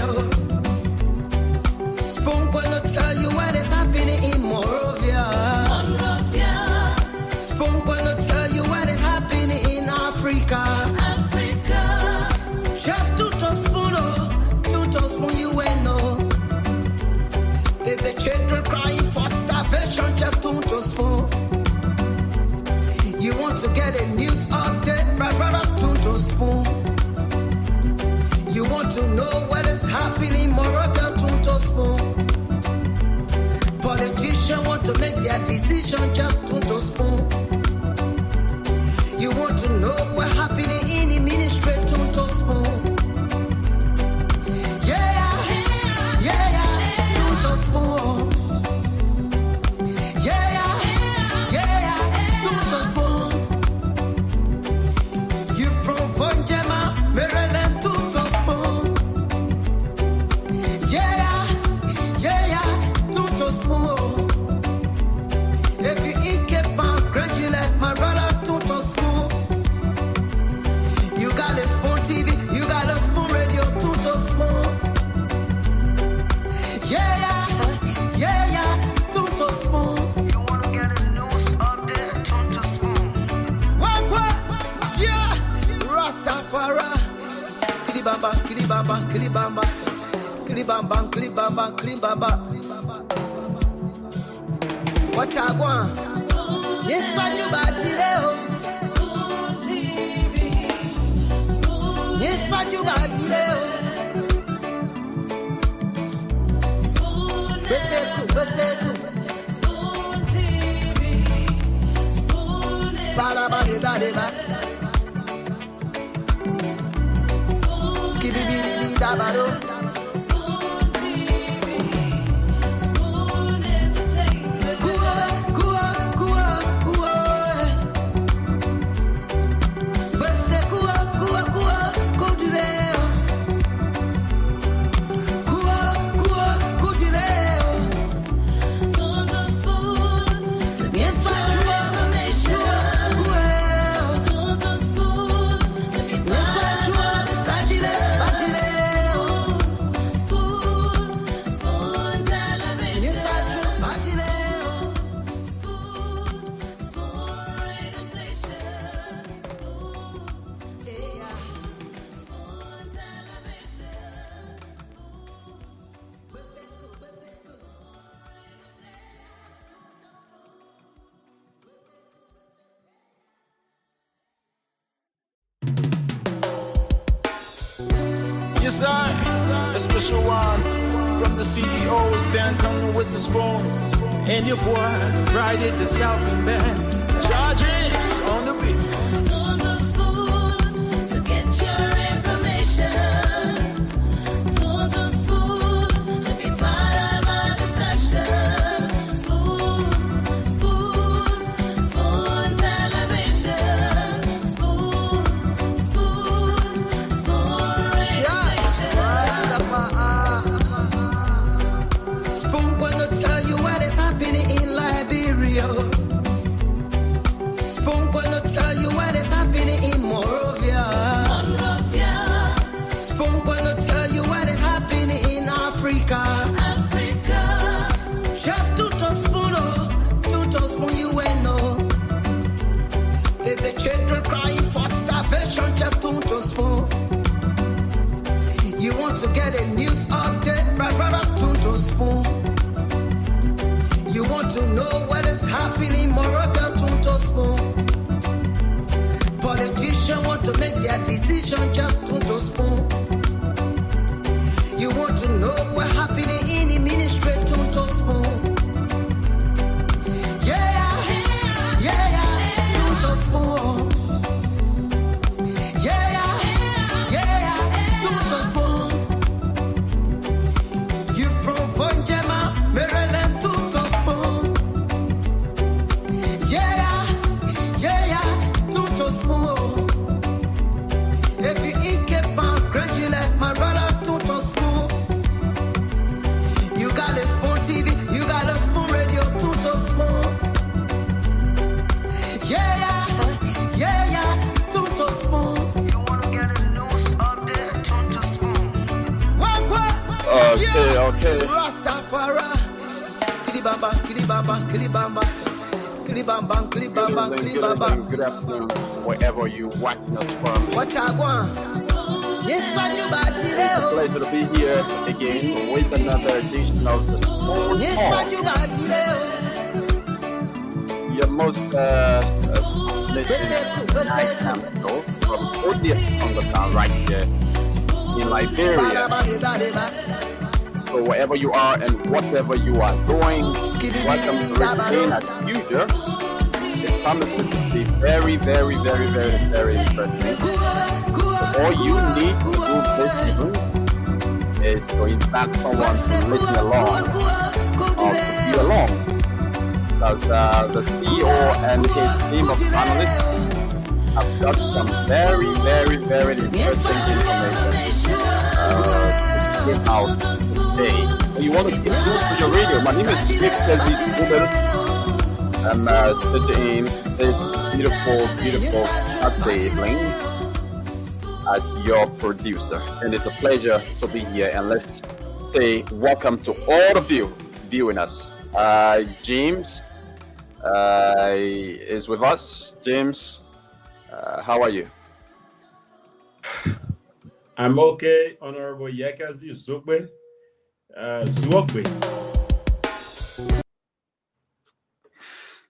Liberia. Spoon gonna tell you what is happening in Monrovia. Spoon gonna tell you what is happening in Africa. Just to spoon you will know. If the children crying for starvation, just to spoon. You want to get a news update, brother, to spoon. You want to know what is happening in Monrovia, to spoon. Politicians want to make their decision, just to spoon. You want to know what's happening in the ministry, to spoon. To spoon. To spoon. You from Vonjema, Maryland, to spoon. To spoon. If you eat Cape gradually, my brother, to spoon. You got a Spoon TV, you got a Spoon Radio, to spoon. To spoon. You want to get a news update, to spoon. What? Yeah. Rastafari. Kilibamba, kilibamba, kilibamba. Kilibamba, kilibamba, kilibamba. What I want? Yes, what you about today? Spoon TV. Yes, what you about today? Beseku. Spoon TV. Spoon. Ba. Spoon. Skibidi dabado. Spoon TV. Spoon Entertainment. Kua. Beseku. Kudileo. Yes, I, a special one from the CEO, Stan coming with the spoon. And your boy, Friday the Southern Band, Charges on the beat. To the spoon to get your information. To the spoon to be part of our discussion. Spoon television. Spoon radio station. Spoon gonna tell you what is happening in Liberia. Spoon gonna tell you what is happening in Monrovia. Spoon gonna tell you what is happening in Africa. Just to spoon you will know. If the children crying for starvation, just to spoon. You want to get a news update, brother, to spoon. You want to know what is happening in Monrovia, to spoon. Politicians want to make their decision, just to spoon. You want to know what's happening in the ministry, to spoon. To spoon. To spoon. You from Vonjema, Maryland, to spoon. To spoon. If you eat Cape gradually, my brother, to spoon. Okay. Rastafari. Kilibamba, kilibamba, kilibamba. Kilibamba, kilibamba, kilibamba. Good afternoon, wherever you watching us from. What I want? Yes, man, you bad It's a today. pleasure to be here again with another edition of the Spoon Yes, Talk. man, you bad today. Your most listened nighttime show from 40th Congo right here in Liberia. So wherever you are and whatever you are doing, welcome to again as usual. It's promises to be very, very, very, very, very interesting. All you need to do this evening is to invite someone to listen along or to be along. Because the CEO and his team of analysts have got some very, very, very interesting information to give out today. So you want to tune to your radio. My name is Chief Desi Ubel. I'm sitting in this beautiful, beautiful Saturday evening as your producer. And it's a pleasure to be here. And let's say welcome to all of you viewing us. James is with us. James, how are you? I'm okay, Honorable Yekazi Zugbe. Zwokbe.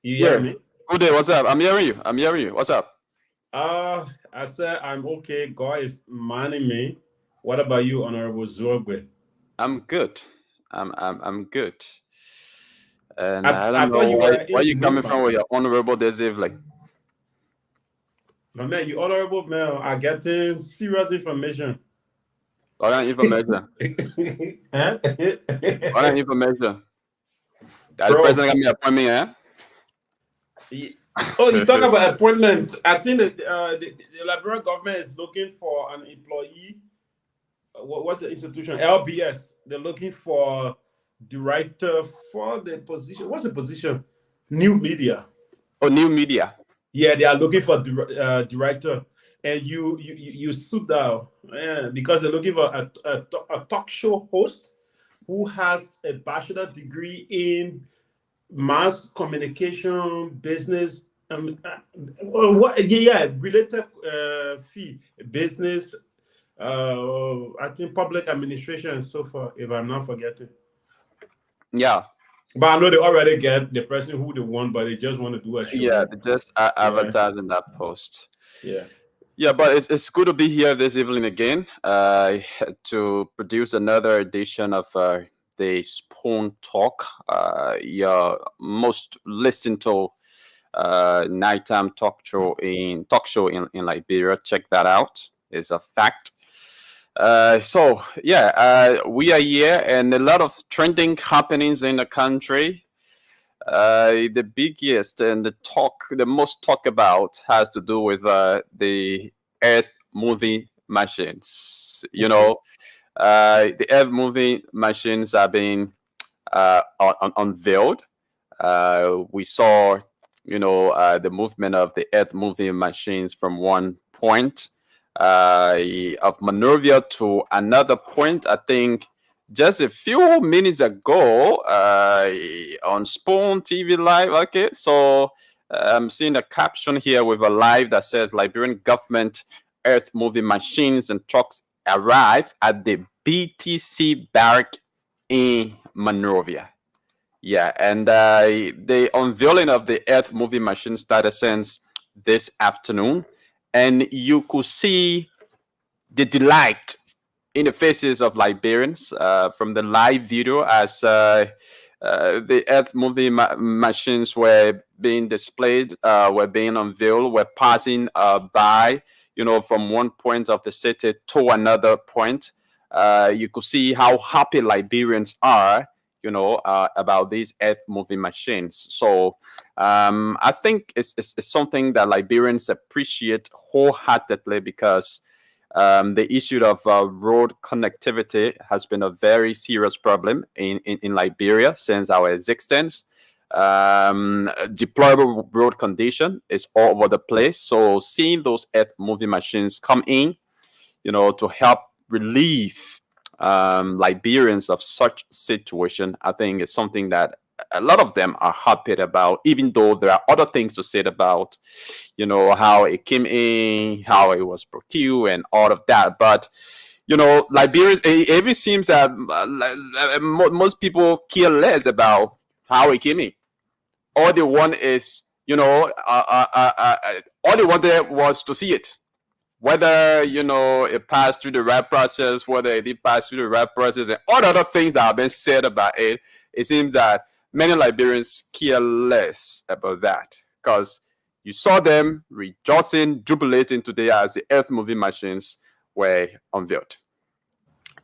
You hear me? Good day. What's up? I'm hearing you. What's up? I said I'm okay. God is manning me. What about you, Honorable Zwokbe? I'm good. I'm good. And I I don't thought you know were where you in coming Newman. from with your honorable this evening. My man, you honorable man are getting serious information. What kind of information? Huh? What kind of information? That the Bro. president got me appointment, eh? Oh, you talk about appointment. I think that the Liberian government is looking for an employee. What's the institution? LBS. They're looking for director for the position. What's the position? New media. Oh, new media. Yeah, they are looking for director, and you suit down, because they're looking for a talk show host who has a bachelor degree in mass communication, business, related fee, business, I think public administration and so forth, if I'm not forgetting. Yeah. But I know they already get the person who they want, but they just want to do a show. Yeah, they just advertising that post. Yeah. Yeah, but it's good to be here this evening again to produce another edition of the Spoon Talk, your most listened to nighttime talk show in Liberia. Check that out. It's a fact. We are here and a lot of trending happenings in the country. The biggest and the most talk about has to do with the Earth moving machines. You know, the Earth moving machines are being unveiled. We saw, the movement of the Earth moving machines from one point of Monrovia to another point. I think just a few minutes ago on Spoon TV Live. Okay, so I'm seeing a caption here with a live that says Liberian government earth moving machines and trucks arrive at the BTC barrack in Monrovia. Yeah, and the unveiling of the earth moving machine started since this afternoon, and you could see the delight in the faces of Liberians from the live video as the earth moving machines were being displayed, were being unveiled, were passing by, from one point of the city to another point. You could see how happy Liberians are, about these earth moving machines. So I think it's something that Liberians appreciate wholeheartedly because the issue of road connectivity has been a very serious problem in Liberia since our existence. Deplorable road condition is all over the place. So seeing those earth moving machines come in, to help relieve Liberians of such situation, I think is something that a lot of them are happy about, even though there are other things to say about, how it came in, how it was procured, and all of that. But Liberians, it seems that most people care less about how it came in. All they want is, all they wanted was to see it. Whether it passed through the right process, whether it did pass through the right process, and all the other things that have been said about it, it seems that many Liberians care less about that, because you saw them rejoicing, jubilating today as the earth moving machines were unveiled.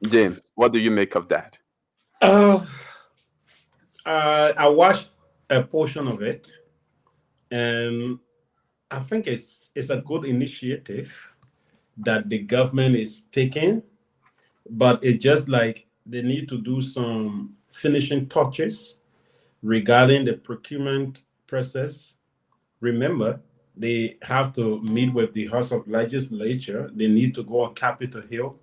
James, what do you make of that? I watched a portion of it, and I think it's a good initiative that the government is taking, but it's just like they need to do some finishing touches regarding the procurement process. Remember, they have to meet with the House of Legislature. They need to go on Capitol Hill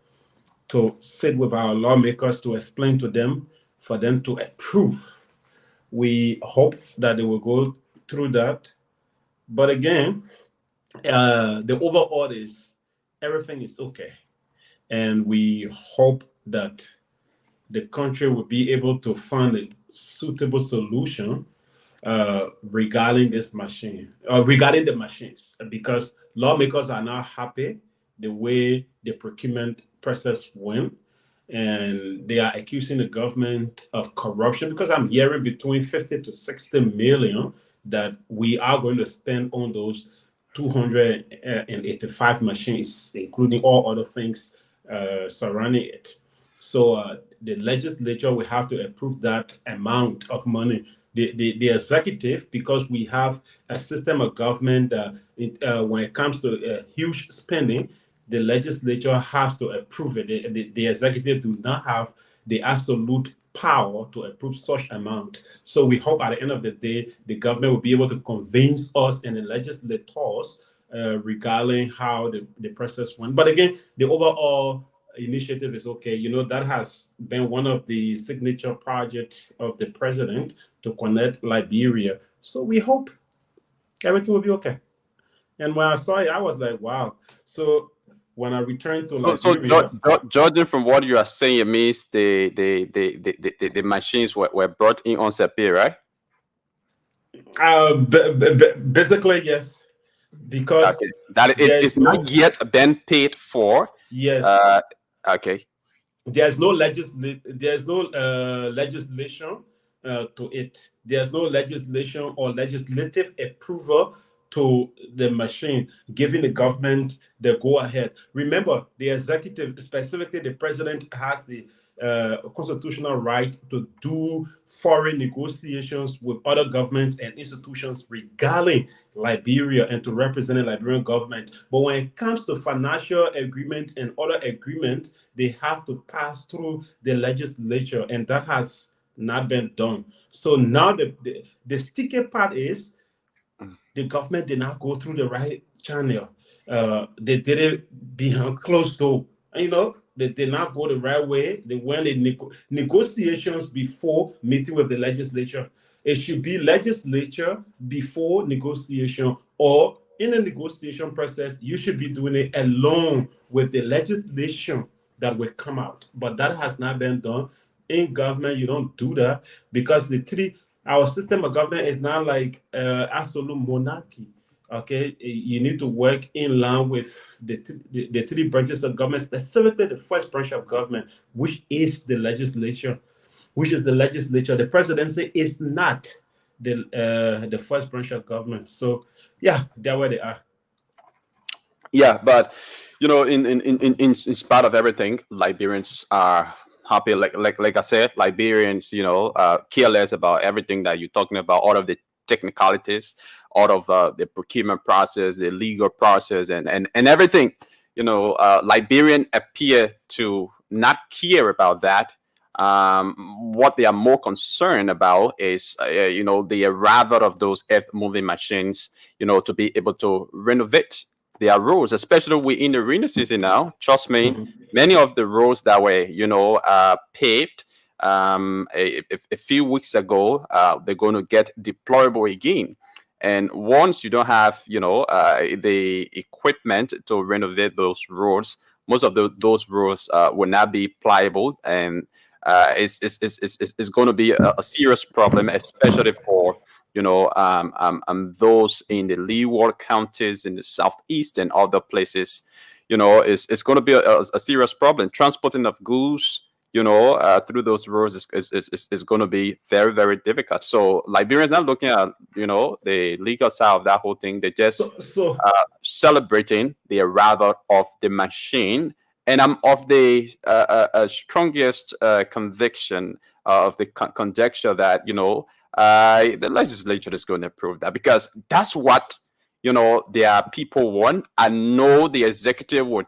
to sit with our lawmakers to explain to them, for them to approve. We hope that they will go through that. But again, the overall is everything is okay. And we hope that the country will be able to find a suitable solution regarding this machine, regarding the machines, because lawmakers are not happy the way the procurement process went, and they are accusing the government of corruption, because I'm hearing between 50 to 60 million that we are going to spend on those 285 machines, including all other things surrounding it. So the legislature will have to approve that amount of money. The executive, because we have a system of government when it comes to huge spending, the legislature has to approve it. The executive do not have the absolute power to approve such amount. So we hope at the end of the day, the government will be able to convince us and the legislators regarding how the process went. But again, the overall initiative is okay. That has been one of the signature projects of the president to connect Liberia. So we hope everything will be okay. And when I saw it, I was like, wow. So when I returned to Liberia, judging from what you are saying, it means the machines were brought in on September, right? Basically, yes, because okay. That it's not yet been paid for. Yes. Okay. There's no legislation to it. There's no legislation or legislative approval to the machine, giving the government the go-ahead. Remember, the executive, specifically the president, has the constitutional right to do foreign negotiations with other governments and institutions regarding Liberia and to represent the Liberian government. But when it comes to financial agreement and other agreement, they have to pass through the legislature, and that has not been done. So now the sticky part is the government did not go through the right channel. They did it behind closed door. They did not go the right way. They went in negotiations before meeting with the legislature. It should be legislature before negotiation, or in the negotiation process, you should be doing it along with the legislation that will come out. But that has not been done. In government, you don't do that, because our system of government is not like absolute monarchy. Okay, you need to work in line with the three branches of government, specifically the first branch of government, which is the legislature. The presidency is not the first branch of government. So yeah, they're where they are. Yeah, but in spite of everything, Liberians are happy. Like I said, Liberians, care less about everything that you're talking about, all of the technicalities, all of the procurement process, the legal process, and everything. Liberians appear to not care about that. What they are more concerned about is, the arrival of those earth moving machines, to be able to renovate there are roads, especially we in the rainy season now. Trust me, many of the roads that were, paved a few weeks ago, they're going to get deplorable again. And once you don't have, the equipment to renovate those roads, most of those roads will not be pliable, and it's going to be a serious problem, especially for those in the leeward counties in the southeast and other places. It's going to be a serious problem. Transporting of goods, through those roads is going to be very, very difficult. So Liberians not looking at, the legal side of that whole thing. They just So celebrating the arrival of the machine. And I'm of the strongest conviction of the conjecture that, the legislature is going to approve that, because that's what their people want. I know the executive would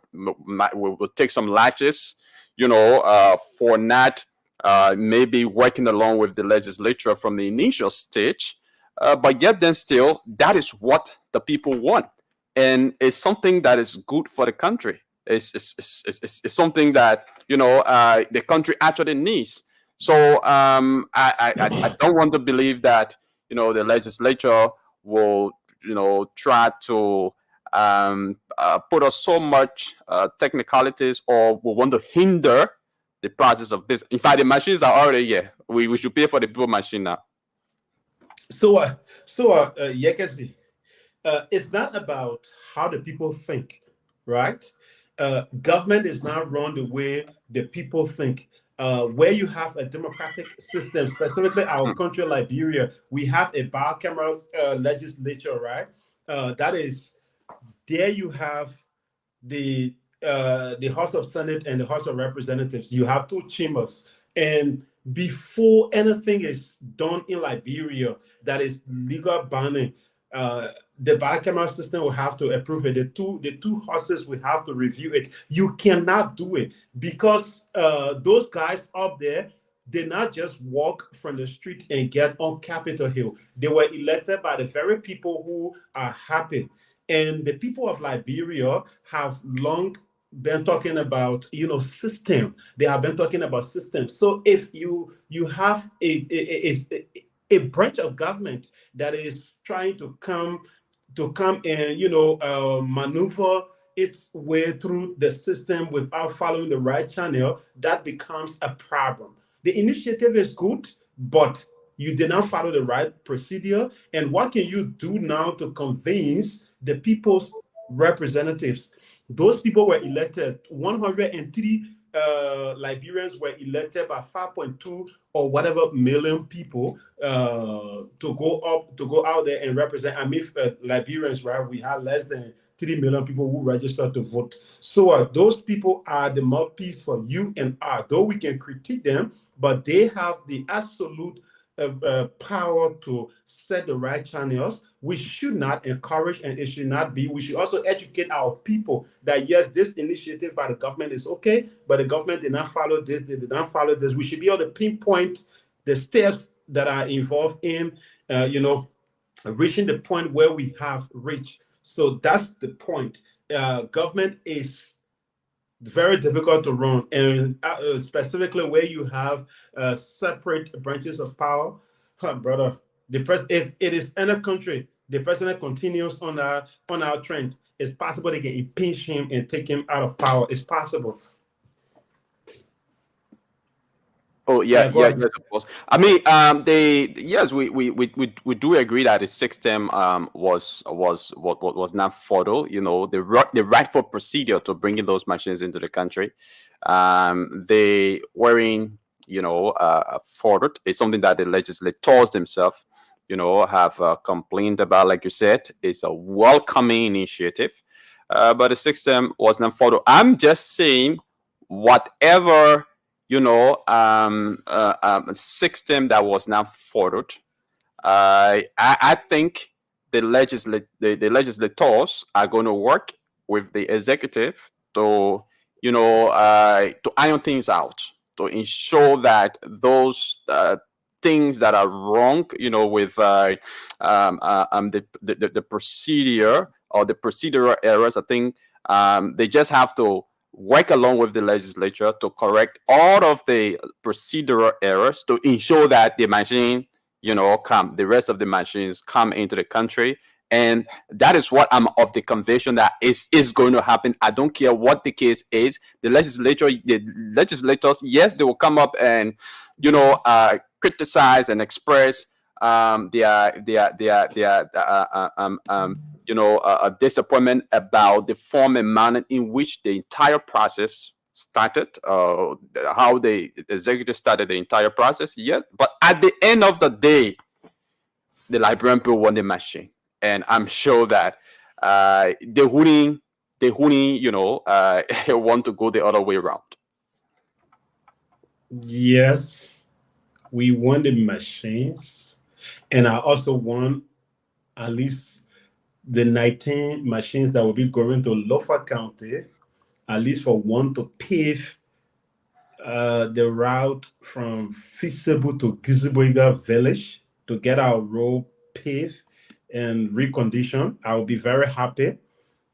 take some latches, for not maybe working along with the legislature from the initial stage, but yet then still that is what the people want, and it's something that is good for the country. It's something that the country actually needs. So I don't want to believe that the legislature will try to put us so much technicalities, or will want to hinder the process of this. In fact, the machines are already here. We should pay for the people machine now. Yekesi, it's not about how the people think, right? Government is not run the way the people think. Where you have a democratic system, specifically our country, Liberia, we have a bicameral legislature, right? That is, there you have the House of Senate and the House of Representatives. You have two chambers, and before anything is done in Liberia that is legal binding, the bicameral system will have to approve it. The two houses will have to review it. You cannot do it because those guys up there, they not just walk from the street and get on Capitol Hill. They were elected by the very people who are happy. And the people of Liberia have long been talking about, system. They have been talking about system. So if you have a branch of government that is trying to come and maneuver its way through the system without following the right channel, that becomes a problem. The initiative is good, but you did not follow the right procedure. And what can you do now to convince the people's representatives? Those people were elected. 103 Liberians were elected by 5.2 or whatever million people to go out there and represent. Liberians, right? We had less than 3 million people who registered to vote. So those people are the mouthpiece for you and I. Though we can critique them, but they have the absolute power to set the right channels. We should not encourage, and it should not be. We should also educate our people that yes, this initiative by the government is okay, but the government did not follow this. They did not follow this. We should be able to pinpoint the steps that are involved in, reaching the point where we have reached. So that's the point. Government is very difficult to run, and specifically where you have separate branches of power, brother. If it is in a country, the president continues on our trend, it's possible they can impeach him and take him out of power. It's possible. Oh yes, of course. I mean, we do agree that the system was not followed. The rightful procedure to bringing those machines into the country. They weren't followed. It's something that the legislators themselves have complained about. Like you said, it's a welcoming initiative, but the system was not followed. I'm just saying whatever system that was not followed. I think the legislators are going to work with the executive to iron things out, to ensure that those things that are wrong, with the procedure or the procedural errors. I think they just have to work along with the legislature to correct all of the procedural errors to ensure that the machine, the rest of the machines come into the country. And that is what I'm of the conviction that is going to happen. I don't care what the case is. The legislators, yes, they will come up and, criticize and express their a disappointment about the form and manner in which the entire process started, how the executive started the entire process. Yeah, but at the end of the day, the Liberian people want the machine, and I'm sure that the Huni, want to go the other way around. Yes, we want the machines, and I also want at least the 19 machines that will be going to Lofa County, at least for one to pave the route from Feasible to Giziboiga village to get our road paved and reconditioned. I will be very happy.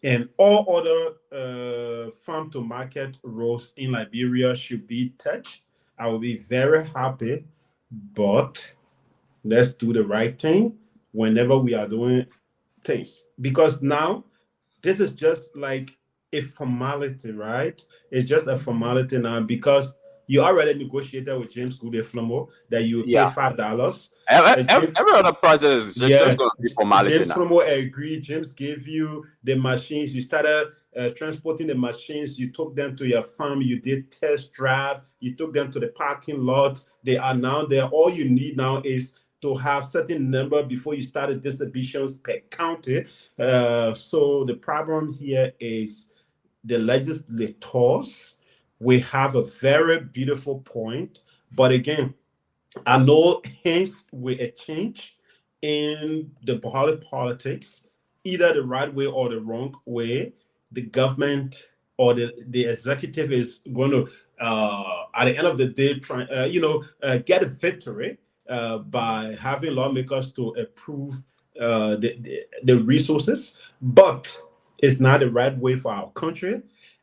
And all other farm to market roads in Liberia should be touched. I will be very happy, but let's do the right thing whenever we are doing things. Because now this is just like a formality, right? It's just a formality now because you already negotiated with James Goode Flomo that you pay $5. Every other process is just going to be formality James now. Flomo agreed. James gave you the machines. You started transporting the machines. You took them to your farm. You did test drive. You took them to the parking lot. They are now there. All you need now is to have certain number before you start the distributions per county. So the problem here is the legislators. We have a very beautiful point, but again, I know hence with a change in the politics, either the right way or the wrong way, the government or the executive is going to, at the end of the day, get a victory by having lawmakers to approve the resources, but it's not the right way for our country,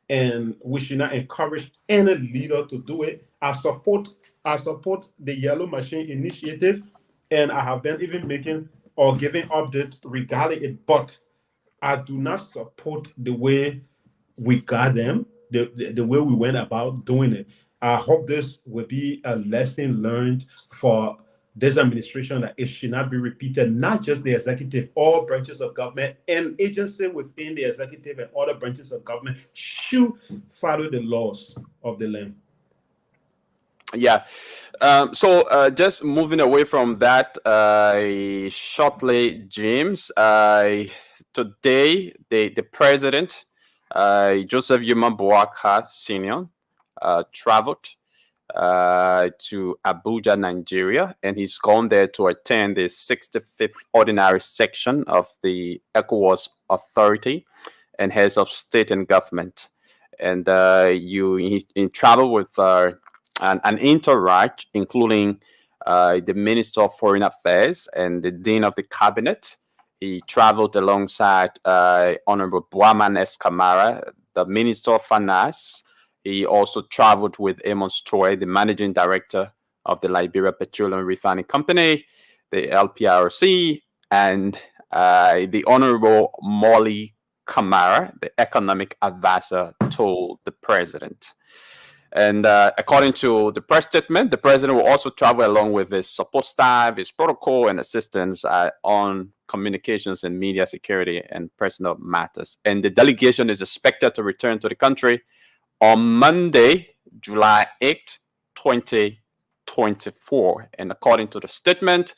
and we should not encourage any leader to do it. I support the Yellow Machine Initiative, and I have been even making or giving updates regarding it, but I do not support the way we got them, the way we went about doing it. I hope this will be a lesson learned for this administration, that it should not be repeated, not just the executive, all branches of government and agency within the executive and other branches of government should follow the laws of the land. Yeah. So just moving away from that shortly, James, today the president, Joseph Yuma Boaka Sr., traveled to Abuja, Nigeria, and he's gone there to attend the 65th ordinary section of the ECOWAS Authority and heads of state and government. And he traveled with an entourage, including the Minister of Foreign Affairs and the Dean of the Cabinet. He traveled alongside Honorable Boaman S. Kamara, the Minister of Finance. He also traveled with Amos Troy, the Managing Director of the Liberia Petroleum Refining Company, the LPRC, and the Honorable Molly Kamara, the Economic Advisor, told the President. And according to the press statement, the President will also travel along with his support staff, his protocol and assistants on communications and media security and personal matters. And the delegation is expected to return to the country on Monday, July 8th, 2024. And according to the statement,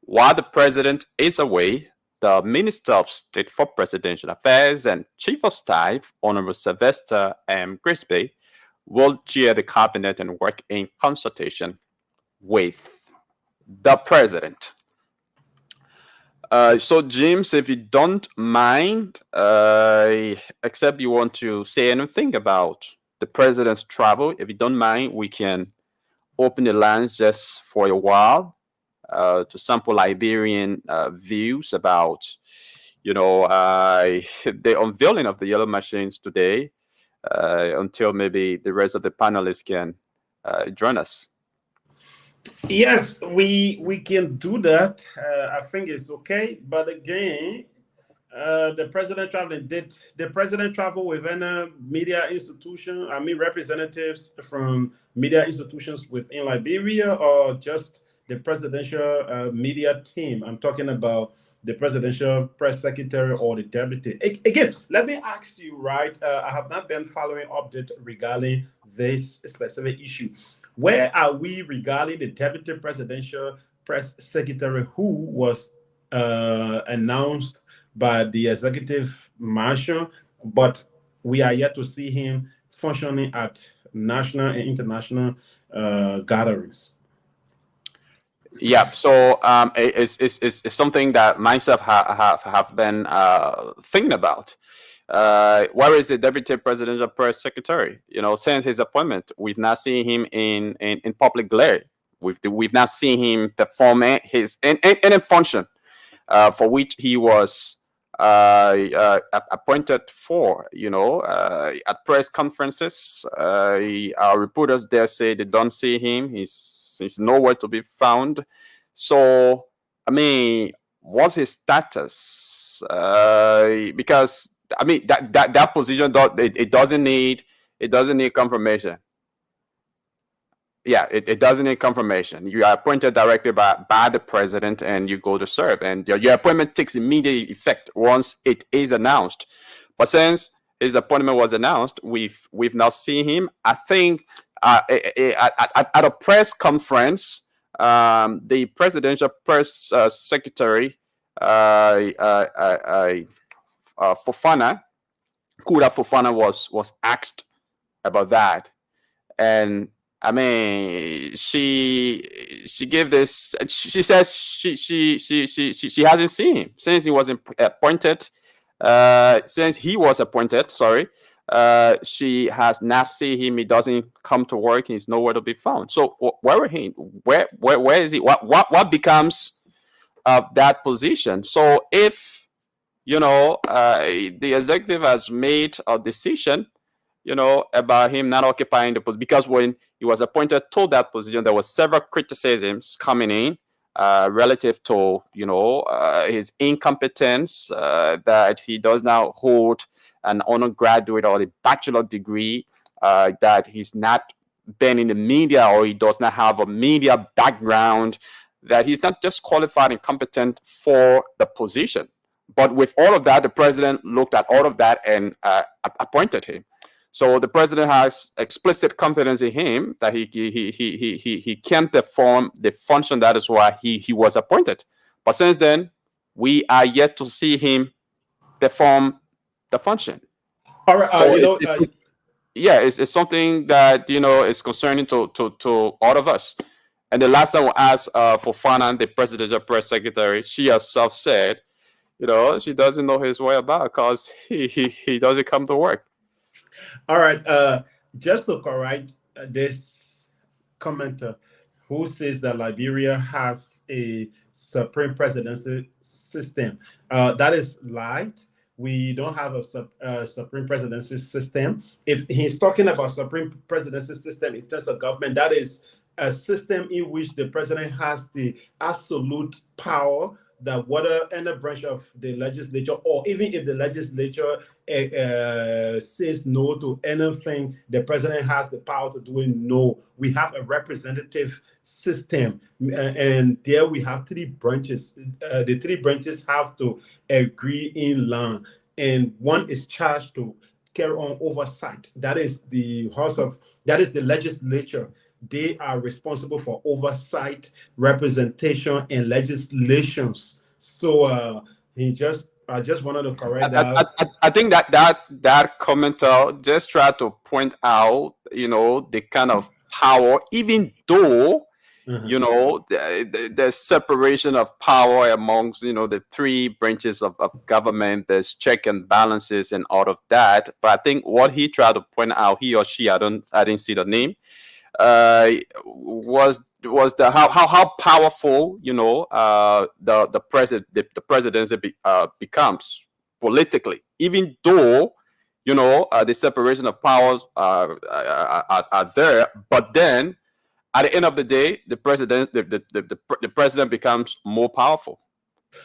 while the President is away, the Minister of State for Presidential Affairs and Chief of Staff, Honorable Sylvester M. Grisby, will chair the cabinet and work in consultation with the President. So, James, if you don't mind, except you want to say anything about the President's travel, if you don't mind, we can open the lines just for a while to sample Liberian views about, the unveiling of the yellow machines today, until maybe the rest of the panelists can join us. Yes, we can do that. I think it's okay. But again, the president traveling, did the president travel with any media institution? I mean, representatives from media institutions within Liberia, or just the presidential media team? I'm talking about the presidential press secretary or the deputy. Again, let me ask you, right? I have not been following update regarding this specific issue. Where are we regarding the deputy presidential press secretary who was announced by the executive marshal, but we are yet to see him functioning at national and international gatherings? Yeah, so it's something that myself have been thinking about. Where is the deputy presidential press secretary? Since his appointment, we've not seen him in public glare. We've not seen him perform his any function for which he was appointed for. At press conferences, our reporters there say they don't see him. He's nowhere to be found. So, I mean, what's his status? Because I mean that position it doesn't need confirmation. Yeah, it doesn't need confirmation. You are appointed directly by the president, and you go to serve, and your appointment takes immediate effect once it is announced. But since his appointment was announced, we've not seen him. I think at a press conference, the presidential press secretary, Fofana, Kura Fofana, was asked about that, and I mean, she gave this. She says she hasn't seen him since he was appointed. Since he was appointed, sorry, she has not seen him. He doesn't come to work. He's nowhere to be found. So where is he? Where is he? What becomes of that position? So if the executive has made a decision, about him not occupying the post, because when he was appointed to that position, there was several criticisms coming in relative to, his incompetence, that he does not hold an undergraduate or a bachelor degree, that he's not been in the media, or he does not have a media background, that he's not just qualified and competent for the position. But with all of that, the president looked at all of that and appointed him. So the president has explicit confidence in him that he can perform the function. That is why he was appointed. But since then, we are yet to see him perform the function. All right, so it's something that is concerning to all of us. And the last time we asked Fofana, the presidential press secretary, she herself said, she doesn't know his way about because he doesn't come to work. All right. Just to correct this commenter who says that Liberia has a supreme presidency system, that is lied. We don't have a supreme presidency system. If he's talking about supreme presidency system in terms of government, that is a system in which the president has the absolute power that whether any branch of the legislature, or even if the legislature says no to anything, the president has the power to do it. No, we have a representative system, and there we have three branches. The three branches have to agree in line, and one is charged to carry on oversight. That is the legislature. They are responsible for oversight, representation, and legislations. So I just wanted to correct that. I think that commenter just tried to point out, the kind of power, even though, there's separation of power amongst, the three branches of government. There's check and balances and all of that. But I think what he tried to point out, he or she, I didn't see the name, was was the how powerful, you know, the presidency becomes politically, even though, you know, the separation of powers are there, but then at the end of the day, the president becomes more powerful.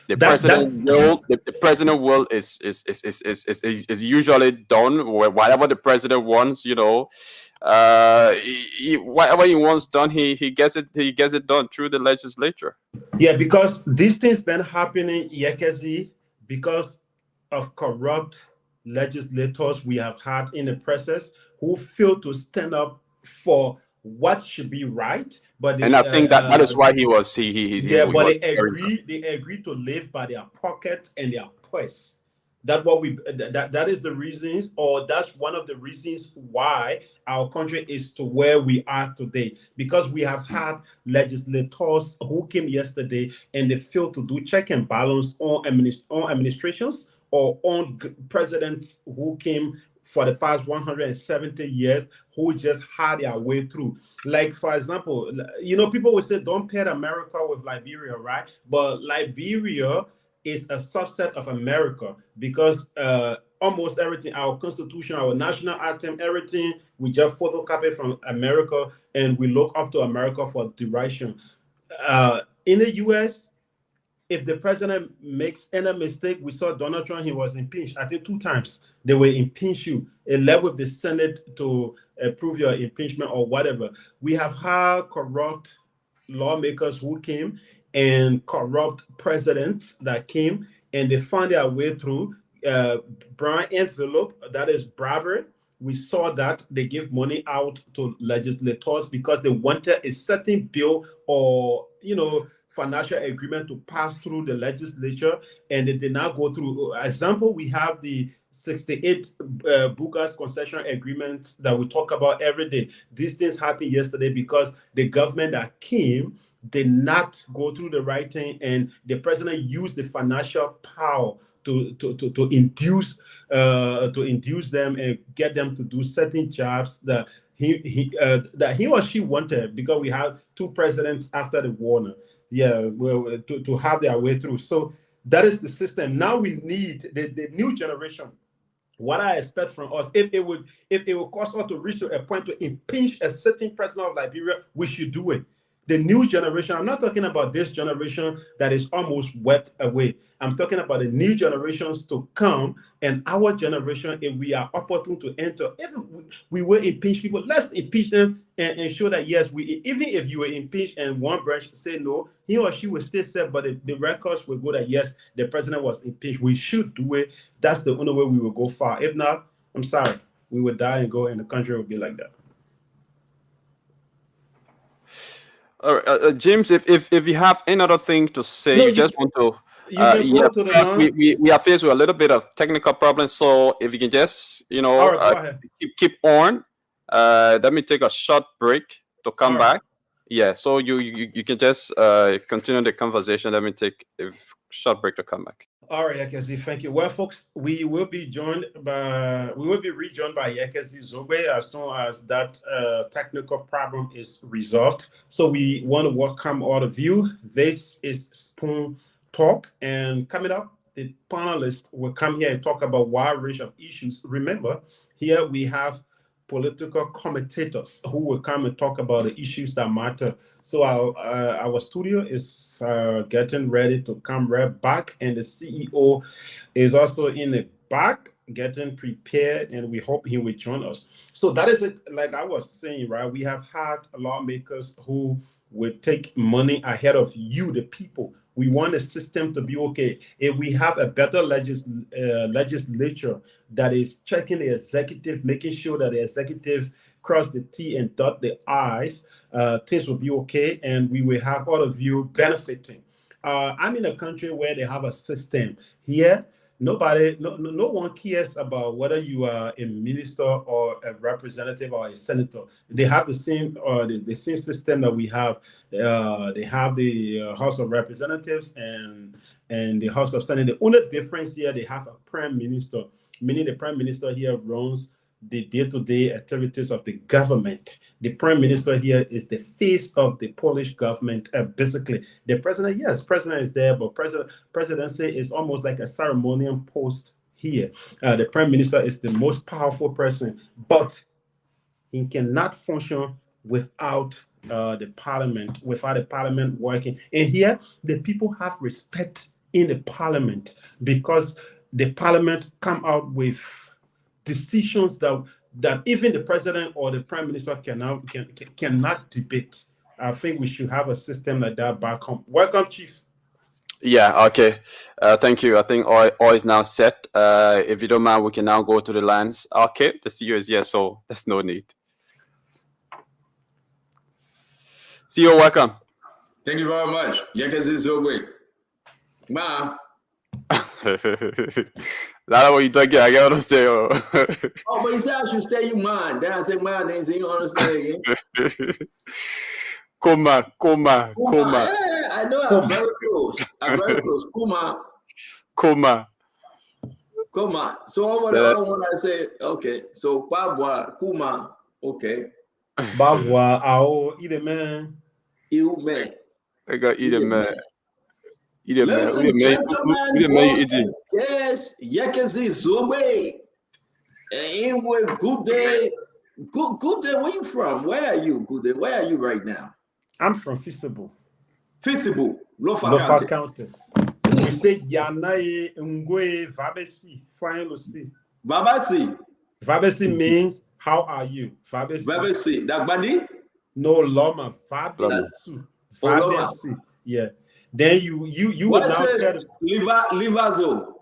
The president will is usually done whatever the president wants, you know. Whatever he wants done, he gets it done through the legislature. Yeah, because these things been happening, Yekezi, because of corrupt legislators we have had in the process who fail to stand up for what should be right. But and I think that is why he was they agree to live by their pocket and their purse. That is the reasons, or that's one of the reasons why our country is to where we are today, because we have had legislators who came yesterday and they failed to do check and balance on administrations or on presidents who came for the past 170 years, who just had their way through. Like, for example, you know, people will say, don't pair America with Liberia, right? But Liberia is a subset of America because almost everything, our constitution, our national anthem, everything, we just photocopy from America and we look up to America for direction. In the US, if the president makes any mistake, we saw Donald Trump, he was impeached. I think 2 times they will impeach you. It led with the Senate to approve your impeachment or whatever. We have had corrupt lawmakers who came and corrupt presidents that came and they found their way through. Brian Envelope, that is bribery. We saw that they give money out to legislators because they wanted a certain bill or, you know, financial agreement to pass through the legislature, and they did not go through. Example, we have the 68 bogus concession agreements that we talk about every day. These things happened yesterday because the government that came did not go through the right thing, and the president used the financial power to induce them and get them to do certain jobs that he or she wanted, because we had 2 presidents after the war now. Yeah, well, to have their way through. So that is the system. Now we need the new generation. What I expect from us, if it would cause us to reach to a point to impeach a certain president of Liberia, we should do it. The new generation, I'm not talking about this generation that is almost swept away. I'm talking about the new generations to come, and our generation, if we are opportune to enter, if we will impeach people, let's impeach them and show that, yes, even if you were impeached and one branch say no, he or she will still say, but the records will go that, yes, the president was impeached. We should do it. That's the only way we will go far. If not, I'm sorry, we would die and go, and the country will be like that. All right, James, if you have any other thing to say, No, you just want to. you can go to the because non. we are faced with a little bit of technical problems, so if you can just, you know, All right, go ahead. keep on. Let me take a short break to come All right. back. Yeah, so you can just continue the conversation. Let me take a short break to come back. All right, Yekezi, thank you. Well, folks, we will be rejoined by Yekezi Zobe as soon as that technical problem is resolved. So we want to welcome all of you. This is Spoon Talk, and coming up, the panelists will come here and talk about a wide range of issues. Remember, here we have political commentators who will come and talk about the issues that matter. So our studio is getting ready to come right back, and the CEO is also in the back getting prepared, and we hope he will join us. So that is it. Like I was saying, right, we have had lawmakers who will take money ahead of you, the people. We want the system to be okay. If we have a better legislature that is checking the executive, making sure that the executive cross the T and dot the I's, things will be okay, and we will have all of you benefiting. I'm in a country where they have a system. Here, no one cares about whether you are a minister or a representative or a senator. They have the same the same system that we have. They have the House of Representatives and the House of Senate. The only difference here, they have a prime minister, meaning the prime minister here runs the day-to-day activities of the government. The prime minister here is the face of the Polish government. Basically, the president, yes, president is there, but presidency is almost like a ceremonial post here. The prime minister is the most powerful person, but he cannot function without the parliament, without the parliament working. And here, the people have respect in the parliament because the parliament come out with decisions that even the president or the prime minister cannot debate. I think we should have a system like that back home. Welcome, Chief. Yeah, okay. Thank you. I think all is now set. If you don't mind, we can now go to the lines. Okay, the CEO is here, so there's no need. CEO, welcome. Thank you very much. Yakezi Zogwe. Ma. That's what you talking. I get understand. Oh, but you said I should stay you man. Then I said man, then say you understand. Kuma. Yeah, I know I'm very close. I'm very close. Kuma. So over the other one I say, okay. So Pabwa, Kuma, okay. Babwa, Ao, Ideman. You man. I got Ideman. Ladies and gentlemen, yes, Yakezi Zobe. And with good day. Good day, where you from? Where are you? Good day. Where are you right now? I'm from Feasible. Lofa County. We say Yanae Ngwe Vabesi. Finally, Vabesi means how are you? Vabesi. Dagbani? No, Loma. Vabesi. Yeah. Then you would now tell Livazo.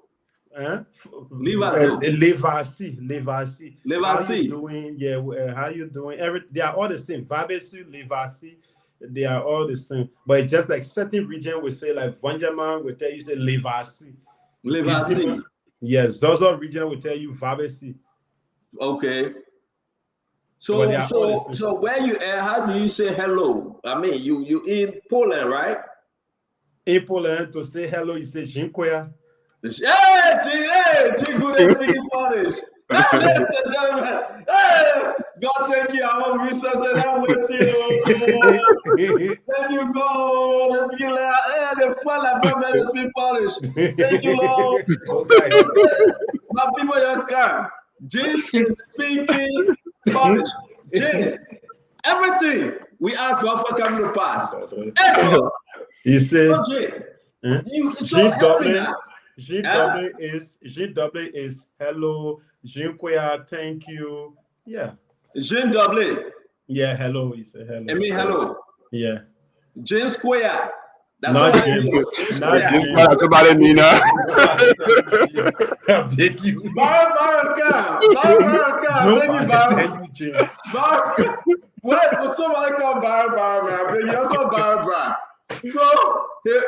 Levasi. How you doing? Yeah, how you doing? They are all the same. Vabesi, Levasi, they are all the same. But it's just like certain region will say like Vanjaman will tell you say Levasi. Yes, Zozo region will tell you Vabesi. Okay. So where you at? How do you say hello? I mean, you in Poland, right? In Poland, to say hello, you say Dziękuję. Hey, good speaking Polish. Ladies and gentlemen, hey, God thank you. I'm resource and I'm with you. Thank you, God. Let me get the fun like my speak Polish. Thank you, Lord. My people, you come. James is speaking Polish. James, everything we ask God for coming to pass. He said, GW is hello, Dziękuję, thank you. Yeah. GW. Yeah, hello. He said hello. I mean hello. Yeah. James Square. That's not James. Not James. Somebody Nina. I beg you. Baraka. Thank you, James. Wait, somebody call Barbara, man. I beg you, call Barbara. So,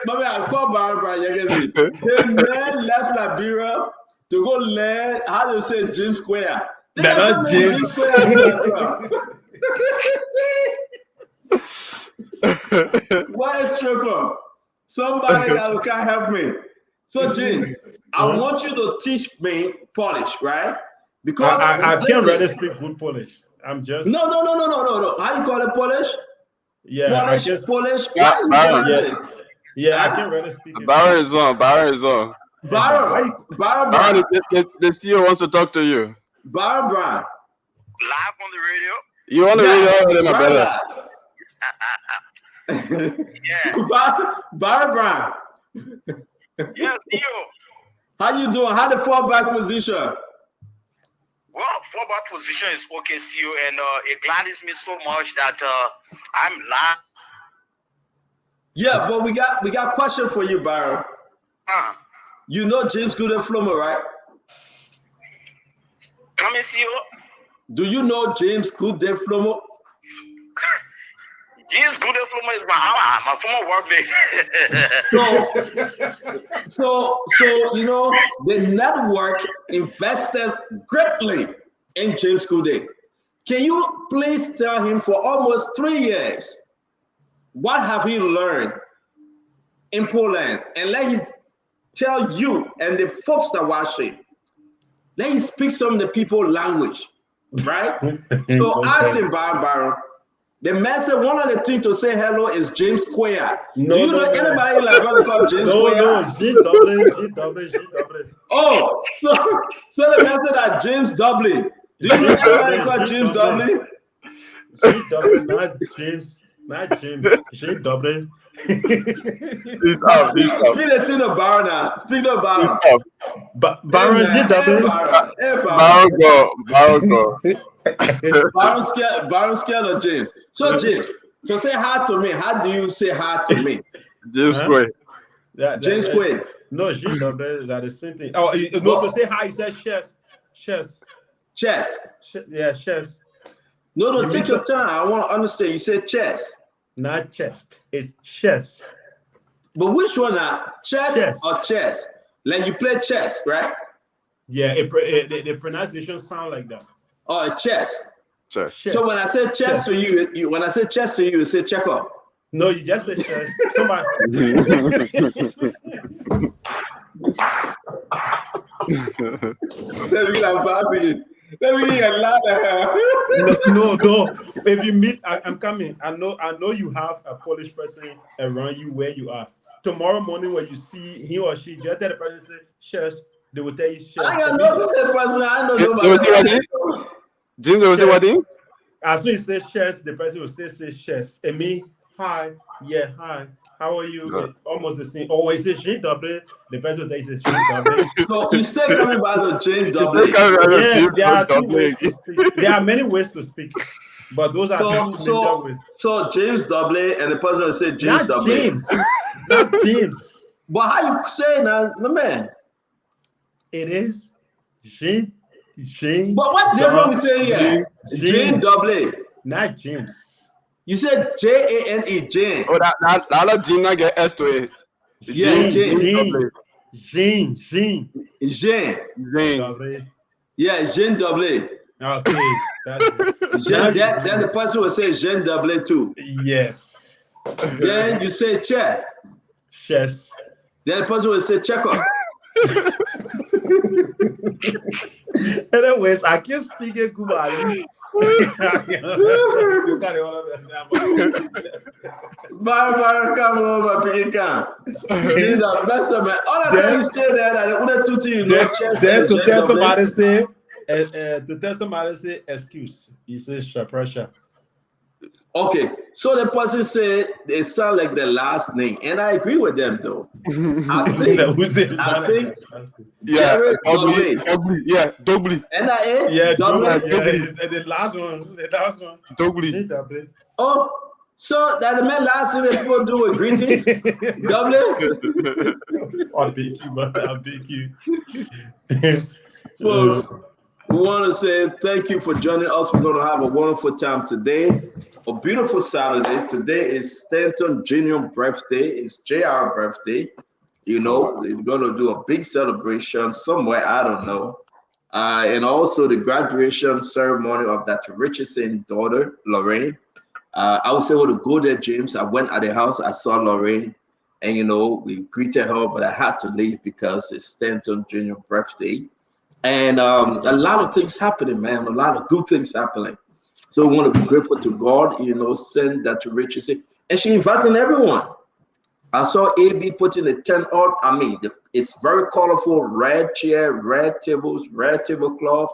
mommy, I call Barbara. You can see. The man left Liberia to go learn how to say James Square. They're not James. Why is Choco? Somebody that can help me. So, James, I want you to teach me Polish, right? Because I can't really speak good Polish. I'm just no. How you call it Polish? Yeah, Polish. Yeah, I can't really speak it. Baron is on. Baron, the CEO wants to talk to you. Barbara. Live on the radio? You on the radio? My brother. Yeah. Barbara. Yes, CEO. How you doing? How the fallback position? Well, fallback position is okay, CEO, and it gladdens me so much that I'm live. Yeah, but we got question for you, Byron. You know James Gooden Flomo, right? Come in, CEO. Do you know James Gooden Flomo? James Gooden Flomo is my former workmate. So you know the network invested greatly in James Gooden. Can you please tell him for almost 3 years what have he learned in Poland, and let him tell you and the folks that watch it. Let him speak some of the people language. right? So ask him, Baron. The man said one of the things to say hello is James Square. No, Do you know anybody in Liberia called James Square? No, G-double. Oh, so the man said that James Dublin. Do you know anybody called James Dublin? G-double, not James. G-double. He's up. Speak the thing of Baron now. Speak of Baron. Baron G-double. Baron go. Baron scared of James. So James, so say hi to me. How do you say hi to me? James Square. James Square. No, G-double, that is the same thing. Oh, no, to say hi, he said chess. Chess. Yeah, chess. No, take your time. I want to understand. You said chess. Not chest. It's chess. But which one now? Chess or chess? Like you play chess, right? Yeah, the pronunciation sound like that. Or chess. Chess. So when I say chess to you, you say checker. No, you just said chess. Somebody. Let me get louder. No. If you meet, I'm coming. I know you have a Polish person around you where you are. Tomorrow morning when you see he or she, just tell the person say chess. They will tell you chess. I got no person. I know nobody. Jim, there was a wedding. As soon as you say chess, the person will still say chess. And me, hi, yeah, hi. How are you? No. Almost the same. Always say G-double. The person that says G-double. So you say coming back to James Dublin. Yeah, there are two ways to speak. There are many ways to speak, but those are two ways. So James Dublin and the person will say James Not Dublin. James. Not James. But how you say now, my man? It is G. But what difference we say here? James Dublin. Not James. You said Jane, Jane. Oh, that Jim not get S to it. Yeah, Jane. Jane. Yeah, Jane Dublin. Okay. That's Jane, then the person will say Jane Dublin too. Yes. Then you say chair. Chess. Then the person will say checker. Anyways, I can't speak in Cuba. Baron, come over, pick can. That's a man. All of them stay there. I want to you know. Then to tell somebody say excuse. He says pressure. Okay, so the person said they sound like the last name, and I agree with them though. I think Jared Dogbley. Yeah, Dogbley. NIA? Yeah, Dogbley. yeah, the last one. Dogbley. Oh, so that the man last thing that people do with greetings? Dogbley? I'll pick you. Folks, we want to say thank you for joining us. We're going to have a wonderful time today. A beautiful Saturday. Today is Stanton Jr. birthday. It's JR birthday. You know, we're going to do a big celebration somewhere. I don't know. And also the graduation ceremony of Dr. Richardson's daughter, Lorraine. I was able to go there, James. I went at the house. I saw Lorraine. And, you know, we greeted her, but I had to leave because it's Stanton Jr. birthday. And a lot of things happening, man. A lot of good things happening. So we want to be grateful to God, you know, send that to Richardson. And she invited everyone. I saw AB putting the tent out. I mean, it's very colorful, red chair, red tables, red tablecloth.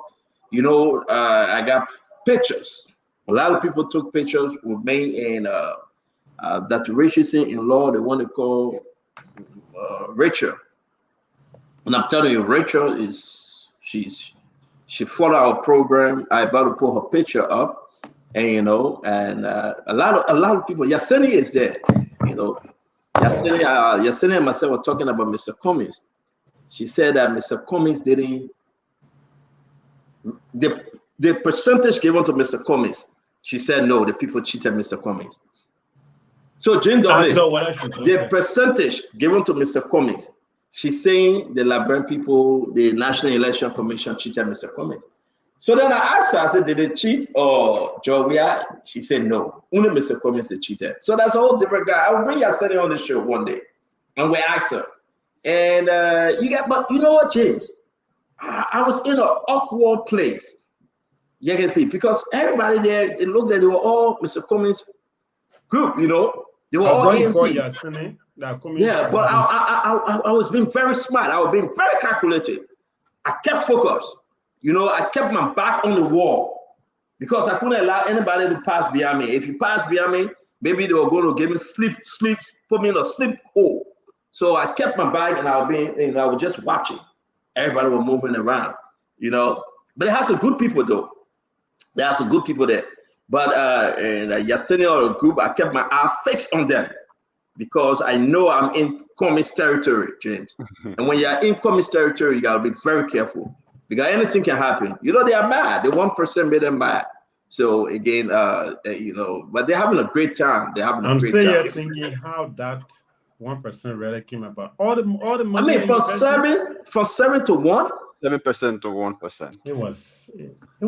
You know, I got pictures. A lot of people took pictures with me and Dr. Richardson in law, the one they call Rachel. And I'm telling you, Rachel is, she followed our program. I about to put her picture up. And you know, and a lot of people. Yasini is there. You know, Yasini and myself were talking about Mr. Cummings. She said that Mr. Cummings didn't. The percentage given to Mr. Cummings. She said no. The people cheated Mr. Cummings. So Jane Dobley, the percentage given to Mr. Cummings. She's saying the Liberian people, the National Election Commission cheated Mr. Cummings. So then I asked her, I said, did they cheat or Jovial? She said, no. Only Mr. Cummings they cheated. So that's a whole different guy. I'll bring Yasini on the show one day. And we asked her. And but you know what, James? I was in an awkward place. You can see because everybody there, it looked like they were all Mr. Cummings group, you know. They were all ANC. Yeah, but I was being very smart. I was being very calculated. I kept focused. You know, I kept my back on the wall because I couldn't allow anybody to pass behind me. If you pass behind me, maybe they were going to give me sleep, put me in a sleep hole. So I kept my back and I was just watching. Everybody was moving around, you know. But it has some good people though. There are some good people there. But Yesenia group, I kept my eye fixed on them because I know I'm in Cummings territory, James. And when you're in Cummings territory, you gotta be very careful because anything can happen. You know, they are mad. The 1% made them mad. So again, you know, but they're having a great time. I'm still here thinking how that 1% really came about. All the money. I mean, from 7 to 1. 7% to 1%. It was.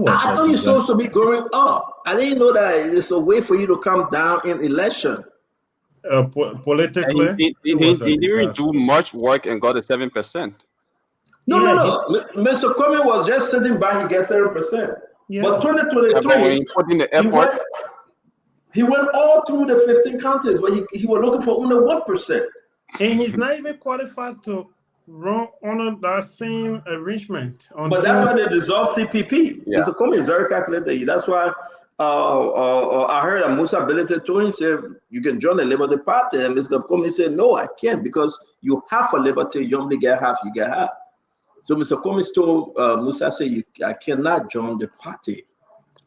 I thought you're supposed to be going up. I didn't know that it's a way for you to come down in election. Politically, he didn't do much work and got a 7%. No. Mr. Cummings was just sitting by. He gets 7%. Yeah. But 2023, he went all through the 15 counties, but he was looking for only 1%. And he's not even qualified to run under that same arrangement. But that's why they dissolved CPP. Yeah. Mr. Cummings is very calculated. That's why I heard that Musa Belete told him, said, you can join the Liberty Party. And Mr. Cummings said, no, I can't because you have a Liberty, you only get half, you get half. So Mr. Cummings told Musa, said, I cannot join the party.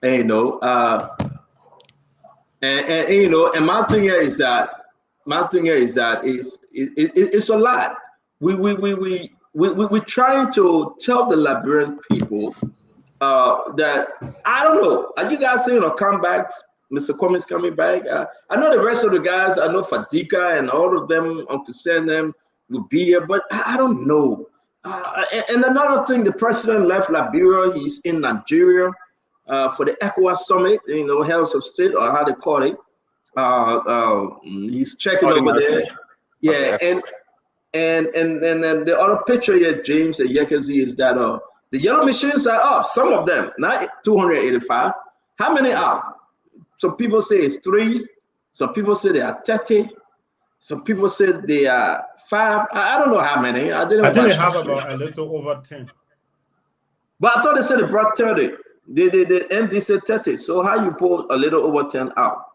And, you know, you know, and my thing here is that it's a lot. We're trying to tell the Liberian people that I don't know. Are you guys saying a comeback? Mr. Cummings coming back? I know the rest of the guys. I know Fadika and all of them. Uncle Sam them will be here, but I don't know. And another thing, the president left Liberia. He's in Nigeria for the ECOWAS summit. You know, heads of state or how they call it. He's checking over there. Yeah, and then the other picture here, James and Yekezi, is that the yellow machines are up. Some of them, not 285. How many are? Some people say it's 3. Some people say they are 30. Some people say they are 5. I don't know how many. I think they have about a little over 10. But I thought they said they brought 30. The MD said 30. So how you pull a little over 10 out?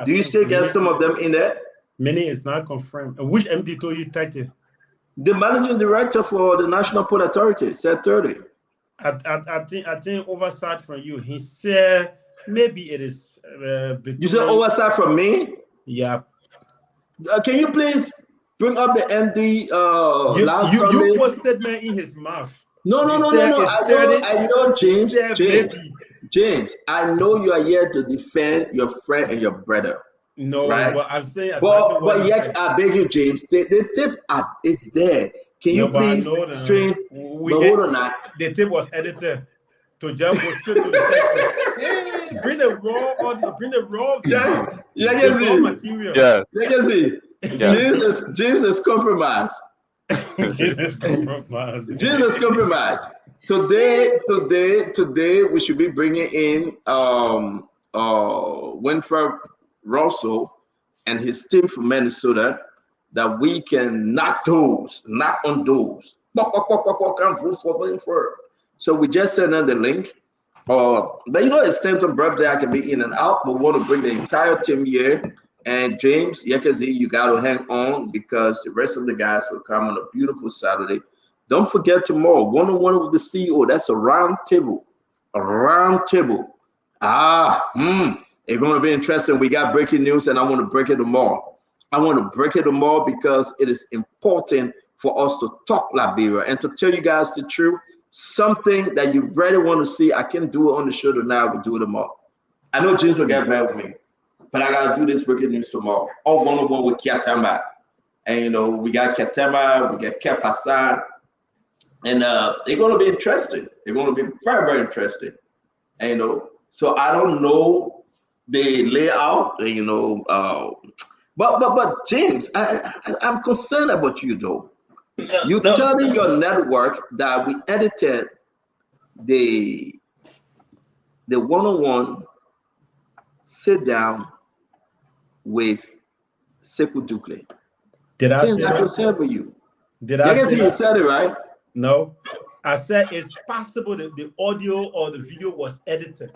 Do you still get some of them in there? Many is not confirmed. Which MD told you 30? The managing director for the National Port Authority said 30. I think oversight from you. He said maybe it is. You said oversight from me? Yeah. Can you please bring up the MD last Sunday? You put statement in his mouth. No. I know, James. James, I know you are here to defend your friend and your brother. No, right? But I'm saying. But yet, I beg you, James. The tip, it's there. Can you please stream? Hold on, now. The tip was edited to just go straight to the text. Bring the raw audio. Bring the raw video. Raw material. Yeah. James is compromised. James is compromised. Today, we should be bringing in Winfred Russell and his team from Minnesota that we can knock on doors. So we just sent them the link. But you know, it's Stanton birthday. I can be in and out, but we want to bring the entire team here. And James, Yekazi, you got to hang on because the rest of the guys will come on a beautiful Saturday. Don't forget tomorrow, one-on-one with the CEO. That's a round table. It's going to be interesting. We got breaking news, and I want to break it tomorrow. Because it is important for us to talk Liberia and to tell you guys the truth. Something that you really want to see, I can do it on the show tonight. We'll do it tomorrow. I know James will get mad with me, but I got to do this breaking news tomorrow. On one-on-one with Kiatama. And, you know, we got Kiatama, we got Kef Hassan. And they're going to be interesting. They're going to be very, very interesting. And, you know, so I don't know the layout, you know. But James, I'm concerned about you, though. You telling your network that we edited the the one-on-one sit down with Sekou Dukle. Did I James, say I that? just said with you. Did I I guess say you that? said it right. No. I said it's possible that the audio or the video was edited.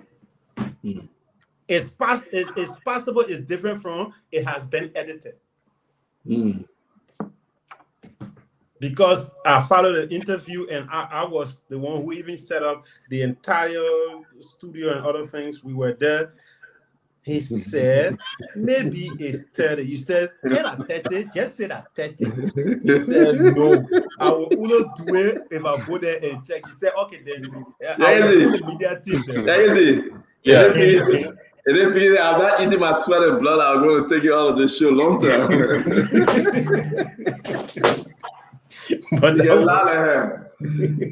It's possible it's different from it has been edited. Because I followed the interview and I was the one who even set up the entire studio and other things. We were there. He said, maybe it's 30. You said, "Era 30, just say that 30. He said, no, I will only do it if I go there and check. He said, okay, then I will send the media team there. There you see. Yeah. And if I'm not eating my sweat and blood, I'm going to take you out of this show long time. But You that get a was- lot of him.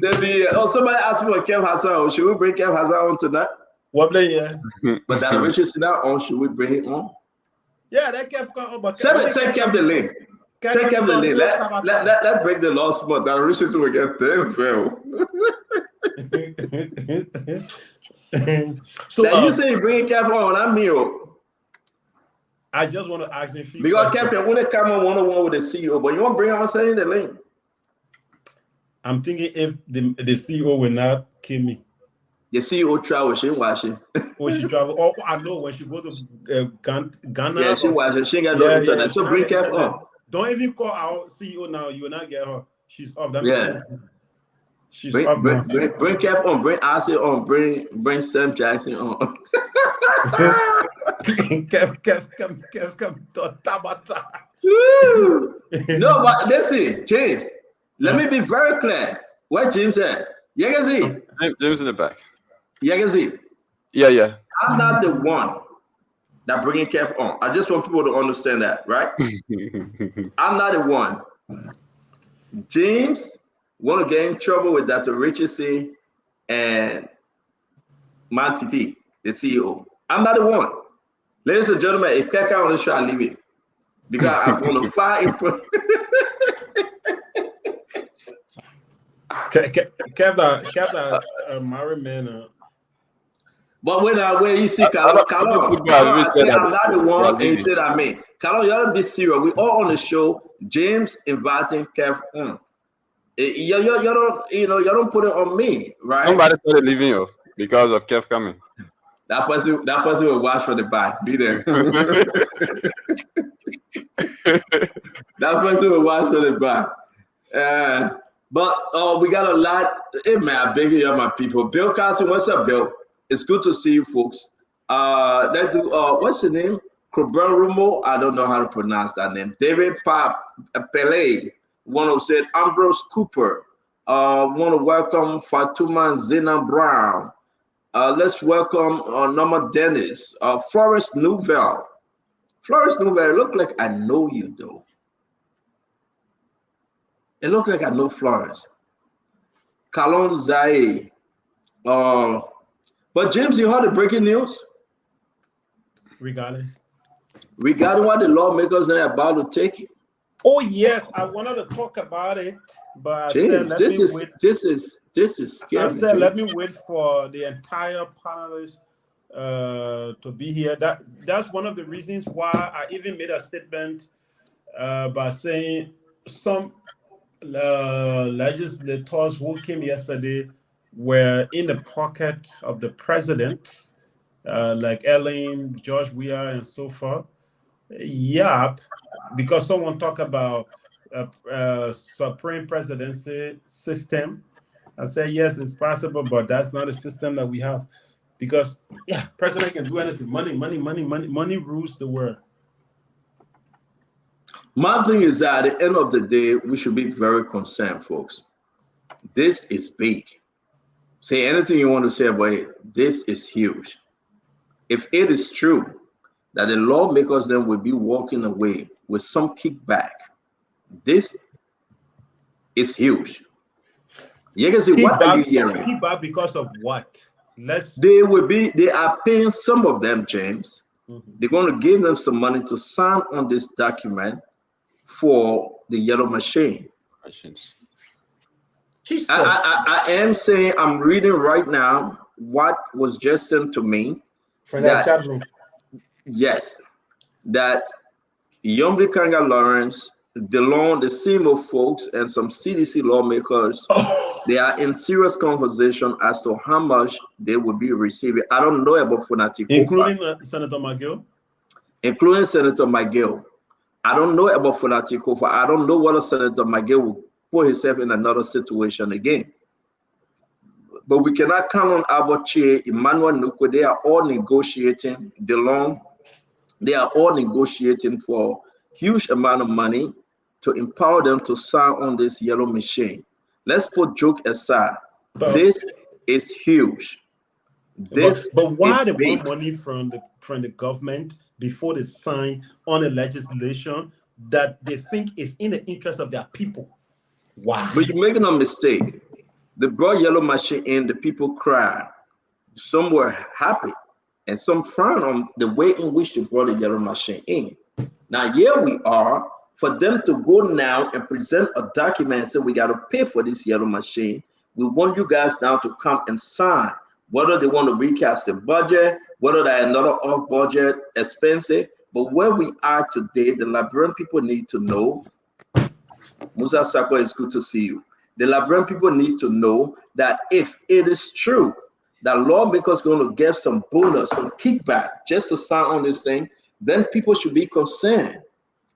Somebody asked me for Kev Hassan. Should we bring Kev Hassan on tonight? what play, yeah? But that Richard Sinat on, should we bring him on? Yeah, that kept coming. But Send Kev the link. Send Kev the link. Let break the last month. That Richard will get 10 fail. So Now you say you bring Kev on, not me. I just want to ask him. Because Kev, when they come on one-on-one with the CEO, but you want to bring on saying the link. I'm thinking if the CEO will not kill me. The CEO travel, she ain't watching. When she travel, oh, I know when she go to Ghana. Yeah, she watching. She ain't got no internet. So bring Kev on. Don't even call our CEO now. You will not get her. She's off. That Yeah. She's Bring off now. Kev on. Bring Asi on. Bring Sam Jackson on. Kev, Tabata. No, but listen, James. Let me be very clear. What James said. Yagazi. James in the back. Yagazi. Yeah. I'm not the one that bringing Kev on. I just want people to understand that, right? I'm not the one. James want to get in trouble with Dr. Richardson and Mantiti, the CEO. I'm not the one. Ladies and gentlemen, if Keka on the show, I leave it. Because I'm going to fire him. Kev, married man. But when you see Kalon, I say I'm not the one, and he said I mean. Kalon, you gotta be serious. We all on the show. James inviting Kev on. You don't put it on me, right? Somebody started leaving you because of Kev coming. That person will watch for the back. Be there. That person will watch for the back. But we got a lot. Hey man, I beg you, my people. Bill Carson, what's up, Bill? It's good to see you, folks. Let's do what's the name? Coburn Rumo. I don't know how to pronounce that name. David Pele. Want to say Ambrose Cooper. Want to welcome Fatuma Zena Brown. Let's welcome Norma Dennis. Florence Nouvelle. Florence Nouvelle, it look like I know you though. It looked like I know Florence. Kalon Zaye. But James, you heard the breaking news? Regarding what the lawmakers are about to take. Oh yes, I wanted to talk about it, but James, this is scary. I said let me wait for the entire panelists to be here. That's one of the reasons why I even made a statement by saying some legislators who came yesterday were in the pocket of the president, like Ellen, George Weah, and so forth. Yep, because someone talked about supreme presidency system. I said, yes, it's possible, but that's not a system that we have. Because, yeah, president can do anything. Money rules the world. My thing is that at the end of the day, we should be very concerned, folks. This is big. Say anything you want to say about it. This is huge. If it is true that the lawmakers then will be walking away with some kickback, this is huge. You can see what are you hearing? Kickback because of what? They are paying some of them, James. They're going to give them some money to sign on this document for the yellow machine. I am saying, I'm reading right now what was just sent to me. From that chat room. Yes, that Yombly Kanga Lawrence, DeLon, the CMO folks, and some CDC lawmakers, they are in serious conversation as to how much they will be receiving. I don't know about Funati Kofa. Including Senator McGill? Including Senator McGill. I don't know about Funati Kofa. I don't know whether Senator McGill will put himself in another situation again. But we cannot count on Abache, Emmanuel Nuko. They are all negotiating. DeLon, they are all negotiating for huge amount of money to empower them to sign on this yellow machine. Let's put joke aside. This is huge. But why they want money from the government before they sign on a legislation that they think is in the interest of their people? Why? But you're making a mistake. They brought yellow machine in, the people cried. Some were happy, and some frowned on the way in which they brought the yellow machine in. Now here we are, for them to go now and present a document and say we got to pay for this yellow machine. We want you guys now to come and sign, whether they want to recast the budget, whether they're another off-budget expensive. But where we are today, the Liberian people need to know. Musa Sako, it's good to see you. The Liberian people need to know that if it is true that lawmakers are going to get some bonus, some kickback just to sign on this thing, then people should be concerned.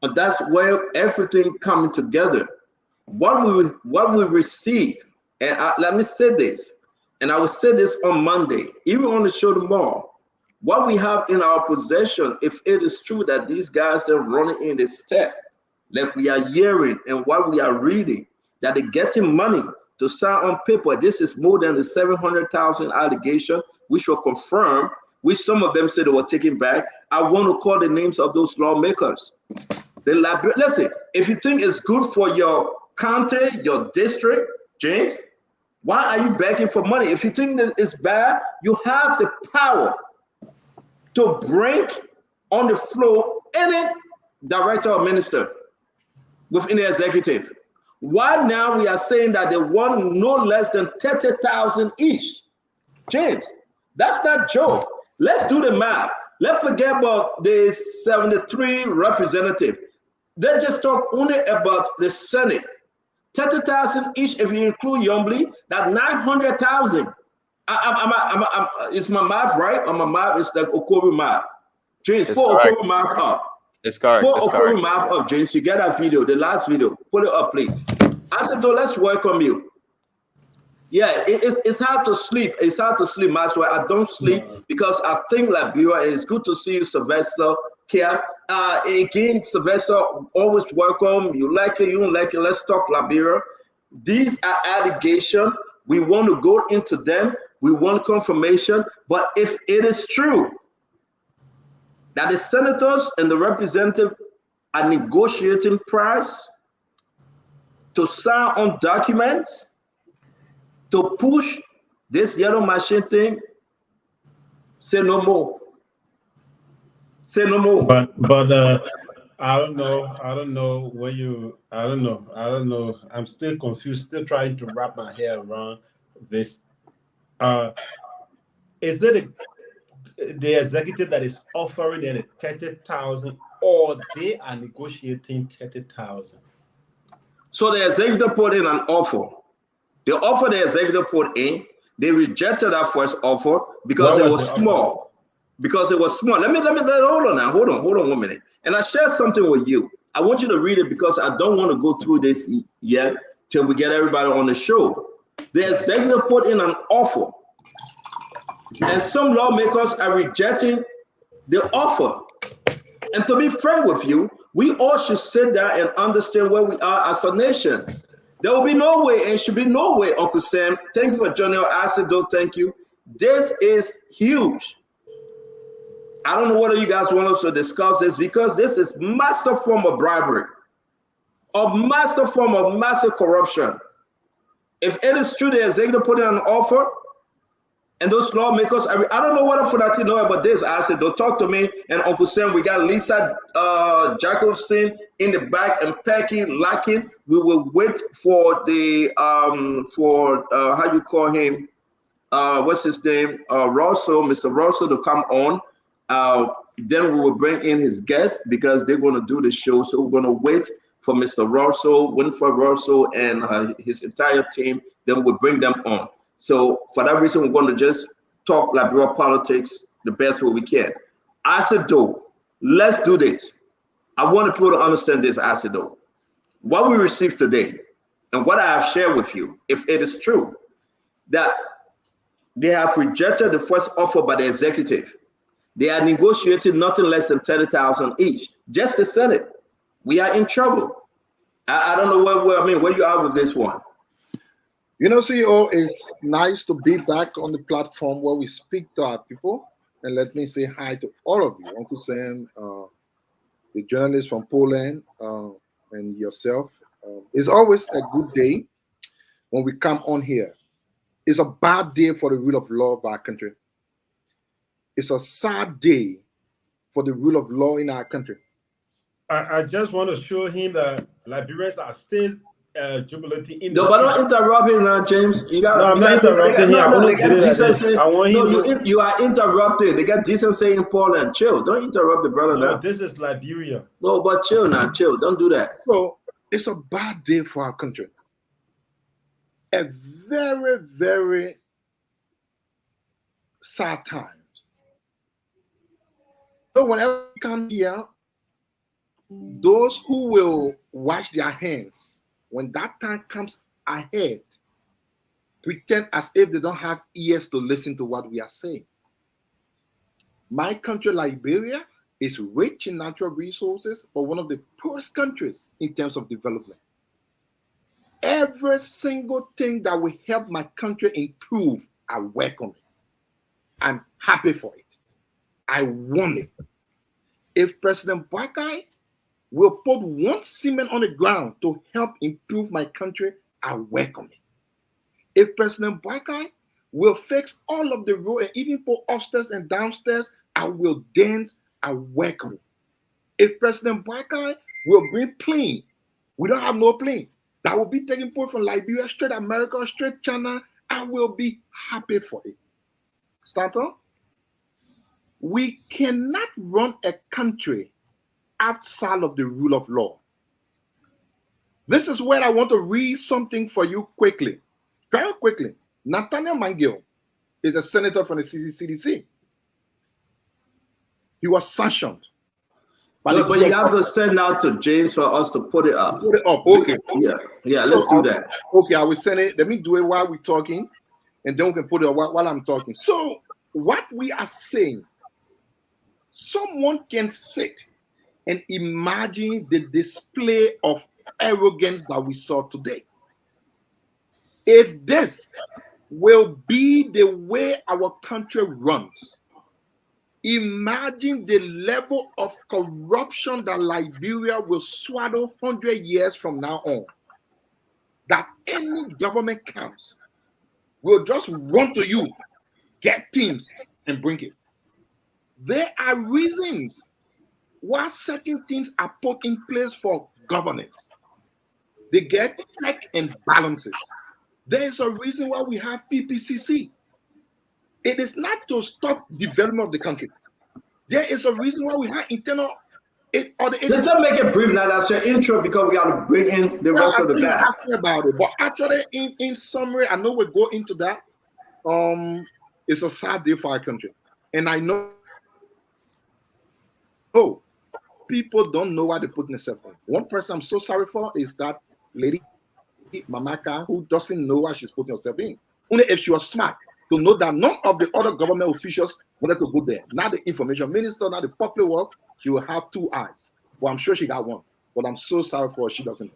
And that's where everything coming together. What we receive, and let me say this, and I will say this on Monday, even on the show tomorrow, what we have in our possession, if it is true that these guys are running in the step, like we are hearing and what we are reading, that they're getting money to sign on paper. This is more than the 700,000 allegation, which were confirmed, which some of them said they were taken back. I want to call the names of those lawmakers. Listen, if you think it's good for your county, your district, James, why are you begging for money? If you think that it's bad, you have the power to bring on the floor any director or minister within the executive. Why now we are saying that they want no less than 30,000 each? James, that's not joke. Let's do the math. Let's forget about the 73 representative. Let's just talk only about the Senate. 30,000 each, if you include Yombly, that's 900,000. Is my math right? Or my math is like Okoro math. James, put Okoro math up. It's correct. Put Okoro math up, James. You get that video, the last video. Put it up, please. I said, though, let's welcome you. Yeah, it's hard to sleep. It's hard to sleep, Maxwell. I don't sleep because I think Liberia, and it's good to see you, Sylvester. Here. Again, Sylvester, always welcome. You like it, you don't like it. Let's talk Liberia. These are allegations. We want to go into them. We want confirmation. But if it is true that the senators and the representatives are negotiating price to sign on documents to push this yellow machine thing, say no more. Say no more. But I don't know where you. I don't know. I'm still confused. Still trying to wrap my head around this. Is it the executive that is offering them 30,000, or they are negotiating 30,000? So the executive put in an offer. The offer the executive put in, they rejected that first offer because it was small. Because it was small. Hold on 1 minute. And I share something with you. I want you to read it because I don't want to go through this yet till we get everybody on the show. The executive put in an offer, and some lawmakers are rejecting the offer. And to be frank with you, we all should sit down and understand where we are as a nation. There will be no way, and should be no way, Uncle Sam. Thank you for joining us. Thank you. This is huge. I don't know whether you guys want us to discuss this because this is massive form of bribery, a massive form of massive corruption. If it is true the executive put in an offer, and those lawmakers, I don't know what Funati know about this. I said, don't talk to me. And Uncle Sam, we got Lisa Jacobson in the back and Peggy Larkin. We will wait for the how you call him, what's his name, Russell, Mr. Russell, to come on. Then we will bring in his guests because they're going to do the show. So we're going to wait for Mr. Russell, Winfred Russell, and his entire team. Then we'll bring them on. So for that reason, we're going to just talk Liberia politics the best way we can. I said, though, let's do this. I want people to understand this. I said, though, what we received today and what I have shared with you, if it is true that they have rejected the first offer by the executive, they are negotiating nothing less than 30,000 each. Just the Senate. We are in trouble. I don't know where you are with this one. You know, CEO, it's nice to be back on the platform where we speak to our people. And let me say hi to all of you, Uncle Sam, the journalist from Poland, and yourself. It's always a good day when we come on here. It's a bad day for the rule of law of our country. It's a sad day for the rule of law in our country. I just want to show him that Liberians are still jubilating in No, but don't interrupt him now, James. You got. No, I'm not interrupting him. They got decency. I want him. You are interrupting. They got decency in Poland. Chill. Don't interrupt the brother now. This is Liberia. No, but chill now. Chill. Don't do that. So it's a bad day for our country. A very, very sad times. So whenever we come here, those who will wash their hands, when that time comes ahead, pretend as if they don't have ears to listen to what we are saying. My country, Liberia, is rich in natural resources, but one of the poorest countries in terms of development. Every single thing that will help my country improve, I welcome it. I'm happy for it. I want it. If President Boakai will put one cement on the ground to help improve my country, I welcome it. If President Boakai will fix all of the road and even put upstairs and downstairs, I will dance, I welcome it. If President Boakai will bring plane, we don't have no plane, that will be taking point from Liberia, straight America, straight China, I will be happy for it. Stanton, we cannot run a country outside of the rule of law. This is where I want to read something for you quickly, very quickly. Nathaniel Mangiel is a senator from the CDC. He was sanctioned. But you have to send out to James for us to put it up. Put it up, okay. Yeah, let's do that. Okay, I will send it. Let me do it while we're talking, and then we can put it up while I'm talking. So what we are saying, someone can sit and imagine the display of arrogance that we saw today. If this will be the way our country runs, imagine the level of corruption that Liberia will swallow 100 years from now on. That any government comes will just run to you, get teams, and bring it. There are reasons why certain things are put in place for governance. They get check and balances. There is a reason why we have PPCC. It is not to stop development of the country. There is a reason why we have internal. Let's not make it brief now. That's your intro because we got to bring in the rest of the guys. Asking about it, but actually, in summary, I know we'll go into that. It's a sad day for our country, and I know. Oh, people don't know why they put themselves on. One person I'm so sorry for is that lady, Mamaka, who doesn't know why she's putting herself in. Only if she was smart to know that none of the other government officials wanted to go there. Not the information minister, not the public work. She will have two eyes. Well, I'm sure she got one, but I'm so sorry for her. She doesn't.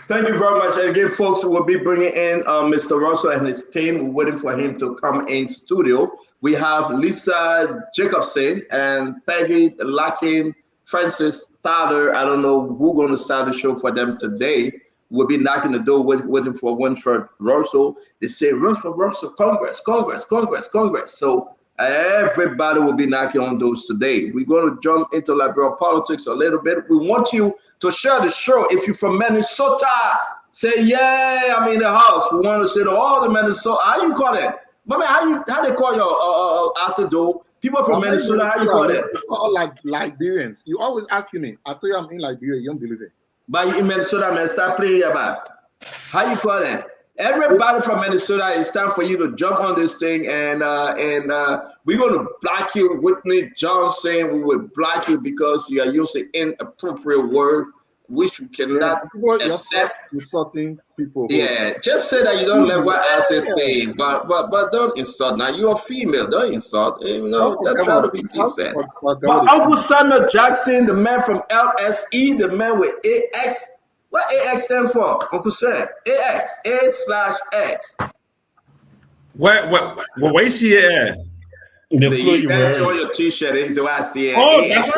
Thank you very much. And again, folks, we'll be bringing in Mr. Russell and his team. We're waiting for him to come in studio. We have Lisa Jacobson and Peggy Larkin, Francis Tyler. I don't know who's going to start the show for them today. We'll be knocking the door waiting for Winfred Russell. They say, Russell, Congress. So everybody will be knocking on those today. We're going to jump into Liberia politics a little bit. We want you to share the show. If you're from Minnesota, say, yeah, I'm in the house. We want to say to all the Minnesota, how you call it? But man, how they call your acid though? People from Minnesota, how you call it? All like Liberians. You always asking me. I tell you I'm in Liberia. You don't believe it. But you in Minnesota, man, start playing your back. How you call it? Everybody from Minnesota, it's time for you to jump on this thing, and we're going to block you. Whitney Johnson, we will block you because you are using inappropriate word, which we cannot accept. Insulting people. Yeah, just say that you don't like what I say, but don't insult. Now you're a female, don't insult. You know, let's try to be decent. But Uncle Samuel Jackson, the man from LSE, the man with AX. What AX stand for, Uncle Sam? AX, A/X. What you see here? You can't show your t-shirt in, so I see it. Oh, that's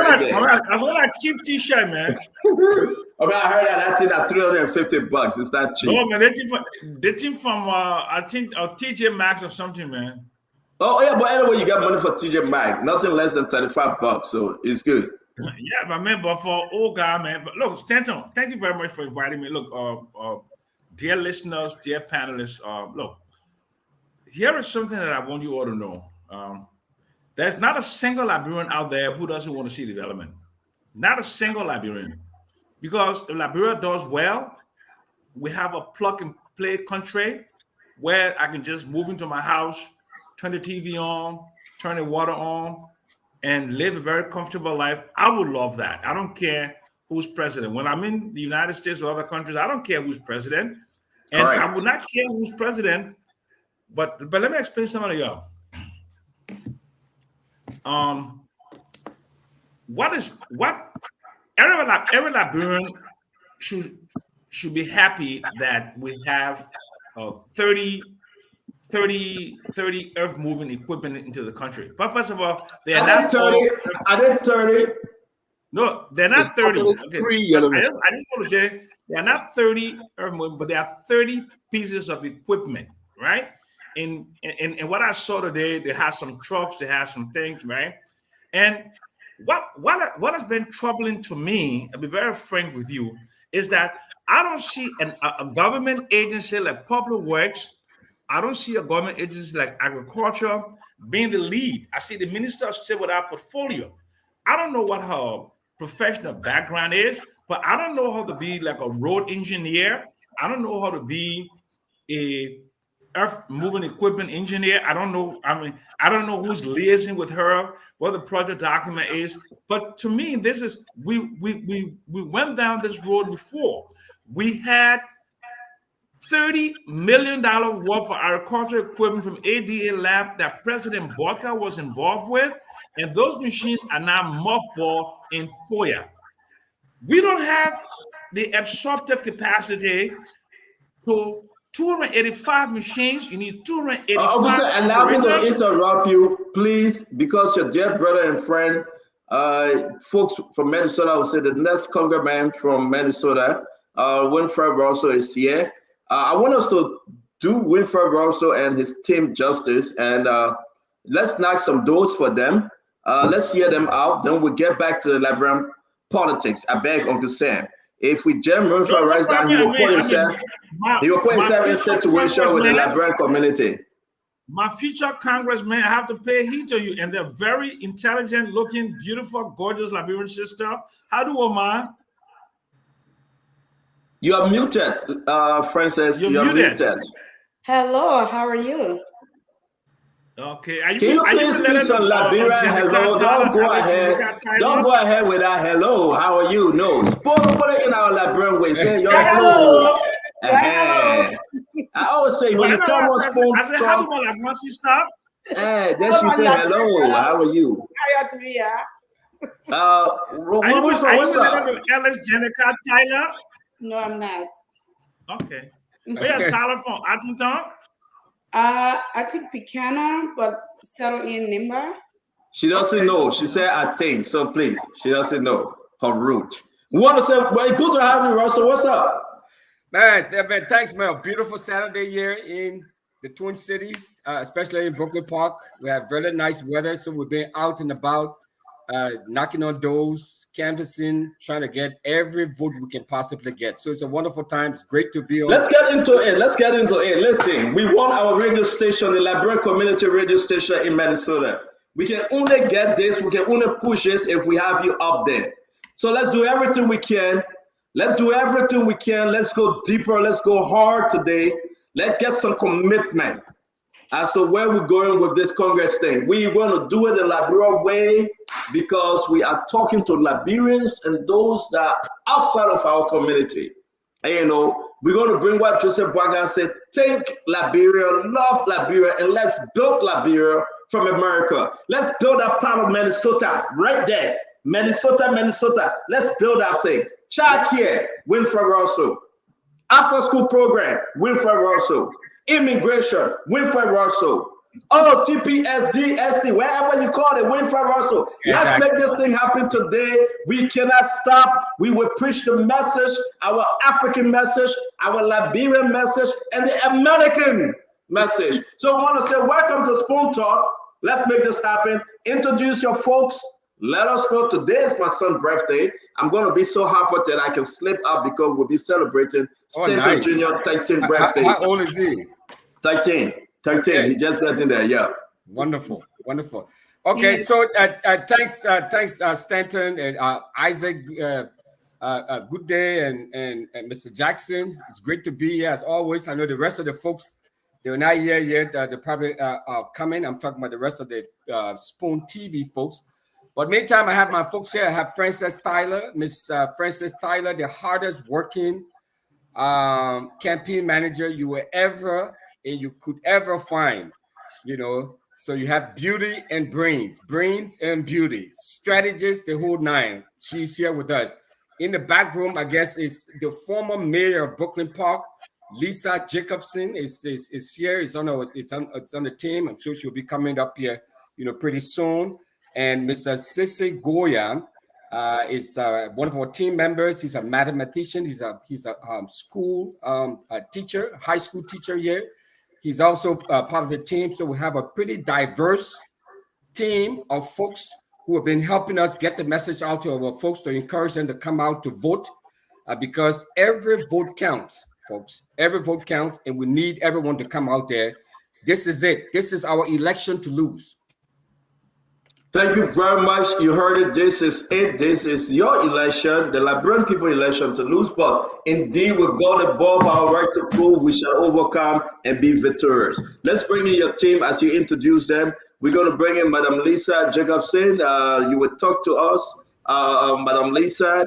what I cheap t-shirt, man. I mean, I heard that thing at $350. It's not cheap. No, man, they think from I think TJ Maxx or something, man. Oh yeah, but anyway, you got money for TJ Maxx. Nothing less than $35, so it's good. Yeah, but man, but for old guy, man. But look, Stanton, thank you very much for inviting me. Look, dear listeners, dear panelists, look, here is something that I want you all to know. There's not a single Liberian out there who doesn't want to see development. Not a single Liberian. Because if Liberia does well, we have a plug and play country where I can just move into my house, turn the TV on, turn the water on, and live a very comfortable life. I would love that. I don't care who's president. When I'm in the United States or other countries, I don't care who's president. And I would not care who's president. But let me explain something to y'all. Every Liberian should be happy that we have 30 earth moving equipment into the country. But first of all, they are not 30. Are they 30? No, they're not 30. Okay. I just want to say they're not 30 earth moving, but there are 30 pieces of equipment, right? And what I saw today, they have some trucks, they have some things, right? And what has been troubling to me, I'll be very frank with you, is that I don't see a government agency like Public Works. I don't see a government agency like Agriculture being the lead. I see the minister still with our portfolio. I don't know what her professional background is, but I don't know how to be like a road engineer. I don't know how to be a earth moving equipment engineer. I don't know. I mean, I don't know who's liaising with her, what the project document is. But to me, this is we went down this road before. We had $30 million worth of agricultural equipment from ADA Lab that President Barker was involved with, and those machines are now mothballed in FOIA. We don't have the absorptive capacity to 285 machines. You need 285. And now I'm going to interrupt you, please, because your dear brother and friend, folks from Minnesota will say the next congressman from Minnesota, Winfred Russell, is here. I want us to do Winfred Russell and his team justice, and let's knock some doors for them. Let's hear them out. Then we'll get back to the Liberian politics. I beg, Uncle Sam. If we jam Winfred right down, he will put himself in a situation with the Liberian community. My future congressman, I have to pay heed to you, and they're very intelligent, looking, beautiful, gorgeous Liberian sister. How do you mind? You are muted, Frances. You're muted. Hello, how are you? Okay. Can you please speak some Liberian? Hello. Don't go ahead. Don't go ahead with that hello. How are you? No. Put it in our Liberian way. Say your hello. I always say when you come on phone. I said, how do I like stop? Then she said hello. How are you? How are you? What's up? Alice Jenica Tyler? No, I'm not. Okay. Where Tyler from? Arlington? I think Picana, but settle in Nimba. She doesn't know. She said I think. So please, she doesn't know her route. We want to say, well, good to have you, Russell. What's up? Man, thanks, man. Beautiful Saturday here in the Twin Cities, especially in Brooklyn Park. We have very nice weather, so we've been out and about. knocking on doors, canvassing, trying to get every vote we can possibly get. So it's a wonderful time. It's great to be on. Let's get into it. Listen, we want our radio station, the Liberian Community Radio Station in Minnesota. We can only get this, we can only push this if we have you up there. So let's do everything we can. Let's do everything we can. Let's go deeper. Let's go hard today. Let's get some commitment as to where we're going with this Congress thing. We want to do it the Liberian way because we are talking to Liberians and those that are outside of our community. And you know, we're going to bring what Joseph Boagang said, think Liberia, love Liberia, and let's build Liberia from America. Let's build a part of Minnesota right there. Minnesota. Let's build that thing. Child care, Winfred Russell. After school program, Winfred Russell. Immigration, Winfred Russell. Oh, TPSD, SC, wherever you call it, Winfred Russell. Exactly. Let's make this thing happen today. We cannot stop. We will preach the message, our African message, our Liberian message, and the American message. So I want to say welcome to Spoon Talk. Let's make this happen. Introduce your folks. Let us know today is my son's birthday. I'm going to be so happy that I can slip up because we'll be celebrating Stanton Jr. 13th birthday. How old is he? 13. Okay. He just got in there, yeah. Wonderful. Okay, so thanks, Stanton and Isaac. Good day, and Mr. Jackson. It's great to be here as always. I know the rest of the folks, they're not here yet. They're probably coming. I'm talking about the rest of the Spoon TV folks. But meantime, I have my folks here. I have Frances Tyler, Miss Frances Tyler, the hardest working campaign manager you will ever and you could ever find. You know, so you have beauty and brains and beauty, strategist, the whole nine. She's here with us. In the back room, I guess, is the former mayor of Brooklyn Park, Lisa Jacobson, is here. It's on the team. I'm sure she'll be coming up here, you know, pretty soon. And Mr. Sisi Goya is one of our team members. He's a mathematician. He's a school teacher, high school teacher here. He's also part of the team. So we have a pretty diverse team of folks who have been helping us get the message out to our folks to encourage them to come out to vote because every vote counts, folks. Every vote counts, and we need everyone to come out there. This is it. This is our election to lose. Thank you very much. You heard it. This is it. This is your election, the Liberian people election to lose. But indeed, we've gone above our right to prove we shall overcome and be victorious. Let's bring in your team as you introduce them. We're going to bring in Madam Lisa Jacobson. You will talk to us. Madam Lisa,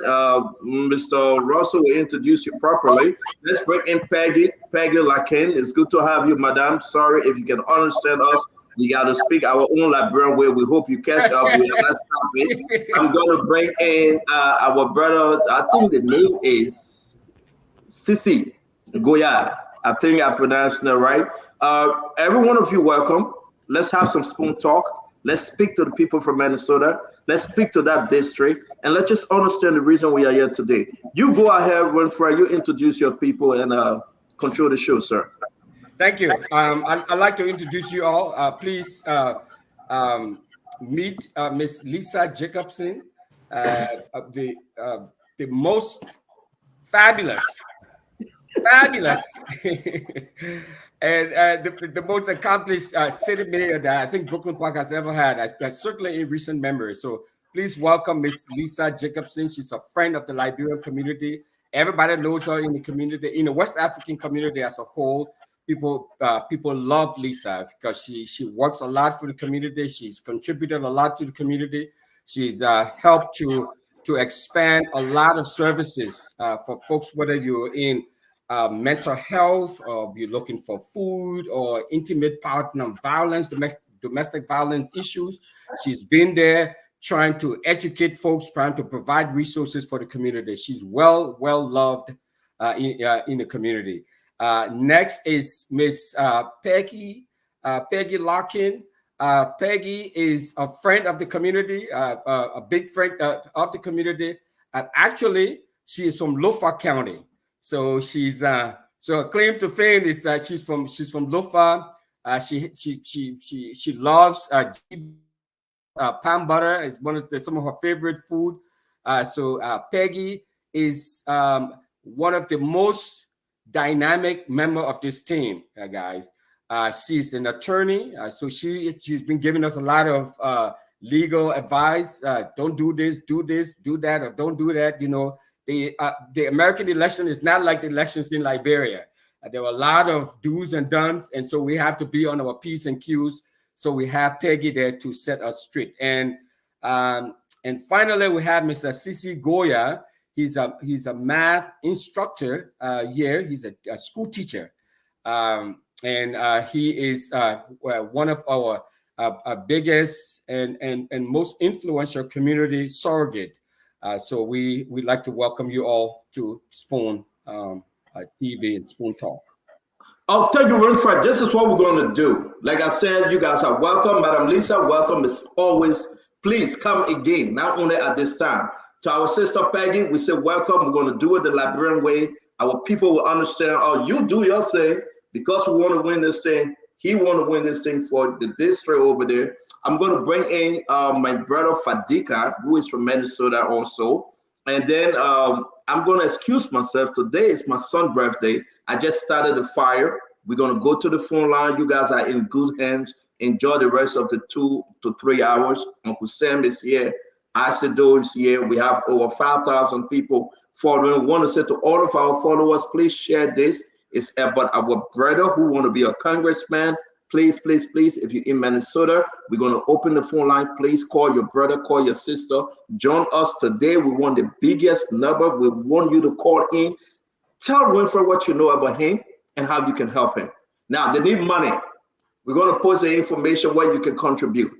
Mr. Russell will introduce you properly. Let's bring in Peggy Lakin. It's good to have you, Madam. Sorry if you can understand us. We got to speak our own Liberian way. We hope you catch up. We are not stopping. I'm going to bring in our brother. I think the name is Sisi Goya. I think I pronounced it right. Every one of you, welcome. Let's have some spoon talk. Let's speak to the people from Minnesota. Let's speak to that district. And let's just understand the reason we are here today. You go ahead, Winfred. You introduce your people and control the show, sir. Thank you. I'd like to introduce you all. Please meet Miss Lisa Jacobson, the most fabulous, and the most accomplished city mayor that I think Brooklyn Park has ever had, certainly in recent memory. So please welcome Miss Lisa Jacobson. She's a friend of the Liberian community. Everybody knows her in the community, in the West African community as a whole. People love Lisa because she works a lot for the community. She's contributed a lot to the community. She's helped to expand a lot of services for folks, whether you're in mental health or you're looking for food or intimate partner violence, domestic violence issues. She's been there trying to educate folks, trying to provide resources for the community. She's well loved in the community. Next is Miss Peggy Larkin. Peggy is a friend of the community, a big friend of the community. And actually, she is from Lofa County. So she's so her claim to fame is she's from Lofa. She loves palm butter is some of her favorite food. So Peggy is one of the most dynamic member of this team, guys. She's an attorney, so she's been giving us a lot of legal advice. Don't do this, do that, or don't do that. You know, the American election is not like the elections in Liberia. There were a lot of do's and don'ts, and so we have to be on our P's and Q's. So we have Peggy there to set us straight. And finally, we have Mr. Sisi Goya. He's a math instructor here. He's a school teacher, and he is one of our biggest and most influential community surrogate. So we'd like to welcome you all to Spoon TV and Spoon Talk. I'll tell you, Winfred, this is what we're going to do. Like I said, you guys are welcome. Madam Lisa, welcome as always. Please come again, not only at this time. To our sister Peggy, we say welcome. We're going to do it the Liberian way. Our people will understand, oh, you do your thing because we want to win this thing. He want to win this thing for the district over there. I'm going to bring in my brother Fadika, who is from Minnesota also. And then I'm going to excuse myself. Today is my son's birthday. I just started the fire. We're going to go to the phone line. You guys are in good hands. Enjoy the rest of the 2 to 3 hours. Uncle Sam is here. Isidore is here. We have over 5,000 people following. We want to say to all of our followers, please share this. It's about our brother who want to be a congressman. Please, please, please, if you're in Minnesota, we're going to open the phone line. Please call your brother, call your sister. Join us today. We want the biggest number. We want you to call in. Tell Winfred what you know about him and how you can help him. Now, they need money. We're going to post the information where you can contribute.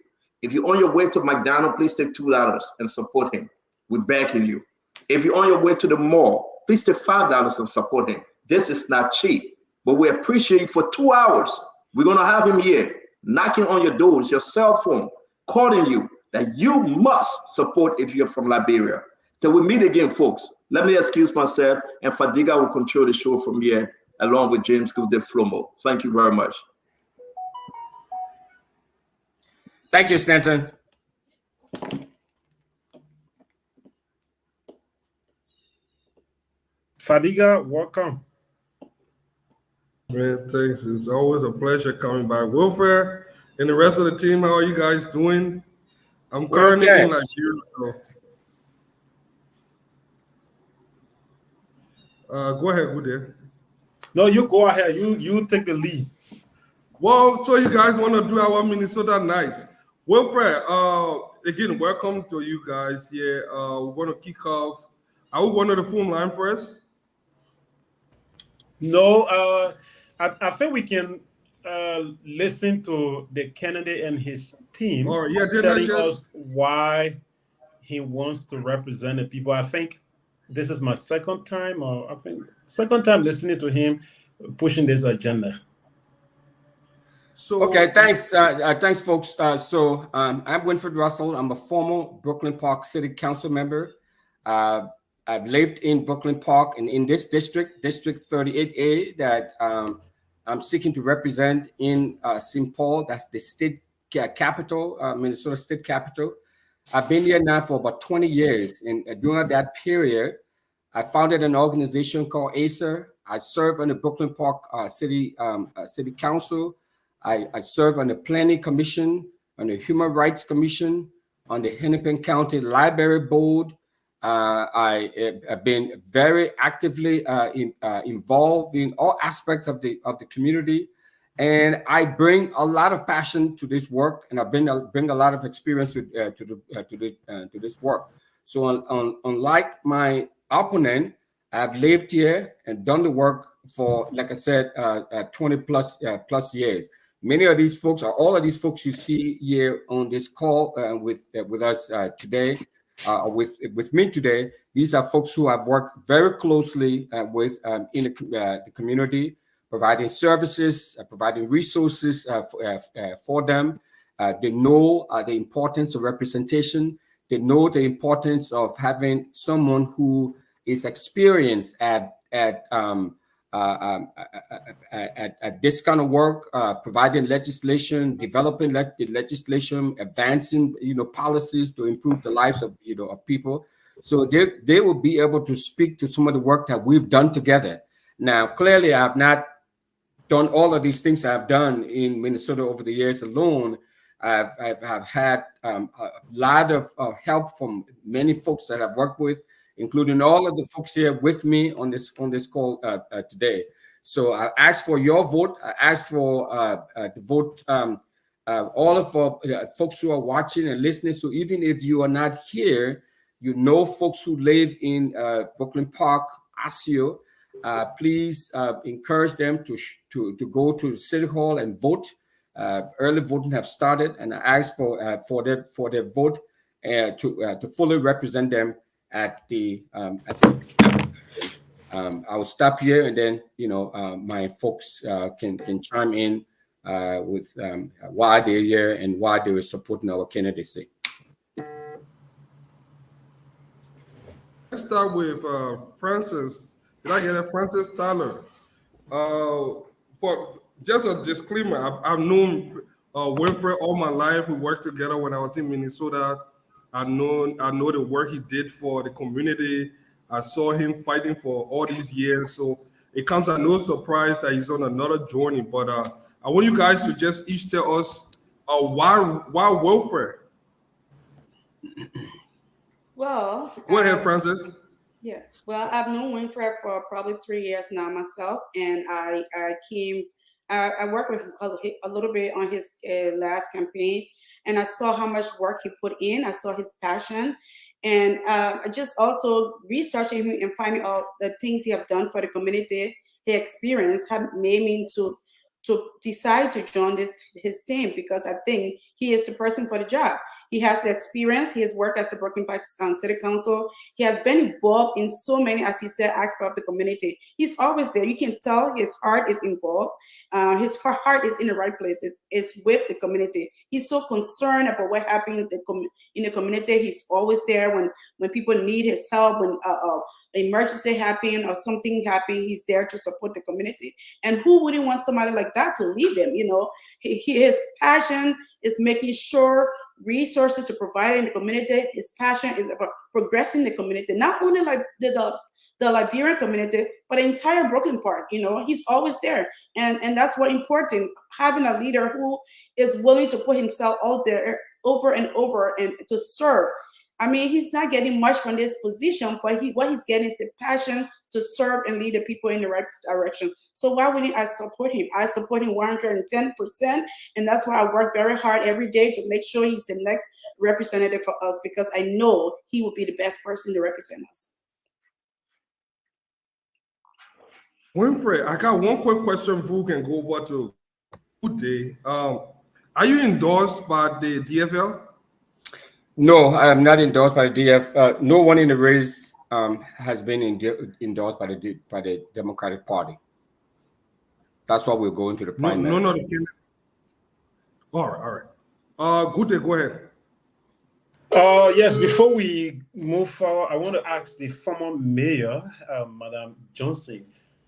If you're on your way to McDonald's, please take $2 and support him. We're backing you. If you're on your way to the mall, please take $5 and support him. This is not cheap, but we appreciate you for 2 hours. We're going to have him here, knocking on your doors, your cell phone, calling you that you must support if you're from Liberia. Till we meet again, folks, let me excuse myself, and Fadiga will control the show from here, along with James Gude Flomo. Thank you very much. Thank you, Stanton. Fadiga, welcome. Man, thanks. It's always a pleasure coming by. Wilfred and the rest of the team, how are you guys doing? I'm currently in Nigeria. Go ahead, Gude. No, you go ahead. You take the lead. Well, so you guys want to do our Minnesota Nights. Wilfred, again, welcome to you guys here. We're going to kick off. Are we going to the phone line first? No, I think we can listen to the candidate and his team telling us why he wants to represent the people. I think this is my second time listening to him pushing this agenda. So, okay, thanks, thanks, folks. So I'm Winfred Russell. I'm a former Brooklyn Park City Council member. I've lived in Brooklyn Park and in this district, District 38A, that I'm seeking to represent in St. Paul. That's the state capital, Minnesota state capital. I've been here now for about 20 years. And during that period, I founded an organization called ACER. I serve on the Brooklyn Park City Council. I serve on the Planning Commission, on the Human Rights Commission, on the Hennepin County Library Board. I have been very actively involved in all aspects of the community, and I bring a lot of passion to this work, and I bring a lot of experience to this work. So, unlike my opponent, I've lived here and done the work for, like I said, 20 plus years. Many of these folks, or all of these folks you see here on this call with us today. With me today, these are folks who have worked very closely with in the community, providing services, providing resources for them. They know the importance of representation. They know the importance of having someone who is experienced at at this kind of work, providing legislation, developing legislation, advancing policies to improve the lives of of people. So they will be able to speak to some of the work that we've done together. Now, clearly, I have not done all of these things I've done in Minnesota over the years alone. I've had a lot of help from many folks that I've worked with, including all of the folks here with me on this call today. So I ask for your vote. I ask for the vote, all of folks who are watching and listening. So even if you are not here, folks who live in Brooklyn Park, ASIO, please encourage them to go to the City Hall and vote. Early voting have started, and I ask for their vote to fully represent them at the I will stop here, and then my folks can chime in with why they're here and why they were supporting our candidacy. Let's start with Francis. Did I get it? Francis Tyler. But just a disclaimer, I've known Winfred all my life. We worked together when I was in Minnesota. I know the work he did for the community. I saw him fighting for all these years. So it comes as no surprise that he's on another journey. But I want you guys to just each tell us why Winfred? Well, go ahead, Francis. Yeah. Well, I've known Winfred for probably 3 years now myself, and I worked with him a little bit on his last campaign, and I saw how much work he put in. I saw his passion, and just also researching him and finding out the things he have done for the community. His experience have made me to decide to join his team, because I think he is the person for the job. He has the experience. He has worked at the Brooklyn Park City Council. He has been involved in so many, as he said, aspects of the community. He's always there. You can tell his heart is involved. His heart is in the right place. It's with the community. He's so concerned about what happens in the community. He's always there when people need his help, when emergency happen or something happen, he's there to support the community. And who wouldn't want somebody like that to lead them? His passion is making sure resources are provided in the community. His passion is about progressing the community, not only like the Liberian community, but the entire Brooklyn Park. He's always there, and that's what important. Having a leader who is willing to put himself out there over and over and to serve. I mean, he's not getting much from this position, but what he's getting is the passion to serve and lead the people in the right direction. So why wouldn't I support him? I support him 110%, and that's why I work very hard every day to make sure he's the next representative for us, because I know he will be the best person to represent us. Winfred, I got one quick question before we can go over to Uday. Are you endorsed by the DFL? No, I am not endorsed by the DF. No one in the race has been endorsed by the Democratic Party. That's why we're going to the primary. No. All right. Good day. Go ahead. Yes, before we move forward, I want to ask the former mayor, Madam Johnson,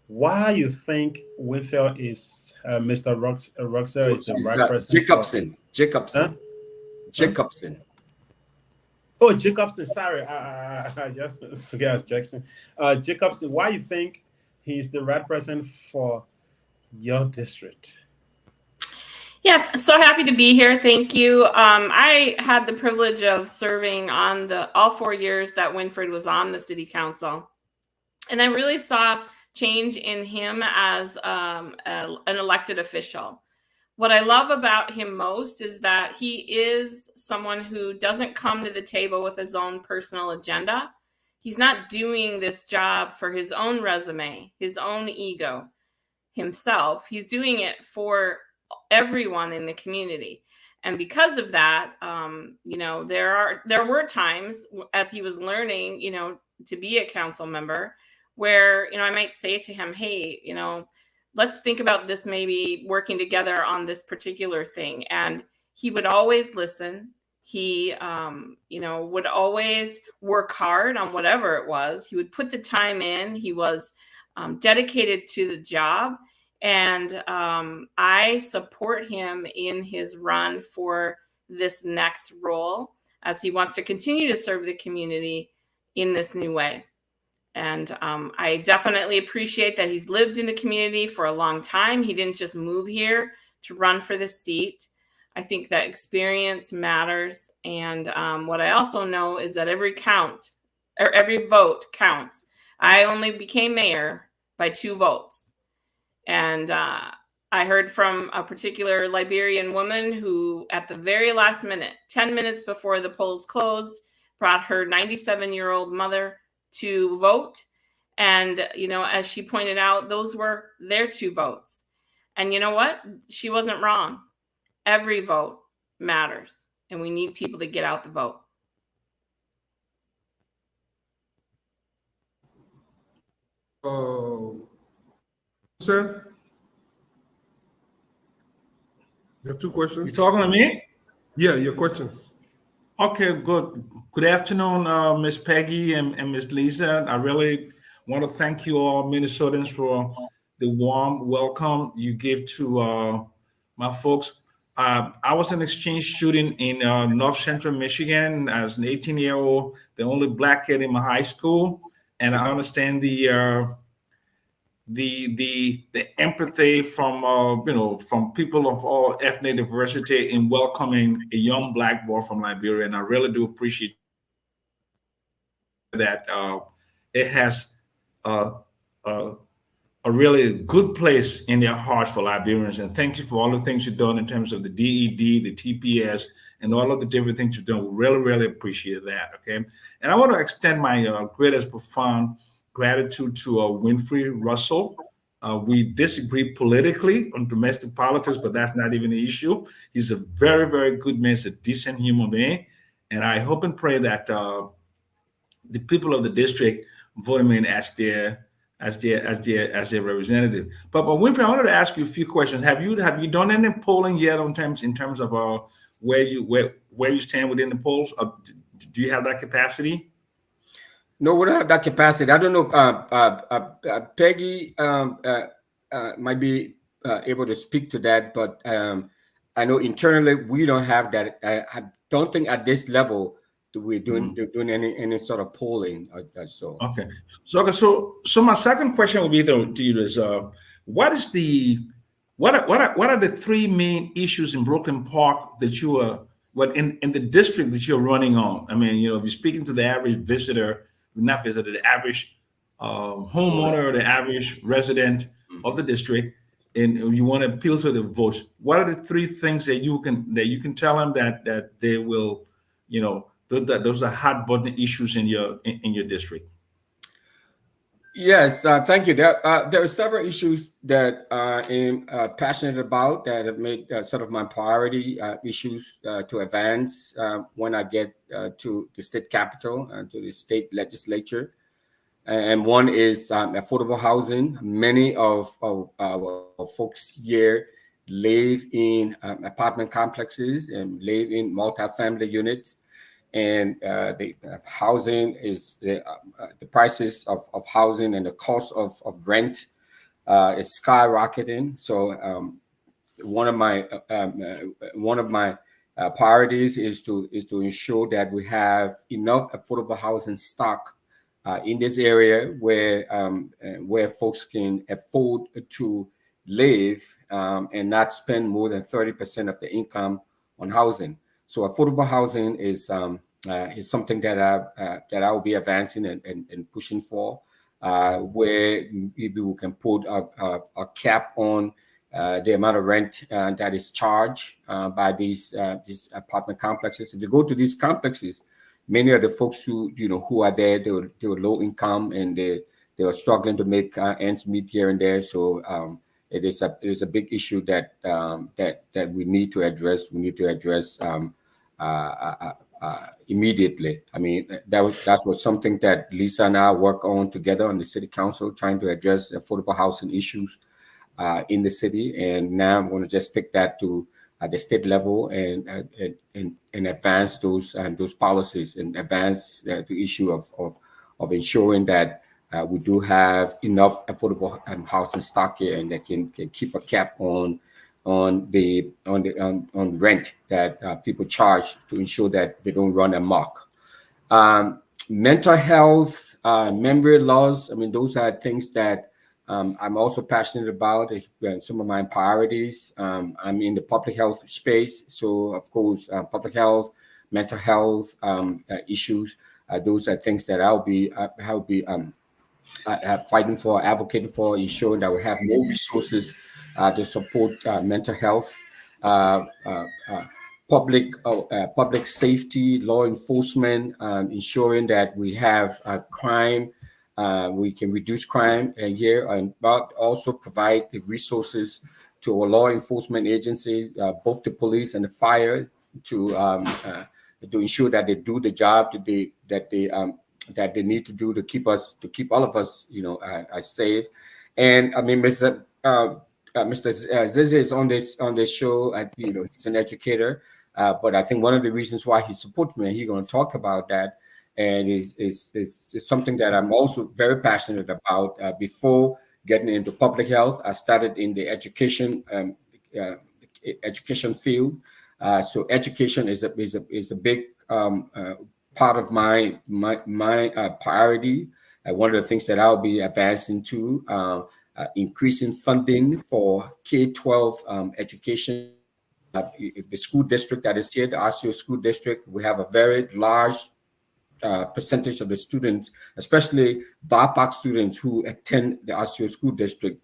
why you think Winfield is Mr. Roxer is the right person? Jacobson. Jacobson. Oh, Jacobson. Sorry, I just forget Jackson. Jacobson. Why you think he's the right person for your district? Yeah, so happy to be here. Thank you. I had the privilege of serving on all 4 years that Winfred was on the city council, and I really saw change in him as an elected official. What I love about him most is that he is someone who doesn't come to the table with his own personal agenda. He's not doing this job for his own resume, his own ego, himself. He's doing it for everyone in the community. And because of that, there were times as he was learning, to be a council member where, I might say to him, hey, let's think about this, maybe working together on this particular thing. And he would always listen. He, would always work hard on whatever it was. He would put the time in. He was dedicated to the job. And I support him in his run for this next role as he wants to continue to serve the community in this new way. And I definitely appreciate that he's lived in the community for a long time. He didn't just move here to run for the seat. I think that experience matters. And what I also know is that every vote counts. I only became mayor by 2 votes. And I heard from a particular Liberian woman who, at the very last minute, 10 minutes before the polls closed, brought her 97-year-old mother to vote. And, you know, as she pointed out, those were their 2 votes. And you know what? She wasn't wrong. Every vote matters, and we need people to get out the vote. Sir, you have 2 questions. You talking to me? Yeah, your question. Okay, good. Good afternoon, Miss Peggy and Miss Lisa. I really want to thank you all Minnesotans for the warm welcome you gave to my folks. I was an exchange student in North Central Michigan as an 18-year-old, the only Black kid in my high school, and I understand the empathy from from people of all ethnic diversity in welcoming a young Black boy from Liberia, and I really do appreciate that. It has a really good place in their hearts for Liberians, and thank you for all the things you've done in terms of the DED, the TPS, and all of the different things you've done. We really appreciate that. Okay, and I want to extend my greatest profound gratitude to Winfrey Russell. We disagree politically on domestic politics, but that's not even the issue. He's a very good man. He's a decent human being, and I hope and pray that the people of the district vote him in as their representative. But Winfrey, I wanted to ask you a few questions. Have you done any polling yet in terms of where you stand within the polls? Do you have that capacity? No, we don't have that capacity. I don't know. Peggy might be able to speak to that, but I know internally we don't have that. I don't think at this level that we're doing any sort of polling. So okay. So my second question would be to you is what are the 3 main issues in Brooklyn Park that you are in the district that you're running on? I mean, if you're speaking to the average visitor, not visitor, the average homeowner or the average resident of the district, and you want to appeal to the votes, what are the 3 things that you can tell them that they will, those are hot button issues in your district? Yes, thank you. There are several issues that I am passionate about that have made sort of my priority issues to advance when I get to the state capitol and to the state legislature. And one is affordable housing. Many of folks here live in apartment complexes and live in multifamily units. And the housing is the prices of housing and the cost of rent is skyrocketing. So one of my priorities is to ensure that we have enough affordable housing stock in this area where folks can afford to live and not spend more than 30% of the income on housing. So affordable housing is something that I will be advancing and pushing for, where maybe we can put a cap on the amount of rent that is charged by these apartment complexes. If you go to these complexes, many of the folks who are there, they were low income and they were struggling to make ends meet here and there. So it is a big issue that we need to address. We need to address immediately. I mean, that was something that Lisa and I work on together on the city council, trying to address affordable housing issues in the city. And now I'm going to just take that to the state level and advance those policies and advance the issue of ensuring that We do have enough affordable housing stock here, and that can keep a cap on rent that people charge to ensure that they don't run amok. Mental health, memory loss. I mean, those are things that I'm also passionate about. It's some of my priorities. I'm in the public health space, so of course, public health, mental health issues. Those are things that I'll be fighting for, advocating for, ensuring that we have more resources to support mental health, public safety, law enforcement, ensuring that we have crime, we can reduce crime here, but also provide the resources to our law enforcement agencies, both the police and the fire, to ensure that they do the job that they need to do to keep all of us, safe. And I mean, Mr. Zizi is on this show. He's an educator, but I think one of the reasons why he supports me, and he's going to talk about that, and is something that I'm also very passionate about. Before getting into public health, I started in the education field. So education is a big part of my priority. One of the things that I'll be advancing to, increasing funding for K-12 education. The school district that is here, the Osseo School District, we have a very large percentage of the students, especially BIPOC students who attend the Osseo School District,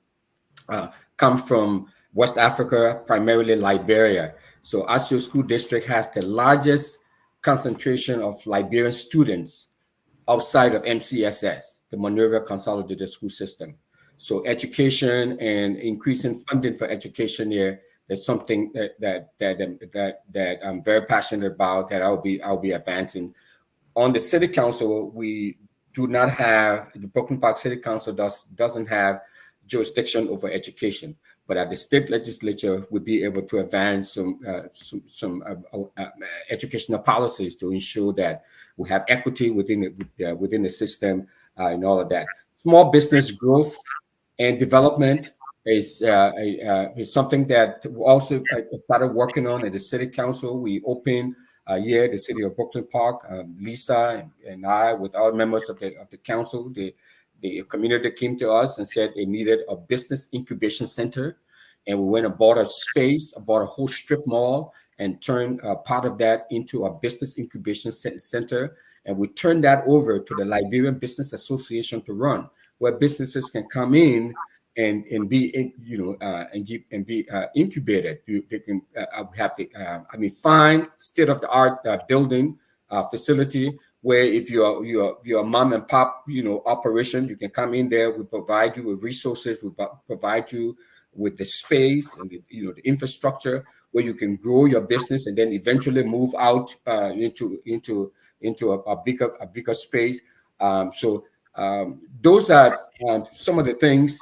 come from West Africa, primarily Liberia. So Osseo School District has the largest concentration of Liberian students outside of MCSS, the Monrovia Consolidated School System. So education and increasing funding for education here is something that I'm very passionate about, that I'll be advancing. On the city council, we do not have, the Brooklyn Park City Council doesn't have jurisdiction over education, but at the state legislature, we'll be able to advance some educational policies to ensure that we have equity within the system and all of that. Small business growth and development is something that we also started working on at the city council. We opened here the city of Brooklyn Park. Lisa and I, with all members of the council, the community came to us and said they needed a business incubation center. And we went and bought a space, bought a whole strip mall, and turned part of that into a business incubation center. And we turned that over to the Liberian Business Association to run, where businesses can come in and be incubated. They can have the fine state-of-the-art building facility, where if you're a mom and pop operation, you can come in there. We provide you with resources. We provide you with the space and the infrastructure where you can grow your business and then eventually move out into a bigger space. Those are some of the things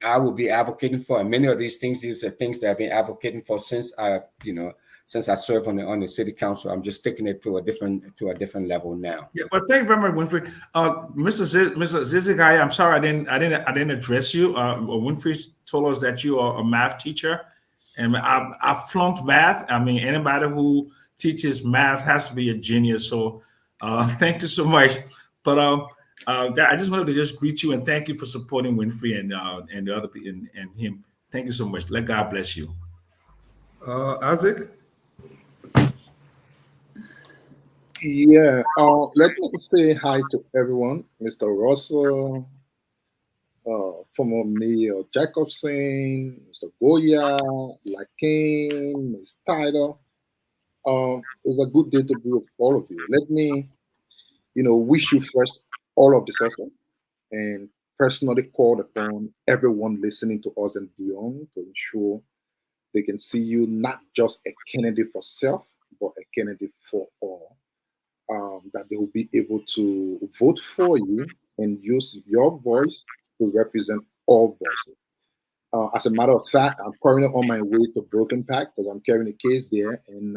I will be advocating for, and many of these are things that I've been advocating for since I serve on the city council. I'm just taking it to a different level now. Yeah, but thank you very much, Winfrey. Mr. Zizigai, I'm sorry I didn't address you. Winfrey told us that you are a math teacher, and I flunked math. I mean, anybody who teaches math has to be a genius. So thank you so much. But I just wanted to just greet you and thank you for supporting Winfrey and the other people and him. Thank you so much. Let God bless you. Isaac? Yeah, let me say hi to everyone. Mr. Russell, former Mayor Jacobson, Mr. Goya, Lakane, Ms. Tyler. It's a good day to be with all of you. Let me, wish you first all of the success, and personally call upon everyone listening to us and beyond to ensure they can see you not just a candidate for self, but a candidate for all. That they will be able to vote for you and use your voice to represent all voices. As a matter of fact, I'm currently on my way to Broken Park because I'm carrying a case there, and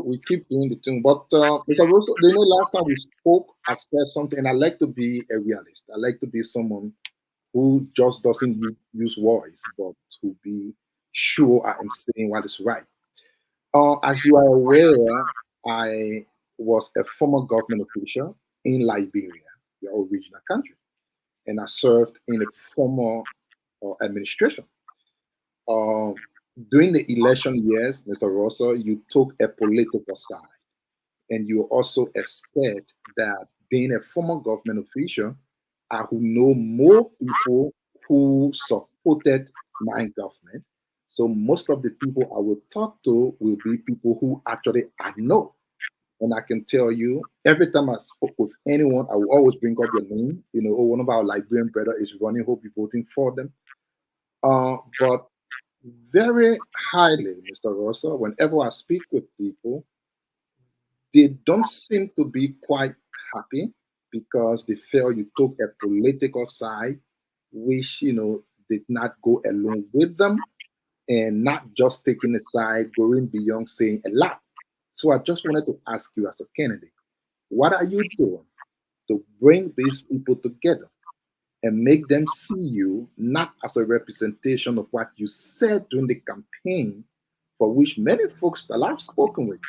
we keep doing the thing. But Mr. Russo, last time we spoke, I said something, and I like to be a realist. I like to be someone who just doesn't use words, but to be sure I am saying what is right. As you are aware, I was a former government official in Liberia, your original country, and I served in a former administration. During the election years, Mr. Rosso, you took a political side, and you also expect that being a former government official, I will know more people who supported my government. So most of the people I will talk to will be people who actually I know. And I can tell you, every time I spoke with anyone, I will always bring up your name. One of our Liberian brother is running, hope you're voting for them. But very highly, Mr. Rosso, whenever I speak with people, they don't seem to be quite happy because they feel you took a political side, which, did not go along with them, and not just taking a side, going beyond saying a lot. So I just wanted to ask you as a candidate, what are you doing to bring these people together and make them see you not as a representation of what you said during the campaign, for which many folks that I've spoken with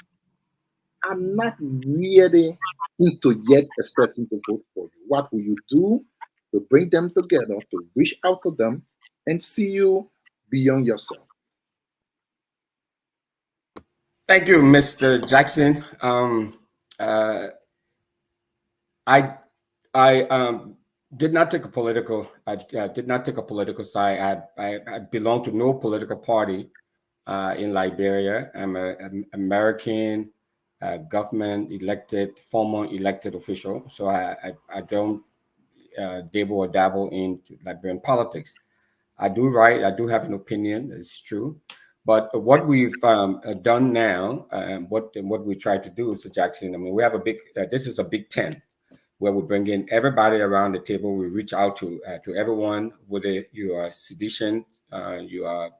are not really into yet accepting to vote for you? What will you do to bring them together, to reach out to them and see you beyond yourself? Thank you, Mr. Jackson. I did not take a political. I did not take a political side. I belong to no political party in Liberia. I'm an American government elected, former elected official. So I don't dabble or dabble in Liberian politics. I do write. I do have an opinion. It's true. But what we've done now, what we try to do, Mr. Jackson, I mean, we have a big. This is a big tent where we bring in everybody around the table. We reach out to everyone, whether you are sedition, you are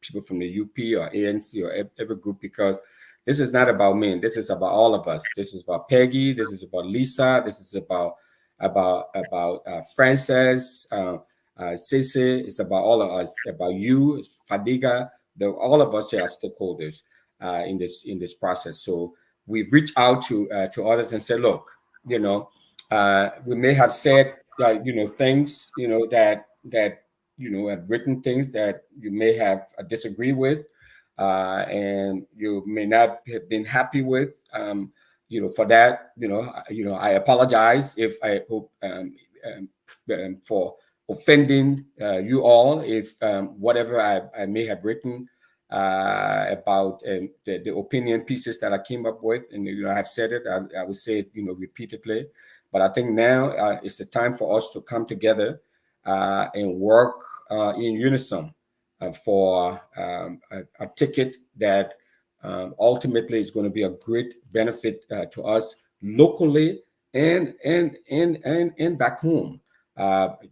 people from the UP or ANC or every group, because this is not about me. This is about all of us. This is about Peggy. This is about Lisa. This is about Frances, Cece. It's about all of us. About you, Fadiga. All of us are stakeholders in this process. So we've reached out to others and said, look, we may have said things that have written things that you may have disagreed with, and you may not have been happy with. For that, I apologize if I hope for offending you all, if whatever I may have written about the opinion pieces that I came up with, and I have said it, I will say it repeatedly. But I think now it's the time for us to come together and work in unison for a ticket that ultimately is going to be a great benefit to us locally and back home.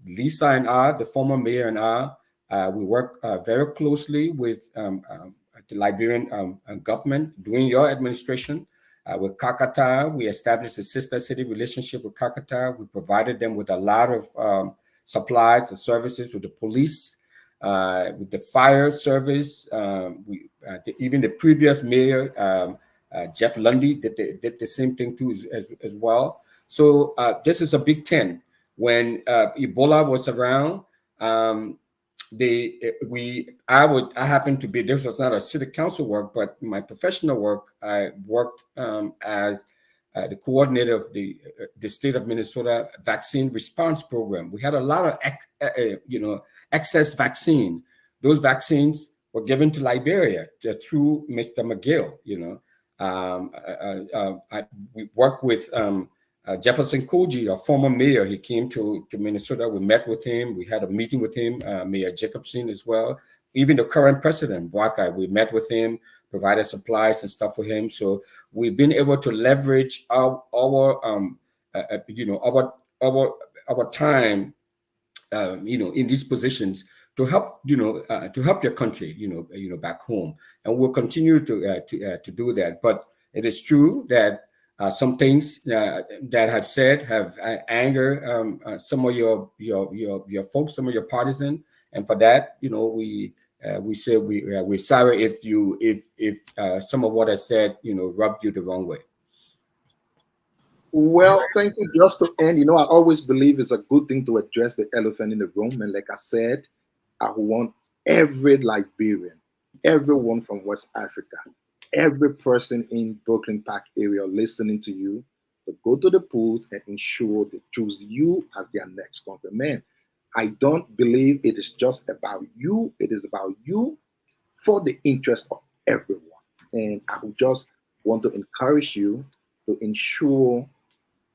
Lisa and I, the former mayor, and I, we work very closely with the Liberian government during your administration. With Kakata, we established a sister city relationship with Kakata. We provided them with a lot of supplies and services with the police, with the fire service. Even the previous mayor, Jeff Lundy, did the same thing too as well. So this is a big tent. When Ebola was around, I happened to be, this was not a city council work, but my professional work, I worked as the coordinator of the state of Minnesota vaccine response program. We had a lot of excess vaccine. Those vaccines were given to Liberia through Mr. McGill. We worked with Jefferson Koji, a former mayor. He came to Minnesota. We met with him. We had a meeting with him, Mayor Jacobson as well. Even the current president, Bwaka, we met with him, provided supplies and stuff for him. So we've been able to leverage our time, in these positions help to help your country back home, and we'll continue to do that. But it is true that some things that have said have angered some of your folks, some of your partisans, and for that, we say we're sorry if some of what I said rubbed you the wrong way. Well, thank you. Just to end, I always believe it's a good thing to address the elephant in the room. And like I said, I want every Liberian, everyone from West Africa, every person in Brooklyn Park area listening to you to go to the polls and ensure they choose you as their next countryman. I don't believe it is just about you. It is about you for the interest of everyone. And I would just want to encourage you to ensure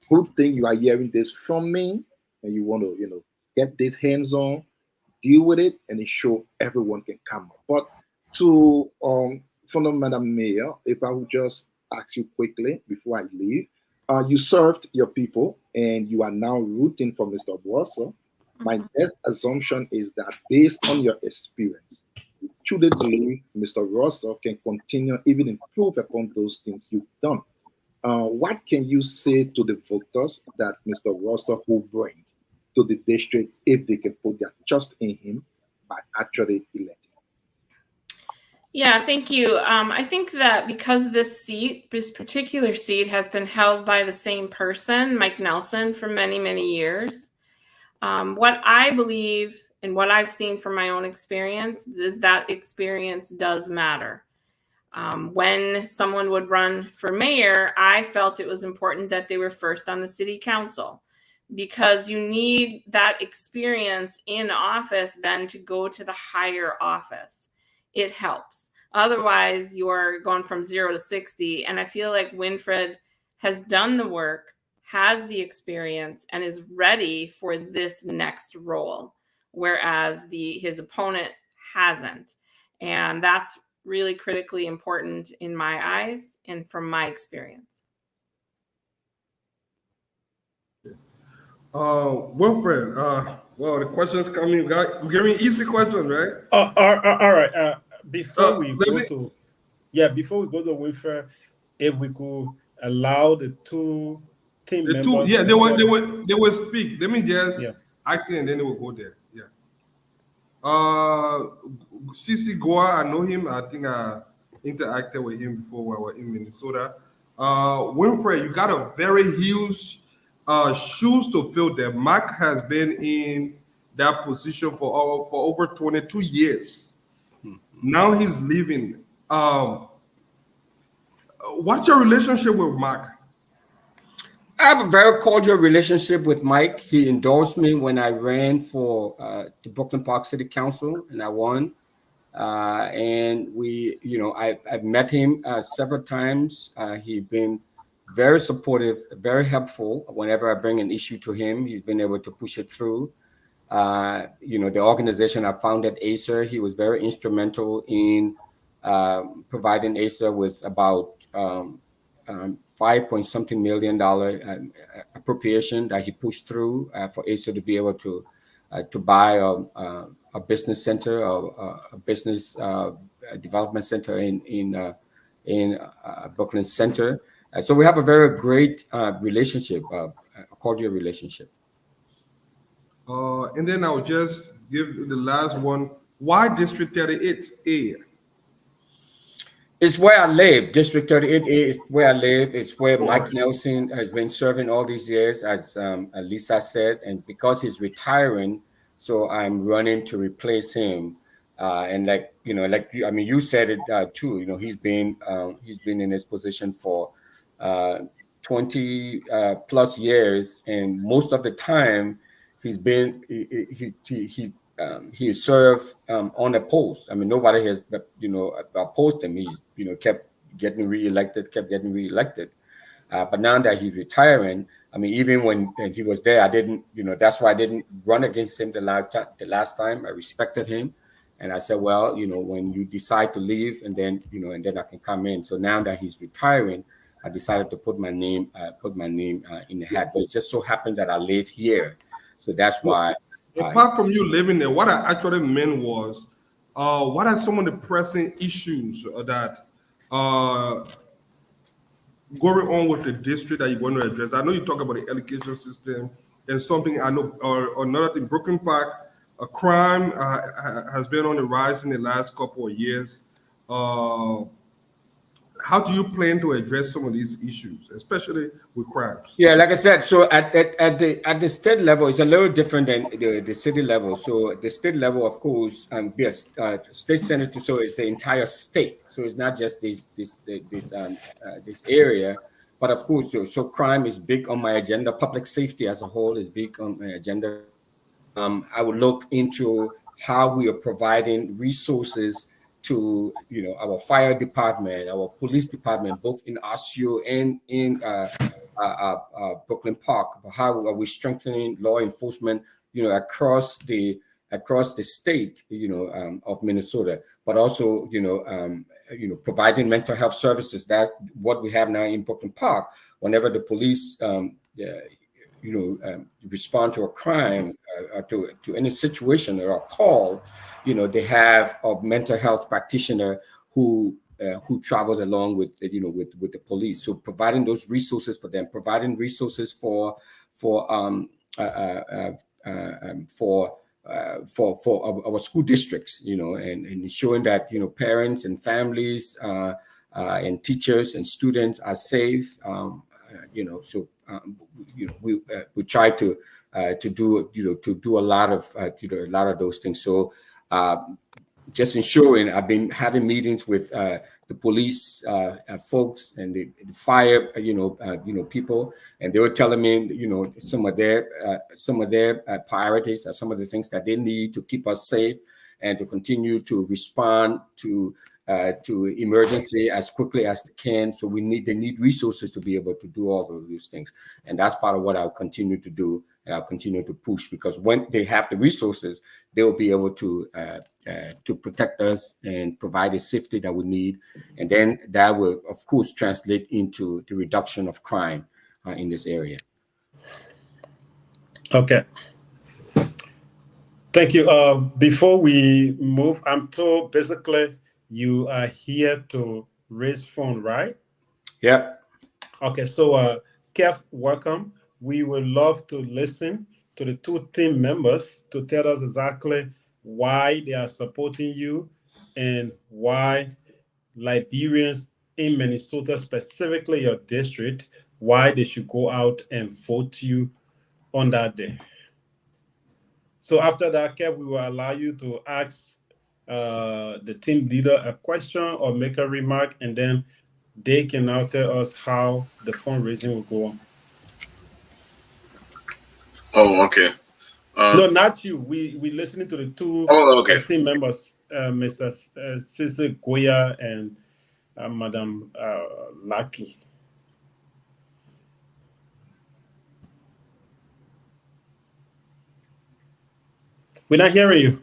good thing you are hearing this from me, and you want to, get this hands on, deal with it, and ensure everyone can come up. But to Madam Mayor, if I would just ask you quickly before I leave, you served your people and you are now rooting for Mr. Rosso. My best assumption is that based on your experience, you truly believe Mr. Rosso can continue, even improve upon those things you've done. What can you say to the voters that Mr. Rosso will bring to the district if they can put their trust in him by actually electing? Yeah, thank you. I think that because this particular seat has been held by the same person, Mike Nelson, for many, many years, what I believe and what I've seen from my own experience is that experience does matter. When someone would run for mayor, I felt it was important that they were first on the city council, because you need that experience in office then to go to the higher office. It helps. Otherwise, you're going from 0 to 60. And I feel like Winfred has done the work, has the experience, and is ready for this next role, whereas his opponent hasn't. And that's really critically important in my eyes and from my experience. Winfred, well, the questions coming. We're giving easy questions, right? All right. Before we go to Winfred, if we could allow the two team members. They will speak. Let me just ask you, and then they will go there. Yeah. CC Goa, I know him. I think I interacted with him before we were in Minnesota. Winfred, you got a very huge shoes to fill there. Mark has been in that position for over 22 years. Now he's leaving. What's your relationship with Mark? I have a very cordial relationship with Mike. He endorsed me when I ran for the Brooklyn Park City Council, and I won. And I've met him several times. He's been very supportive, very helpful. Whenever I bring an issue to him, he's been able to push it through. The organization I founded, Acer, he was very instrumental in providing Acer with about $5-something million appropriation that he pushed through for Acer to be able to buy a business center, a business development center in Brooklyn Center. So we have a very great relationship, a cordial relationship. And then I'll just give the last one. Why District 38A? It's where I live. District 38A is where I live. It's where Mike Nelson has been serving all these years, as Lisa said. And because he's retiring, so I'm running to replace him. And you said it too. He's been in this position for 20 plus years, and most of the time he served unopposed. I mean, nobody has opposed him. He's kept getting reelected. But now that he's retiring, I mean, even when he was there, I didn't, that's why I didn't run against him the last time. I respected him, and I said, well, when you decide to leave, and then I can come in. So now that he's retiring, I decided to put my name in the hat. But it just so happened that I live here, so that's why Apart from you living there, what I actually meant was, what are some of the pressing issues that going on with the district that you want to address? I know you talk about the education system and something I know, or another thing, Brooklyn Park, crime has been on the rise in the last couple of years. How do you plan to address some of these issues, especially with crimes? Yeah, like I said, so at the state level, it's a little different than the city level. So the state level, of course, be a state senator, so it's the entire state. So it's not just this area, but of course, so crime is big on my agenda. Public safety as a whole is big on my agenda. I would look into how we are providing resources to our fire department, our police department, both in Osceola and in Brooklyn Park. How are we strengthening law enforcement, across the state, of Minnesota, but also providing mental health services. That what we have now in Brooklyn Park. Whenever the police respond to a crime, to any situation or a call, they have a mental health practitioner who travels along with the police. So providing those resources for them, providing resources for our school districts, and ensuring that parents and families and teachers and students are safe. We try to do a lot of those things. So just ensuring, I've been having meetings with the police folks and the fire people, and they were telling me some of their priorities are some of the things that they need to keep us safe and to continue to respond to emergency as quickly as they can. So they need resources to be able to do all of those things. And that's part of what I'll continue to do, and I'll continue to push, because when they have the resources, they will be able to protect us and provide the safety that we need. And then that will, of course, translate into the reduction of crime in this area. Okay. Thank you. Before we move, I'm told basically you are here to raise funds, right? Yeah. Okay, so Kev, welcome. We would love to listen to the two team members to tell us exactly why they are supporting you and why Liberians in Minnesota, specifically your district, why they should go out and vote you on that day. So after that, Kev, we will allow you to ask the team leader a question or make a remark, and then they can now tell us how the fundraising will go on. Oh, okay. No, not you. We listening to the two team members, Mr. Cecil Goya and Madam Lucky. We're not hearing you.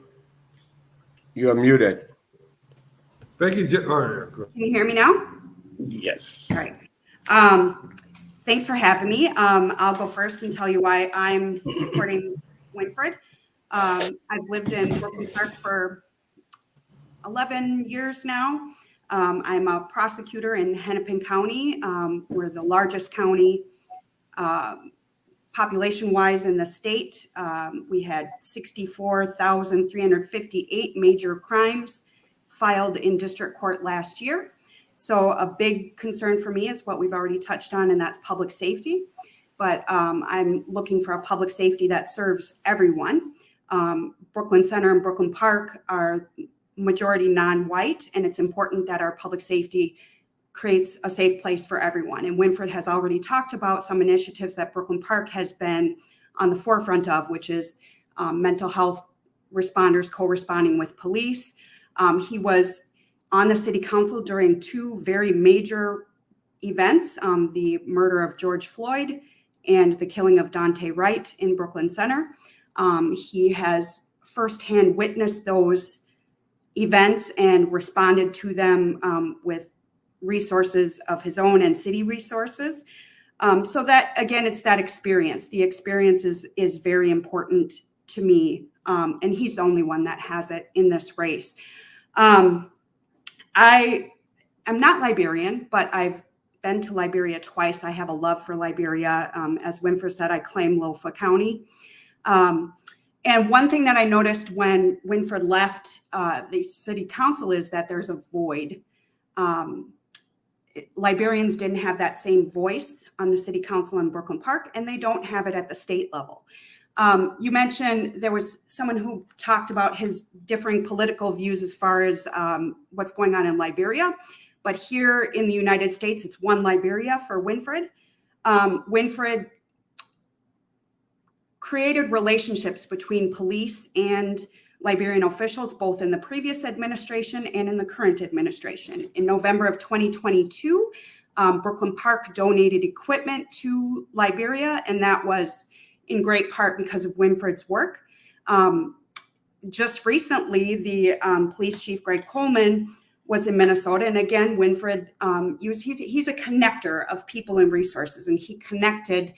You are muted. Thank you. Can you hear me now? Yes. All right. Thanks for having me. I'll go first and tell you why I'm supporting Winfred. I've lived in Brooklyn Park for 11 years now. I'm a prosecutor in Hennepin County. We're the largest county population-wise in the state. We had 64,358 major crimes filed in district court last year. So a big concern for me is what we've already touched on, and that's public safety. But I'm looking for a public safety that serves everyone. Brooklyn Center and Brooklyn Park are majority non-white, and it's important that our public safety creates a safe place for everyone. And Winfred has already talked about some initiatives that Brooklyn Park has been on the forefront of, which is mental health responders co-responding with police. He was on the city council during two very major events, the murder of George Floyd and the killing of Dante Wright in Brooklyn Center. He has firsthand witnessed those events and responded to them with resources of his own and city resources. So that, again, it's that experience. The experience is very important to me, and he's the only one that has it in this race. I am not Liberian, but I've been to Liberia twice. I have a love for Liberia. As Winfred said, I claim Lofa County. And one thing that I noticed when Winfred left the city council is that there's a void. Liberians didn't have that same voice on the city council in Brooklyn Park, and they don't have it at the state level. You mentioned there was someone who talked about his differing political views as far as what's going on in Liberia. But here in the United States, it's one Liberia for Winfred. Winfred created relationships between police and Liberian officials, both in the previous administration and in the current administration. In November of 2022, Brooklyn Park donated equipment to Liberia, and that was in great part because of Winfred's work. Just recently, the police chief, Greg Coleman, was in Minnesota. And again, Winfred, he's a connector of people and resources, and he connected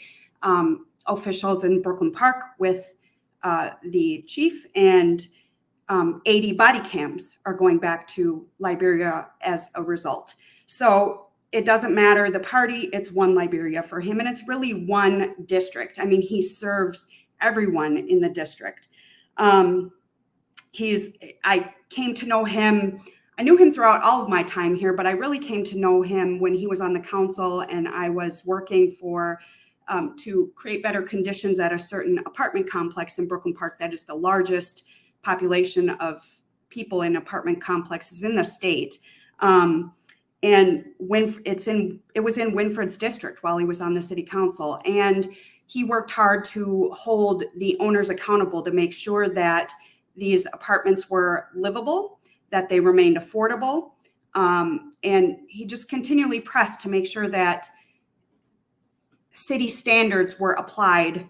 officials in Brooklyn Park with the chief, and 80 body cams are going back to Liberia as a result. So it doesn't matter the party, it's one Liberia for him, and it's really one district. I mean, he serves everyone in the district. I came to know him, I knew him throughout all of my time here, but I really came to know him when he was on the council and I was working for to create better conditions at a certain apartment complex in Brooklyn Park that is the largest population of people in apartment complexes in the state. And it was in Winfred's district while he was on the city council. And he worked hard to hold the owners accountable to make sure that these apartments were livable, that they remained affordable. And he just continually pressed to make sure that city standards were applied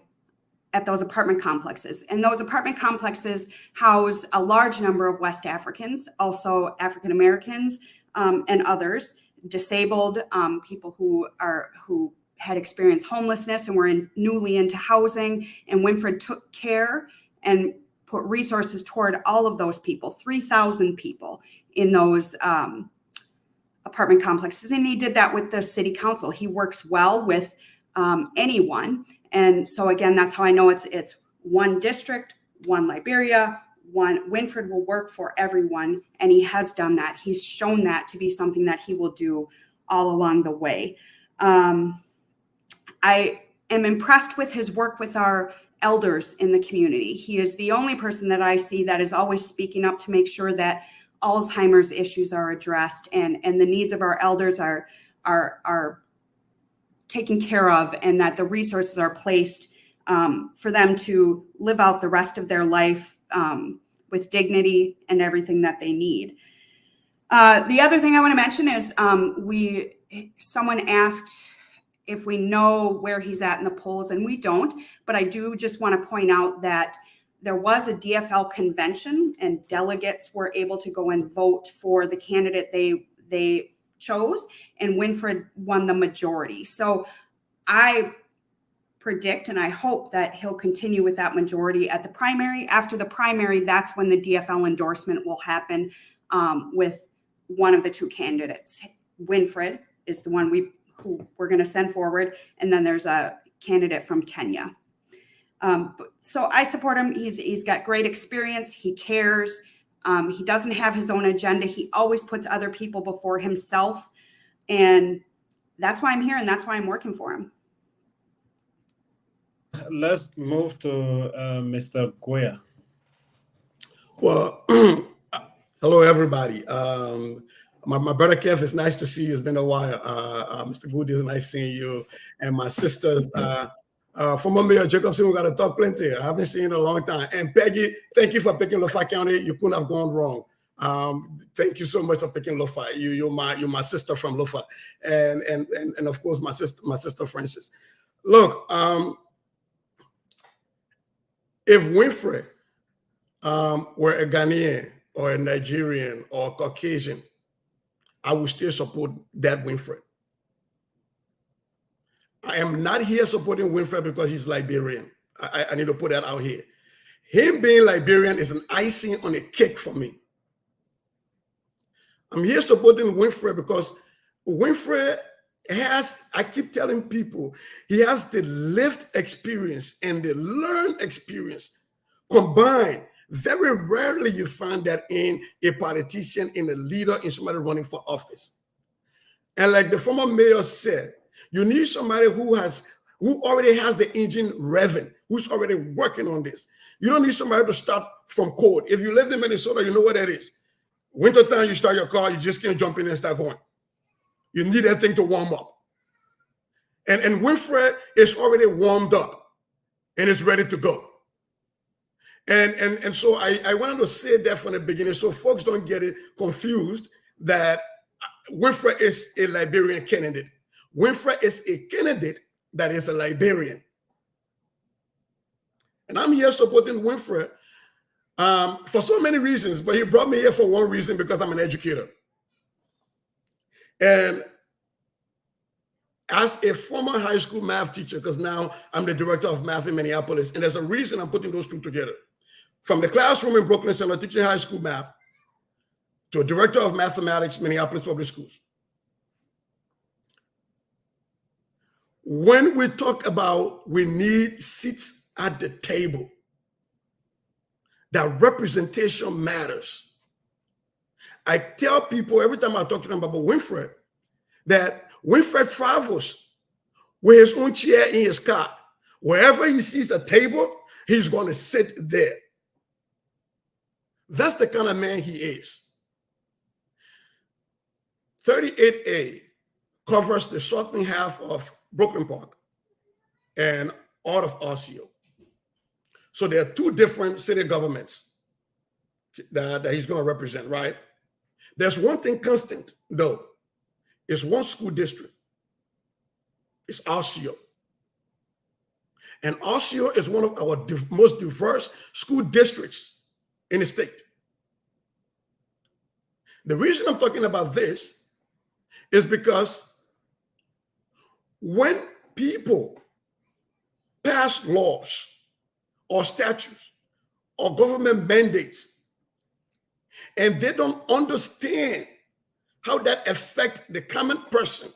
at those apartment complexes. And those apartment complexes house a large number of West Africans, also African Americans, and others, disabled people who had experienced homelessness and were newly into housing. And Winfred took care and put resources toward all of those people, 3,000 people in those apartment complexes. And he did that with the city council. He works well with anyone. And so again, that's how I know it's one district, one Liberia, one. Winfred will work for everyone, and he has done that. He's shown that to be something that he will do all along the way. I am impressed with his work with our elders in the community. He is the only person that I see that is always speaking up to make sure that Alzheimer's issues are addressed and the needs of our elders are taken care of, and that the resources are placed for them to live out the rest of their life with dignity and everything that they need. The other thing I want to mention is someone asked if we know where he's at in the polls, and we don't, but I do just want to point out that there was a DFL convention and delegates were able to go and vote for the candidate they chose, and Winfred won the majority. So I predict and I hope that he'll continue with that majority at the primary. After the primary, that's when the DFL endorsement will happen with one of the two candidates. Winfred is the one who we're going to send forward, and then there's a candidate from Kenya. So I support him. He's got great experience. He cares. He doesn't have his own agenda. He always puts other people before himself. And that's why I'm here, and that's why I'm working for him. Let's move to Mr. Goya. Well, hello, everybody. My brother Kev, it's nice to see you. It's been a while. Mr. Good, it's nice seeing you. And my sisters, former Mayor Jacobson, we got to talk plenty. I haven't seen you in a long time. And Peggy, thank you for picking Lofa County. You couldn't have gone wrong. Thank you so much for picking Lofa. You're my sister from Lofa, and of course my sister Frances. Look, if Winfred were a Ghanaian or a Nigerian or a Caucasian, I would still support that Winfred. I am not here supporting Winfred because he's Liberian. I need to put that out here. him being Liberian is an icing on a cake for me. I'm here supporting Winfred because Winfred has, I keep telling people, he has the lived experience and the learned experience combined. Very rarely you find that in a politician, in a leader, in somebody running for office. And like the former mayor said, you need somebody who already has the engine revving, who's already working on this. You don't need somebody to start from code. If you live in Minnesota, you know what that is. Wintertime, you start your car, you just can't jump in and start going. You need that thing to warm up. And Winfred is already warmed up and is ready to go. And so I wanted to say that from the beginning so folks don't get it confused that Winfred is a Liberian candidate. Winfred is a candidate that is a Liberian. And I'm here supporting Winfred for so many reasons, but he brought me here for one reason, because I'm an educator. And as a former high school math teacher, because now I'm the director of math in Minneapolis, and there's a reason I'm putting those two together. From the classroom in Brooklyn Center teaching high school math to a director of mathematics, Minneapolis Public Schools. When we talk about we need seats at the table, that representation matters. I tell people every time I talk to them about Winfred, that Winfred travels with his own chair in his car. Wherever he sees a table, he's going to sit there. That's the kind of man he is. 38A covers the southern half of Brooklyn Park and all of Osseo. So there are two different city governments that he's going to represent, right? There's one thing constant, though. It's one school district. It's Osseo. And Osseo is one of our most diverse school districts in the state. The reason I'm talking about this is because when people pass laws or statutes or government mandates and they don't understand how that affects the common person,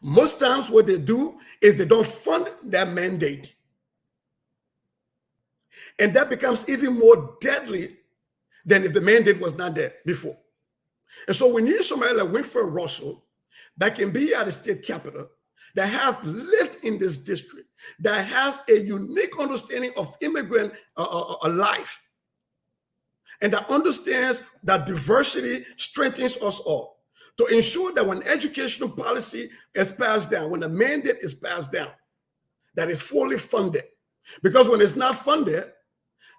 most times what they do is they don't fund that mandate. And that becomes even more deadly than if the mandate was not there before. And so we need somebody like Winfred Russell that can be at the state capitol, that has lived in this district, that has a unique understanding of immigrant life, and that understands that diversity strengthens us all, to ensure that when educational policy is passed down, when the mandate is passed down, that is fully funded. Because when it's not funded,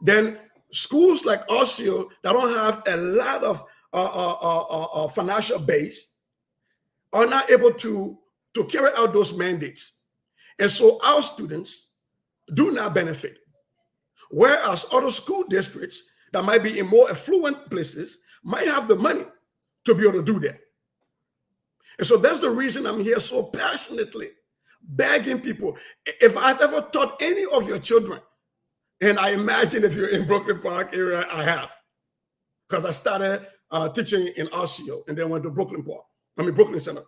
then schools like Osseo that don't have a lot of financial base are not able to carry out those mandates. And so our students do not benefit. Whereas other school districts that might be in more affluent places might have the money to be able to do that. And so that's the reason I'm here so passionately begging people. If I've ever taught any of your children, and I imagine if you're in Brooklyn Park area, I have, because I started teaching in Osseo and then went to Brooklyn Center.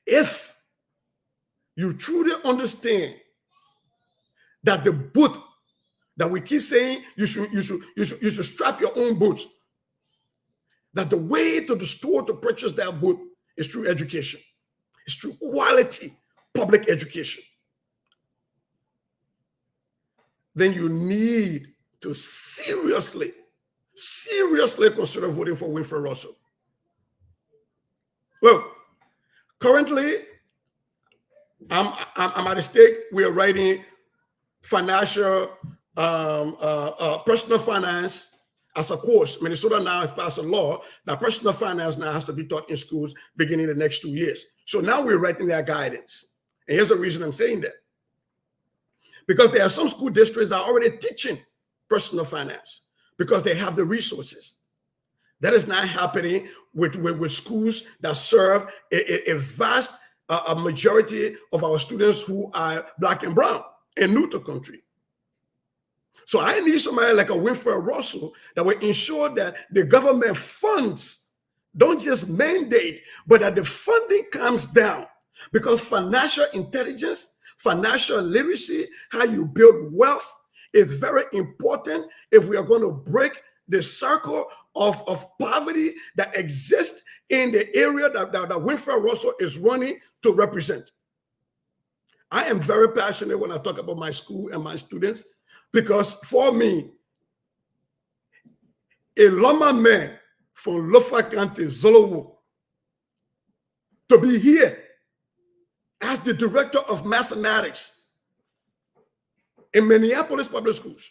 If you truly understand that the boot that we keep saying you should strap your own boots, that the way to the store to purchase that boot is through education. It's through quality public education. Then you need to seriously consider voting for Winfred Russell. Look, currently, I'm at a state we are writing financial, personal finance as a course. Minnesota now has passed a law that personal finance now has to be taught in schools beginning the next 2 years. So now we're writing their guidance. And here's the reason I'm saying that. Because there are some school districts that are already teaching personal finance because they have the resources. That is not happening with schools that serve a vast majority of our students who are Black and brown and new to country. So I need somebody like a Winfred Russell that will ensure that the government funds don't just mandate, but that the funding comes down. Because financial intelligence, financial literacy, how you build wealth is very important if we are going to break the circle of poverty that exists in the area that Winfred Russell is running to represent. I am very passionate when I talk about my school and my students, because for me, a Loma man from Lofa County, Zolowo, to be here as the director of mathematics in Minneapolis Public Schools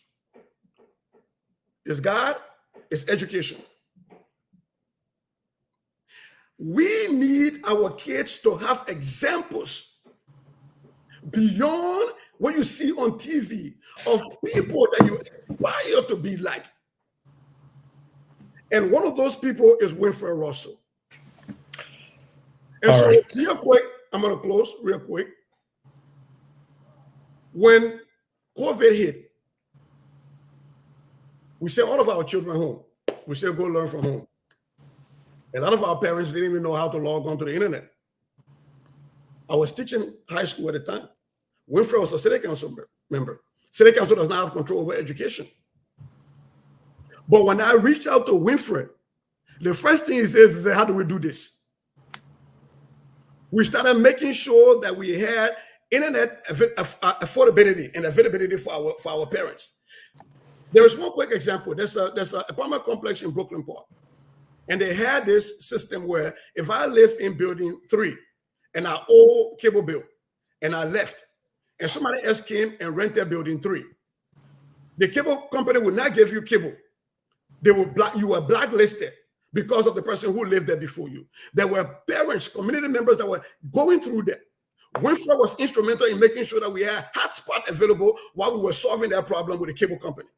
is God, is education. We need our kids to have examples beyond what you see on TV of people that you aspire to be like. And one of those people is Winfred Russell. And so, real quick, I'm going to close real quick. When COVID hit, we sent all of our children home. We said, go learn from home. A lot of our parents didn't even know how to log on to the internet. I was teaching high school at the time. Winfred was a city council member. City council does not have control over education. But when I reached out to Winfred, the first thing he says is, how do we do this? We started making sure that we had internet affordability and availability for our parents. There is one quick example. There's an apartment complex in Brooklyn Park. And they had this system where if I live in building 3 and I owe cable bill and I left and somebody else came and rented building 3, the cable company would not give you cable. They will you were blacklisted because of the person who lived there before you. There were parents, community members that were going through that. Winfred was instrumental in making sure that we had hotspot available while we were solving that problem with the cable company.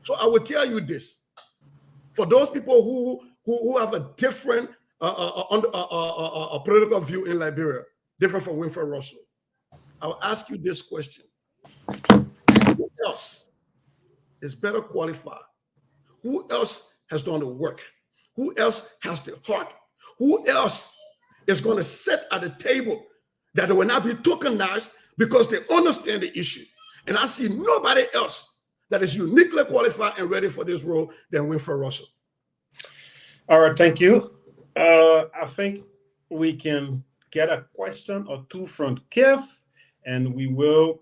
So I will tell you this. For those people who have a different political view in Liberia, different from Winfred Russell, I'll ask you this question. Who else is better qualified? Who else has done the work? Who else has the heart? Who else is going to sit at the table that they will not be tokenized because they understand the issue? And I see nobody else that is uniquely qualified and ready for this role than Winfred Russell. All right, thank you. I think we can get a question or two from Kev, and we will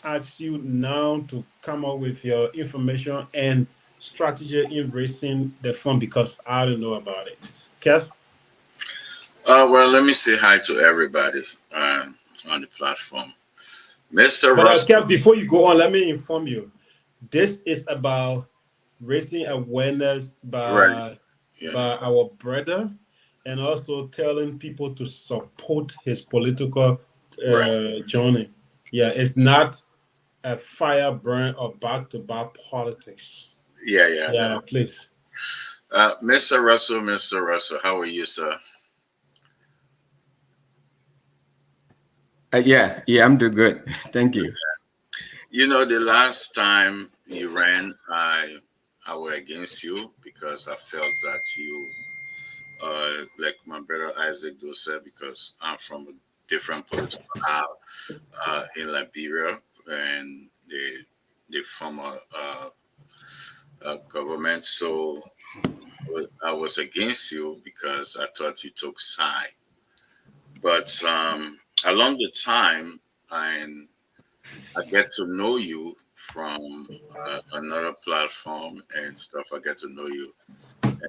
ask you now to come up with your information and strategy in raising the fund, because I don't know about it. Kev? Well, let me say hi to everybody on the platform. Mr. Russell. Kev, before you go on, let me inform you. This is about raising awareness by our brother, and also telling people to support his political journey. Yeah, it's not a fire burn or back-to-back politics. Yeah, please. Mr. Russell, how are you, sir? Yeah, I'm doing good. Thank you. You know, the last time you ran, I was against you because I felt that you, like my brother Isaac said, because I'm from a different political house in Liberia, and the former government. So I was against you because I thought you took side. But along the time, I get to know you from another platform and stuff. I get to know you, and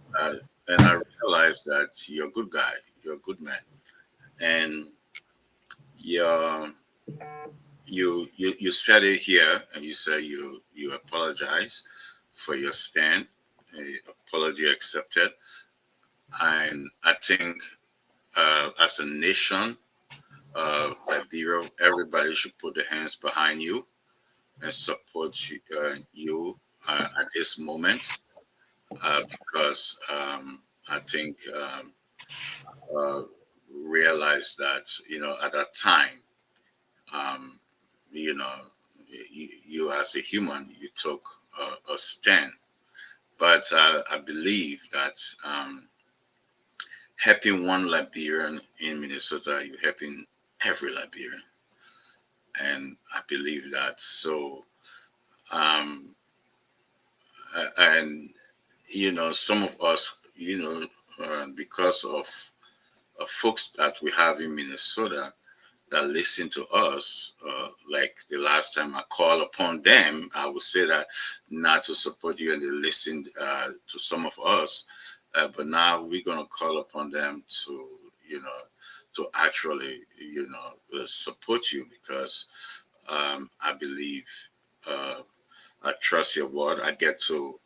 I realized that you're a good guy. You're a good man, and you said it here, and you said you apologize for your stand. Apology accepted, and I think as a nation, Liberia, everybody should put their hands behind you and support you at this moment, because I think realize that at that time, you as a human, you took a stand. But I believe that helping one Liberian in Minnesota, you're helping every Liberian. And I believe that. So, and, some of us, because of folks that we have in Minnesota that listen to us, like the last time I called upon them, I would say that not to support you, and they listened to some of us, but now we're going to call upon them to, to actually, support you, because I believe, I trust your word. I get to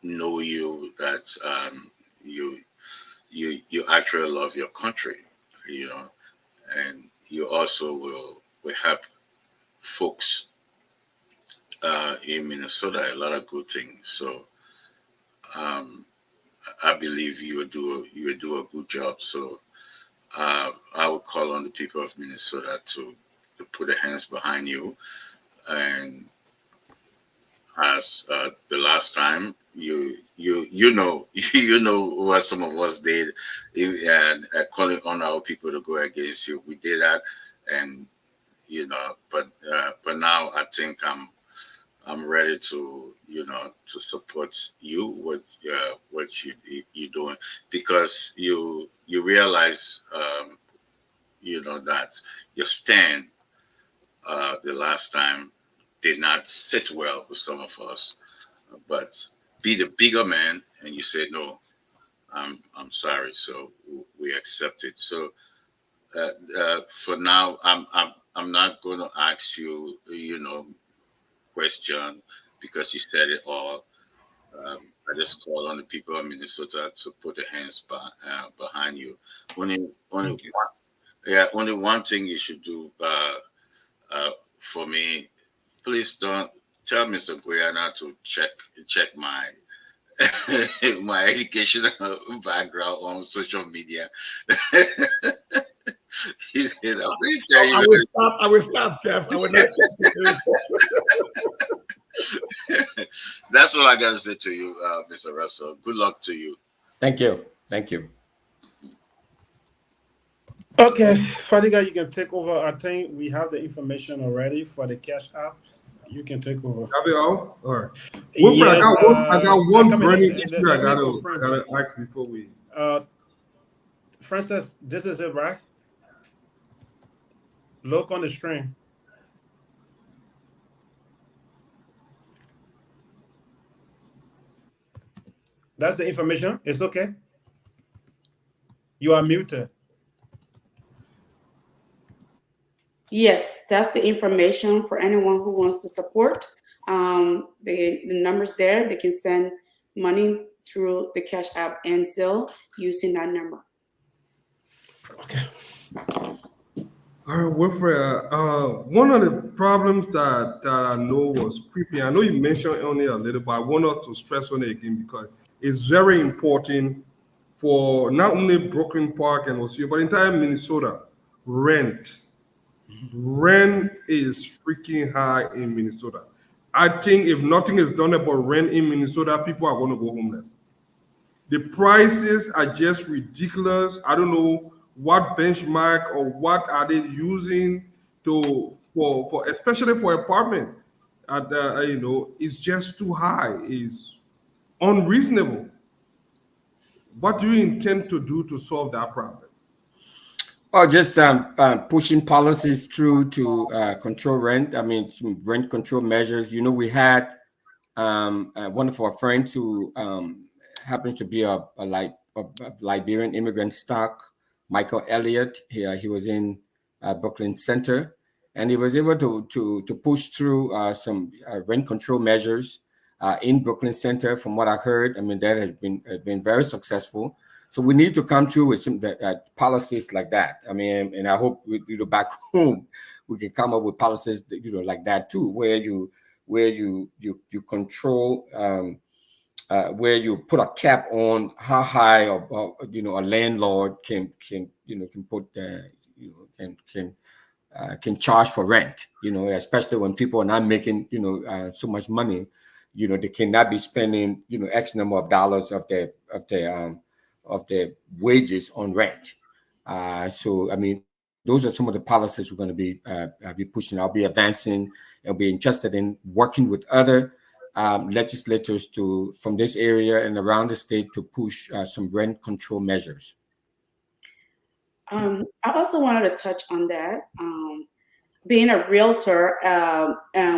know you, that you actually love your country, and you also will help folks in Minnesota a lot of good things. So I believe you would do a good job. So I would call on the people of Minnesota to put their hands behind you, and as the last time, you know what some of us did, and calling on our people to go against you. We did that, and but now I think I'm ready to to support you with what you're doing, because you realize that your stand the last time did not sit well with some of us, but be the bigger man, and you said no, I'm sorry, so we accept it. So for now, I'm not going to ask you question, because you said it all. I just call on the people of Minnesota to put their hands behind you. Only one thing you should do for me. Please don't tell Mr. Guyana to check my my educational background on social media. He said, please tell you. I will stop, Kev. I will not. That's all I got to say to you, Mr. Russell. Good luck to you. Thank you. Thank you. Okay, Fadiga, you can take over. I think we have the information already for the Cash App. You can take over. Have it all? All right. Yes, I got one burning issue I gotta ask before we. Francis, this is it, right? Look on the screen. That's the information. It's okay. You are muted. Yes, that's the information for anyone who wants to support. The number's there. They can send money through the Cash App and Zelle using that number. Okay. All right, Wilfred. One of the problems that I know was creeping. I know you mentioned only a little, but I want us to stress on it again, because it's very important for not only Brooklyn Park and Osceola, but entire Minnesota. Rent is freaking high in Minnesota. I think if nothing is done about rent in Minnesota, people are going to go homeless. The prices are just ridiculous. I don't know what benchmark or what are they using for especially for apartment. It's just too high. It's unreasonable. What do you intend to do to solve that problem? Or just pushing policies through to control rent. I mean, some rent control measures. We had one of our friends who happens to be a Liberian immigrant stock, Michael Elliott. He was in Brooklyn Center, and he was able to push through some rent control measures in Brooklyn Center. From what I heard, I mean, that has been very successful. So we need to come through with some policies like that. I mean, and I hope back home we can come up with policies that, like that too, where you control where you put a cap on how high a landlord can put can charge for rent, especially when people are not making so much money, they cannot be spending X number of dollars of their wages on rent. So I mean, those are some of the policies we're going to be pushing. I'll be advancing. I'll be interested in working with other legislators from this area and around the state to push some rent control measures. I also wanted to touch on that. Being a realtor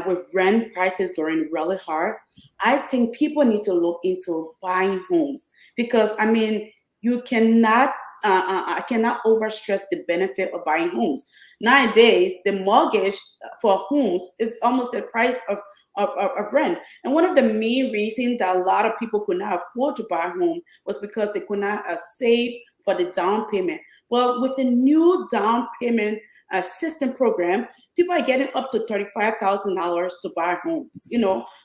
with rent prices going really hard, I think people need to look into buying homes because, I mean, you cannot, I cannot overstress the benefit of buying homes. Nowadays, the mortgage for homes is almost the price of rent. And one of the main reasons that a lot of people could not afford to buy a home was because they could not save for the down payment. But with the new down payment assistance program, people are getting up to $35,000 to buy homes,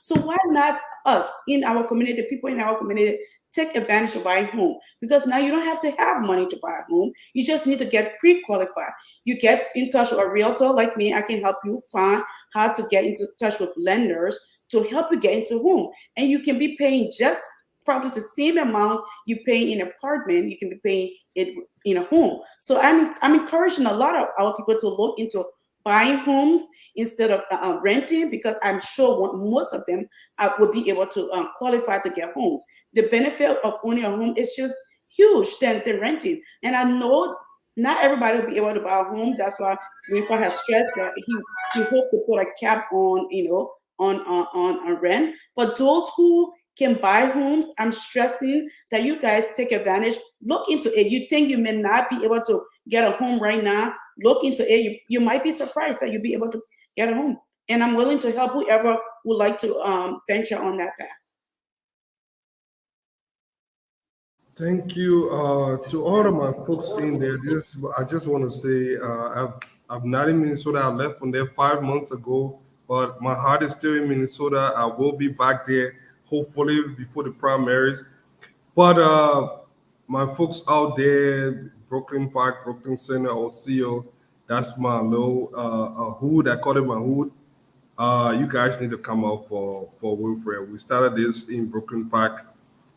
So why not us in our community, people in our community, take advantage of buying home? Because now you don't have to have money to buy a home. You just need to get pre-qualified. You get in touch with a realtor like me. I can help you find how to get into touch with lenders to help you get into a home. And you can be paying just probably the same amount you pay in an apartment, you can be paying it in a home. So I'm encouraging a lot of our people to look into buying homes instead of renting, because I'm sure most of them will be able to qualify to get homes. The benefit of owning a home is just huge than renting. And I know not everybody will be able to buy a home. That's why Winfrey has stressed that he hoped to put a cap on, on rent. But those who can buy homes, I'm stressing that you guys take advantage. Look into it. You think you may not be able to get a home right now, look into it. You might be surprised that you'll be able to get a home. And I'm willing to help whoever would like to venture on that path. Thank you to all of my folks in there. I just want to say I'm not in Minnesota. I left from there 5 months ago, but my heart is still in Minnesota. I will be back there hopefully before the primaries. But my folks out there, Brooklyn Park, Brooklyn Center, Ocio, that's my little hood. I call it my hood. You guys need to come out for Wilfred. We started this in Brooklyn Park,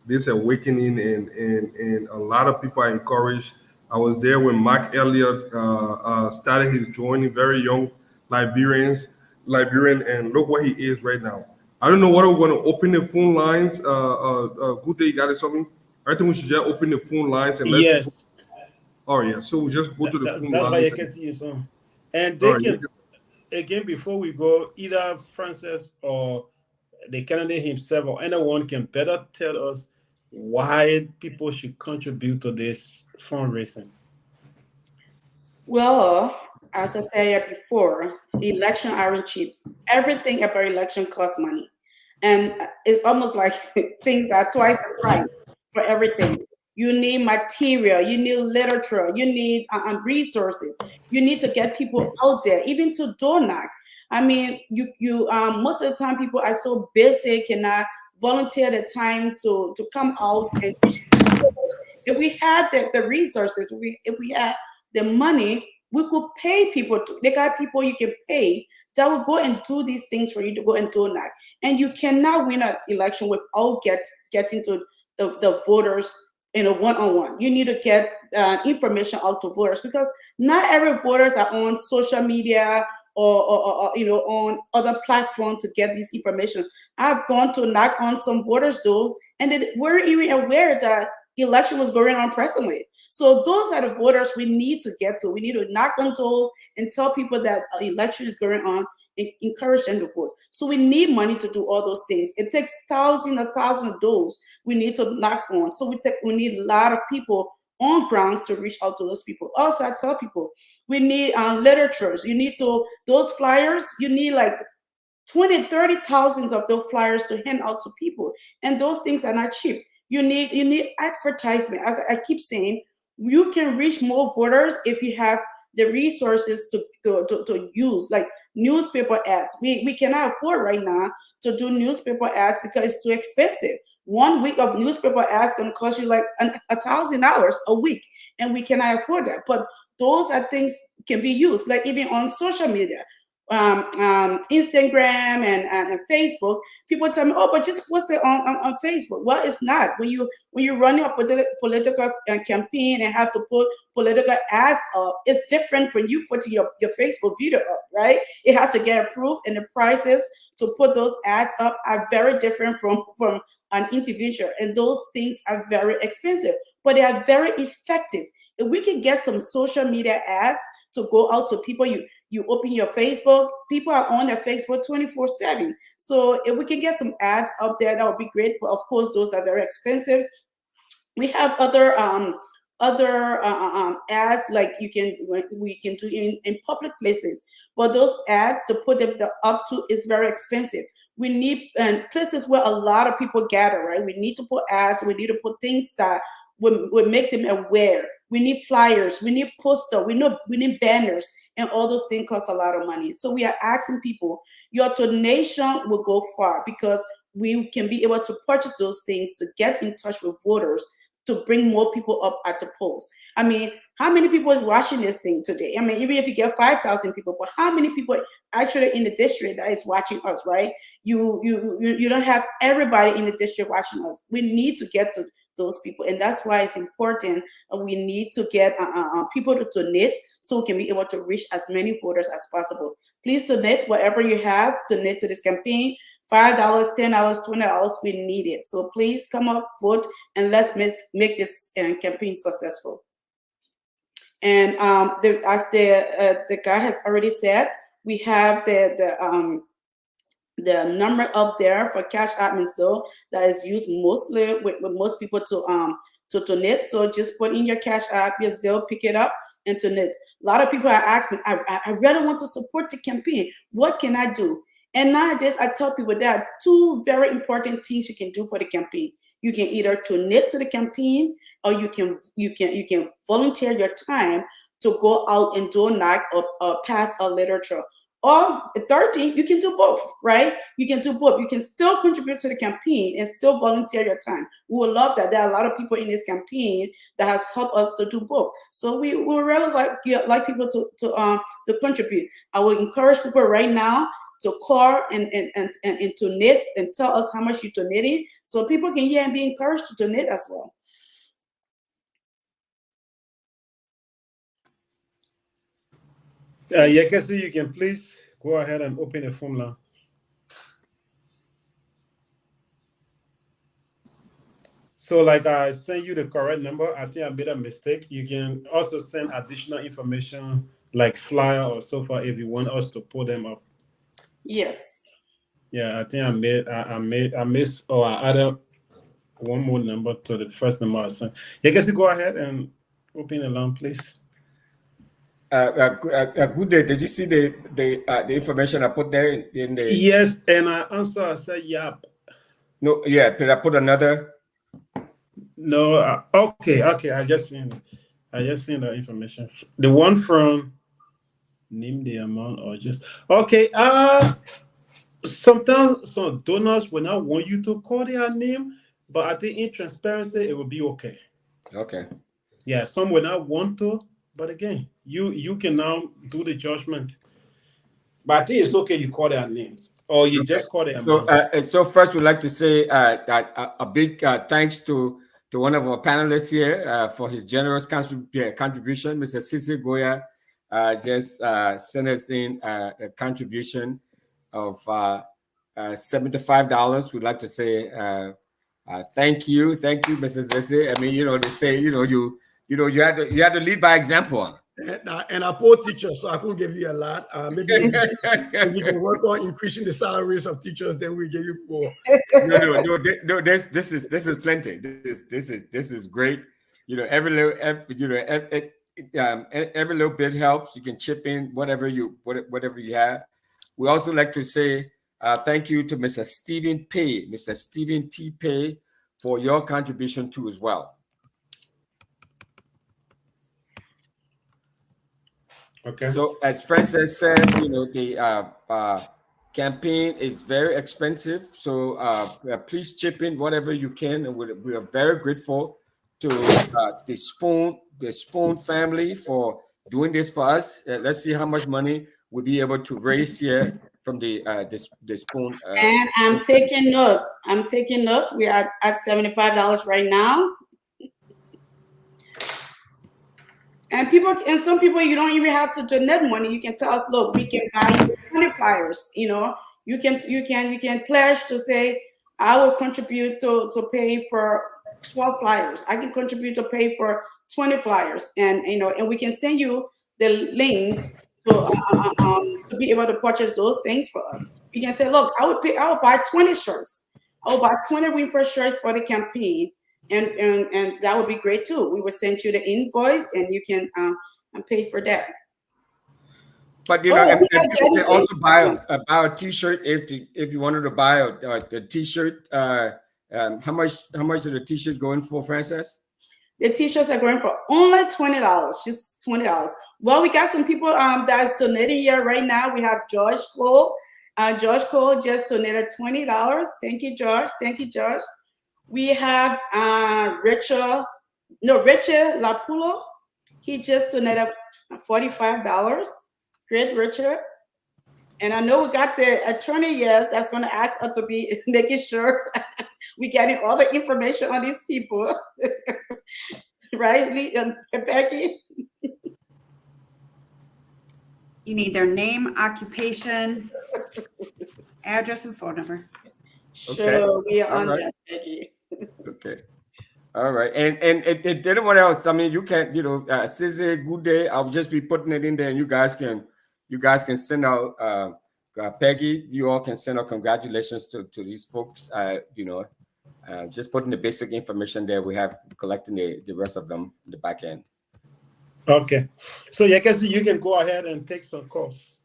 this awakening, and a lot of people are encouraged. I was there when Mark Elliott started his journey, very young Liberian, and look where he is right now. I don't know what we're going to open the phone lines. Good day, you got something? I think we should just open the phone lines and let yes. People... Oh yeah, so we just go to the phone lines. That's why you can see you son. And they can again before we go, either Francis or the candidate himself or anyone can better tell us why people should contribute to this fundraising. Well, as I said before, the election aren't cheap. Everything about election costs money. And it's almost like things are twice the price for everything. You need material, you need literature, you need resources. You need to get people out there, even to door knock. I mean, you most of the time people are so busy, cannot volunteer the time to come out and if we had the resources, if we had the money, we could pay people. They got people you can pay that will go and do these things for you to go and do that. And you cannot win an election without getting to the voters in a one-on-one. You need to get information out to voters because not every voters are on social media or on other platforms to get this information. I've gone to knock on some voters though, and they weren't even aware that election was going on presently. So those are the voters we need to get to. We need to knock on doors and tell people that election is going on and encourage them to vote. So we need money to do all those things. It takes thousands of doors we need to knock on. So we need a lot of people on grounds to reach out to those people. Also, I tell people we need literatures. You need those flyers, you need like 20,000-30,000 of those flyers to hand out to people. And those things are not cheap. You need advertisement. As I keep saying, you can reach more voters if you have the resources to use, like newspaper ads. We cannot afford right now to do newspaper ads because it's too expensive. 1 week of newspaper ads going to cost you like $1,000 a week, and we cannot afford that. But those are things can be used, like even on social media, Instagram and Facebook. People tell me, oh, but just post it on Facebook. Well, it's not. When you're running a political campaign and have to put political ads up, it's different from you putting your Facebook video up, right? It has to get approved, and the prices to put those ads up are very different from an individual, and those things are very expensive, but they are very effective. If we can get some social media ads to go out to people, you open your Facebook, people are on their Facebook 24/7. So if we can get some ads up there, that would be great. But of course, those are very expensive. We have other ads like we can do in public places, but those ads to put them up to is very expensive. We need places where a lot of people gather, right? We need to put ads. We need to put things that would make them aware. We need flyers. We need poster. We need banners, and all those things cost a lot of money. So we are asking people, your donation will go far, because we can be able to purchase those things to get in touch with voters, to bring more people up at the polls. I mean, how many people is watching this thing today? I mean, even if you get 5,000 people, but how many people actually in the district that is watching us, right? You don't have everybody in the district watching us. We need to get to those people, and that's why it's important. We need to get people to donate so we can be able to reach as many voters as possible. Please donate whatever you have. Donate to this campaign. $5, $10, $20. We need it. So please come up, vote, and let's make this campaign successful. And as the guy has already said, we have the number up there for Cash App and Zelle that is used mostly with most people to donate. So just put in your Cash App, your Zelle, pick it up, and donate. A lot of people are asking, I really want to support the campaign. What can I do? And nowadays, I tell people there are two very important things you can do for the campaign. You can either donate to the campaign, or you can volunteer your time to go out and do a knock or pass a literature. Or the third thing, you can do both, right? You can do both. You can still contribute to the campaign and still volunteer your time. We would love that. There are a lot of people in this campaign that has helped us to do both. So we really like people to contribute. I would encourage people right now to call and donate and tell us how much you're donating, so people can hear and be encouraged to donate as well. Yekesi, you can please go ahead and open the phone line. So like I sent you the correct number. I think I made a mistake. You can also send additional information like flyer or so forth if you want us to pull them up. Yes. Yeah, I think I missed, or I added one more number to the first number I sent. Yekesi, go ahead and open the line, please. Good day. Did you see the information I put there in the? Yes, and I answered. I said, "Yep." No, yeah. Did I put another? No. Okay. I just seen the information. The one from name the amount or just okay. Sometimes some donors will not want you to call their name, but I think in transparency it will be okay. Okay. Yeah, some will not want to. But again, you can now do the judgment. But I think it's okay you call their names, or you just call their names. So first, we'd like to say a big thanks to one of our panelists here for his generous contribution. Mr. Sisi Goya just sent us in a contribution of $75. We'd like to say thank you, Mrs. Sisi. I mean, they say you had to lead by example. And I poor teachers, so I couldn't give you a lot. Maybe if you can work on increasing the salaries of teachers, then we give you more. No. This is plenty. This is great. Every little bit helps. You can chip in whatever you have. We also like to say thank you to Mr. Stephen Pay, Mr. Stephen T. Pay, for your contribution too as well. Okay. So as Francis said, the campaign is very expensive. So please chip in whatever you can, and we are very grateful to the Spoon family for doing this for us. Let's see how much money we'll be able to raise here from the Spoon. And I'm taking notes. We are at $75 right now. And some people, you don't even have to donate money. You can tell us, look, we can buy 20 flyers. You know, you can pledge to say, I will contribute to pay for 12 flyers. I can contribute to pay for 20 flyers, and and we can send you the link to be able to purchase those things for us. You can say, look, I will buy 20 shirts. I will buy 20 Winfred shirts for the campaign. And that would be great too. We will send you the invoice, and you can pay for that. But you know, you can also buy a T-shirt if you wanted to buy a T-shirt. How much are the T-shirts going for, Frances? The T-shirts are going for only $20, just $20. Well, we got some people that's donating here right now. We have George Cole. George Cole just donated $20. Thank you, George. Thank you, George. We have Richard Lapulo. He just donated $45. Great, Richard. And I know we got the attorney, yes, that's going to ask us to be making sure we're getting all the information on these people. Right, Becky? You need their name, occupation, address, and phone number. Sure, we are on that, Becky. Okay. All right. And anyone else, I mean, you can, Cesar, good day. I'll just be putting it in there, and you guys can send out Peggy, you all can send out congratulations to these folks. Just putting the basic information there. We have collecting the rest of them in the back end. Okay. So you can go ahead and take some calls.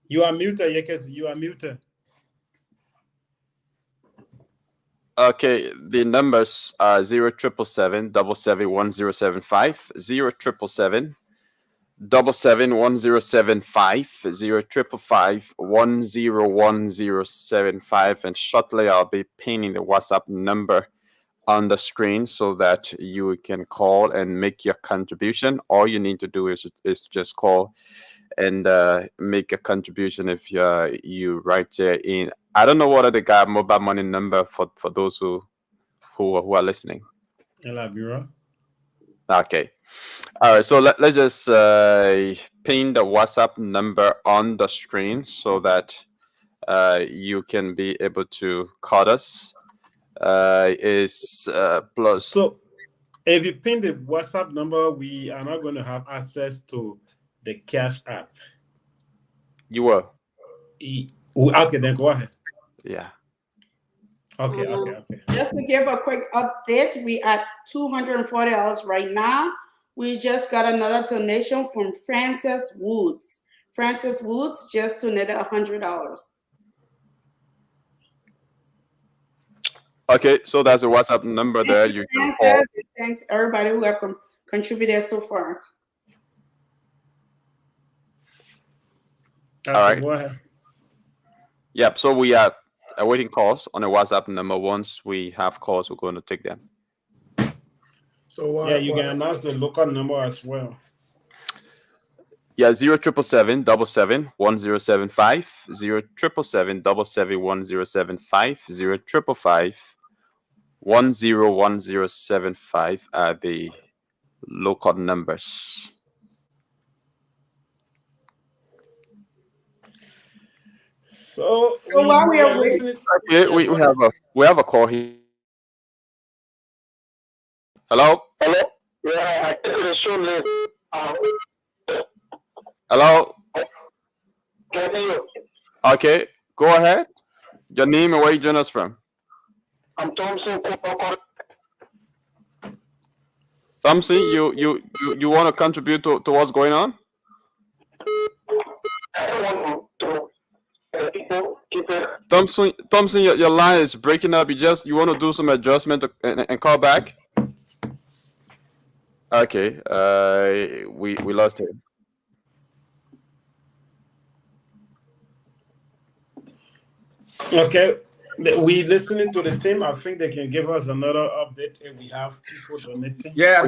You are muted, Yekesi. You are muted. Okay, the numbers are 0777 771 077 1075 0555 101075, and shortly I'll be pinning the WhatsApp number on the screen so that you can call and make your contribution. All you need to do is just call and make a contribution if you write there in. I don't know what are the guy mobile money number for those who are listening. Okay. All right. So let's just pin the WhatsApp number on the screen so that you can be able to call us. Is plus. So if you pin the WhatsApp number, we are not going to have access to the Cash App. You were. Okay, then go ahead. Yeah. Okay. Just to give a quick update, we at $240 right now. We just got another donation from Frances Woods. Frances Woods just donated $100. Okay, so that's a WhatsApp number there. You can call. Thanks everybody who have contributed so far. All right. Go ahead. Yep. So we are awaiting calls on a WhatsApp number. Once we have calls, we're going to take them. So you can announce the local number as well. Yeah, 0777 77 1075, 0777 77 1075, 0555 101075 are the local numbers. So while we are waiting, we have a call here. Hello. Yeah, I think the show late. Hello. Can you? Okay, go ahead. Your name and where you join us from? I'm Thompson. Thompson, you want to contribute to what's going on? Thompson, your line is breaking up. You want to do some adjustment and call back? Okay, we lost him. Okay, we listening to the team. I think they can give us another update if we have people donating. Yeah,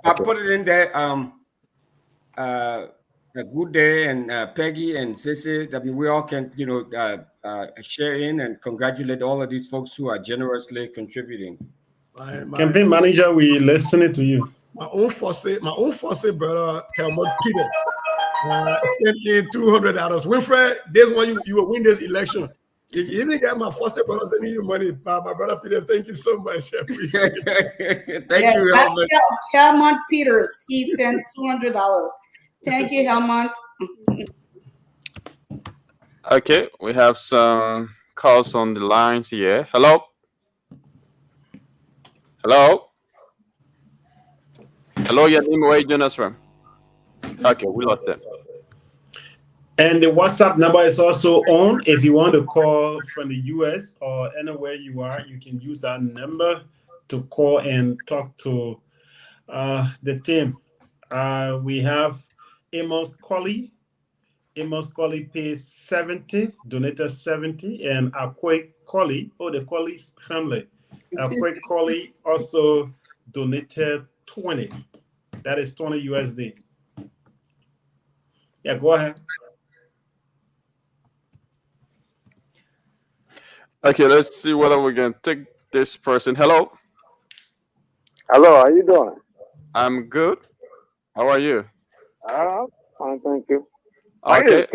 I put it in there. A Good Day and Peggy and Sissy. I mean, we all can, share in and congratulate all of these folks who are generously contributing. Campaign manager, we listening to you. My own foster brother Helmut Peter sent in $200. Winfred, this one you will win this election. You didn't get my foster brother sending you money. My brother Peters, thank you so much. I appreciate it. Thank you, Helmut. Helmut Peters, he sent $200. Thank you, Helmut. Okay, we have some calls on the lines here. Hello? Hello? Hello, your name, where you join us from? Okay, we lost them. And the WhatsApp number is also on. If you want to call from the US or anywhere you are, you can use that number to call and talk to the team. We have Amos Colley. Amos Colley pays 70, donated 70, and Akwe Colley, the Colley's family. Akwe Colley also donated 20. That is 20 USD. Yeah, go ahead. Okay, let's see whether we can take this person. Hello. Hello, how you doing? I'm good. How are you? Fine, thank you. Okay.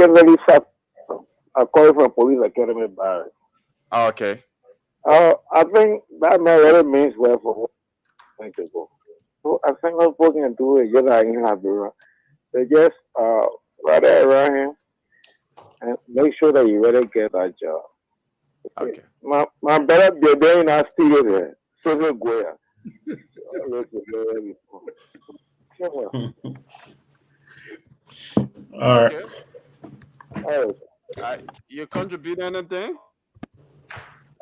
I call from Police Academy Barracks. Okay. I think that man really means well for thank you. So I think what we can do is get in Habura. They just right around him and make sure that you really get that job. Okay. My brother, they're in our studio there. So we're going. All right. You contribute anything?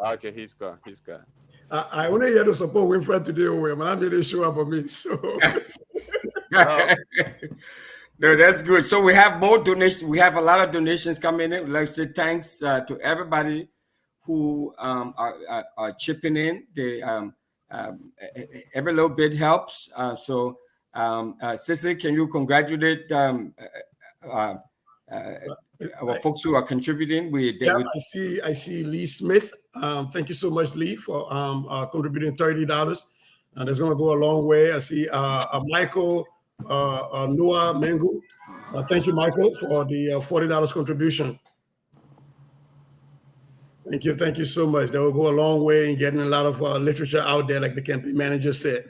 Okay, he's gone. He's gone. I only here to support Winfred today, but I'm really sure about me. So. No, that's good. So we have more donations. We have a lot of donations coming in. Let's say thanks to everybody who are chipping in. They every little bit helps. So, Sissy, can you congratulate our folks who are contributing? I see Lee Smith. Thank you so much, Lee, for contributing $30. And it's going to go a long way. I see Michael Noah Mengu. Thank you, Michael, for the $40 contribution. Thank you so much. That will go a long way in getting a lot of literature out there, like the campaign manager said.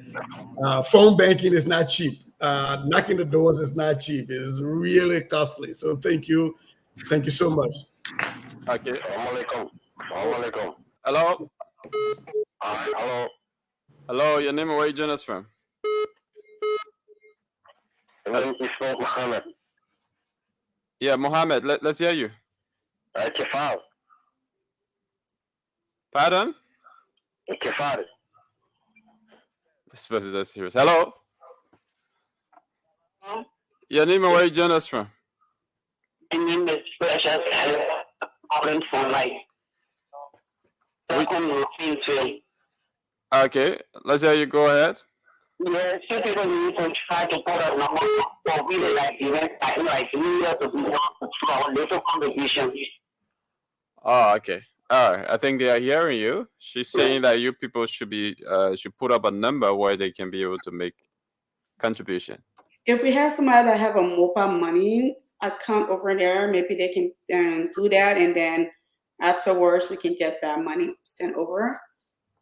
Phone banking is not cheap. Knocking the doors is not cheap. It's really costly. So thank you so much. Okay. Assalamualaikum. Hello. Hello. Hello. Your name and where you join us from? My name is Mohammed. Yeah, Mohammed. Let's hear you. Kefal. Pardon? Kefal. This person is serious. Hello. Your name and where you join us from? My name is Precious calling from life. Okay, let's hear you. Go ahead. Yeah, few people need to try to put a number for really like event like New Year to be our little contribution. Oh, okay. All right. I think they are hearing you. She's saying that you people should put up a number where they can be able to make contribution. If we have somebody that have a mobile money account over there, maybe they can do that, and then afterwards we can get that money sent over.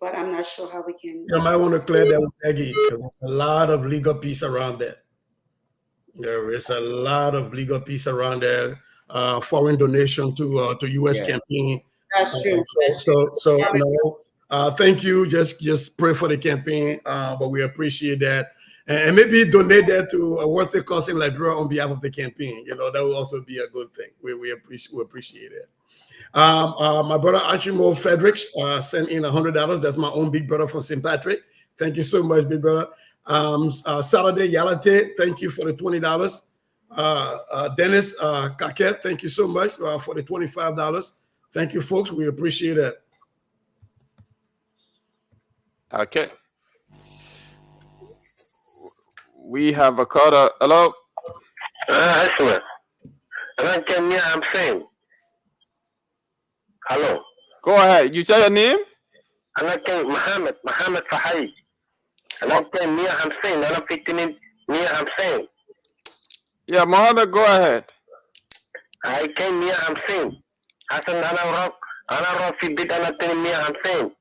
But I'm not sure how we can. You might want to clear that with Peggy, because there's a lot of legal piece around that. There is a lot of legal piece around there. Foreign donation to U.S. campaign. That's true. Thank you. Just pray for the campaign, but we appreciate that. And maybe donate that to a worthy cause in Liberia on behalf of the campaign. That will also be a good thing. We appreciate it. My brother Archimo Fredericks sent in $100. That's my own big brother from St. Patrick. Thank you so much, big brother. Saturday Yalate, thank you for the $20. Dennis Kaket, thank you so much for the $25. Thank you, folks. We appreciate it. Okay. We have a caller. Hello. Excellent. I'm saying. Hello. Go ahead. You say your name? I'm Muhammad Fahai. I'm saying. I'm picking I'm saying. Yeah, Mohammed, go ahead. I came here, I'm saying. Hassan Ana fi bit I'm saying.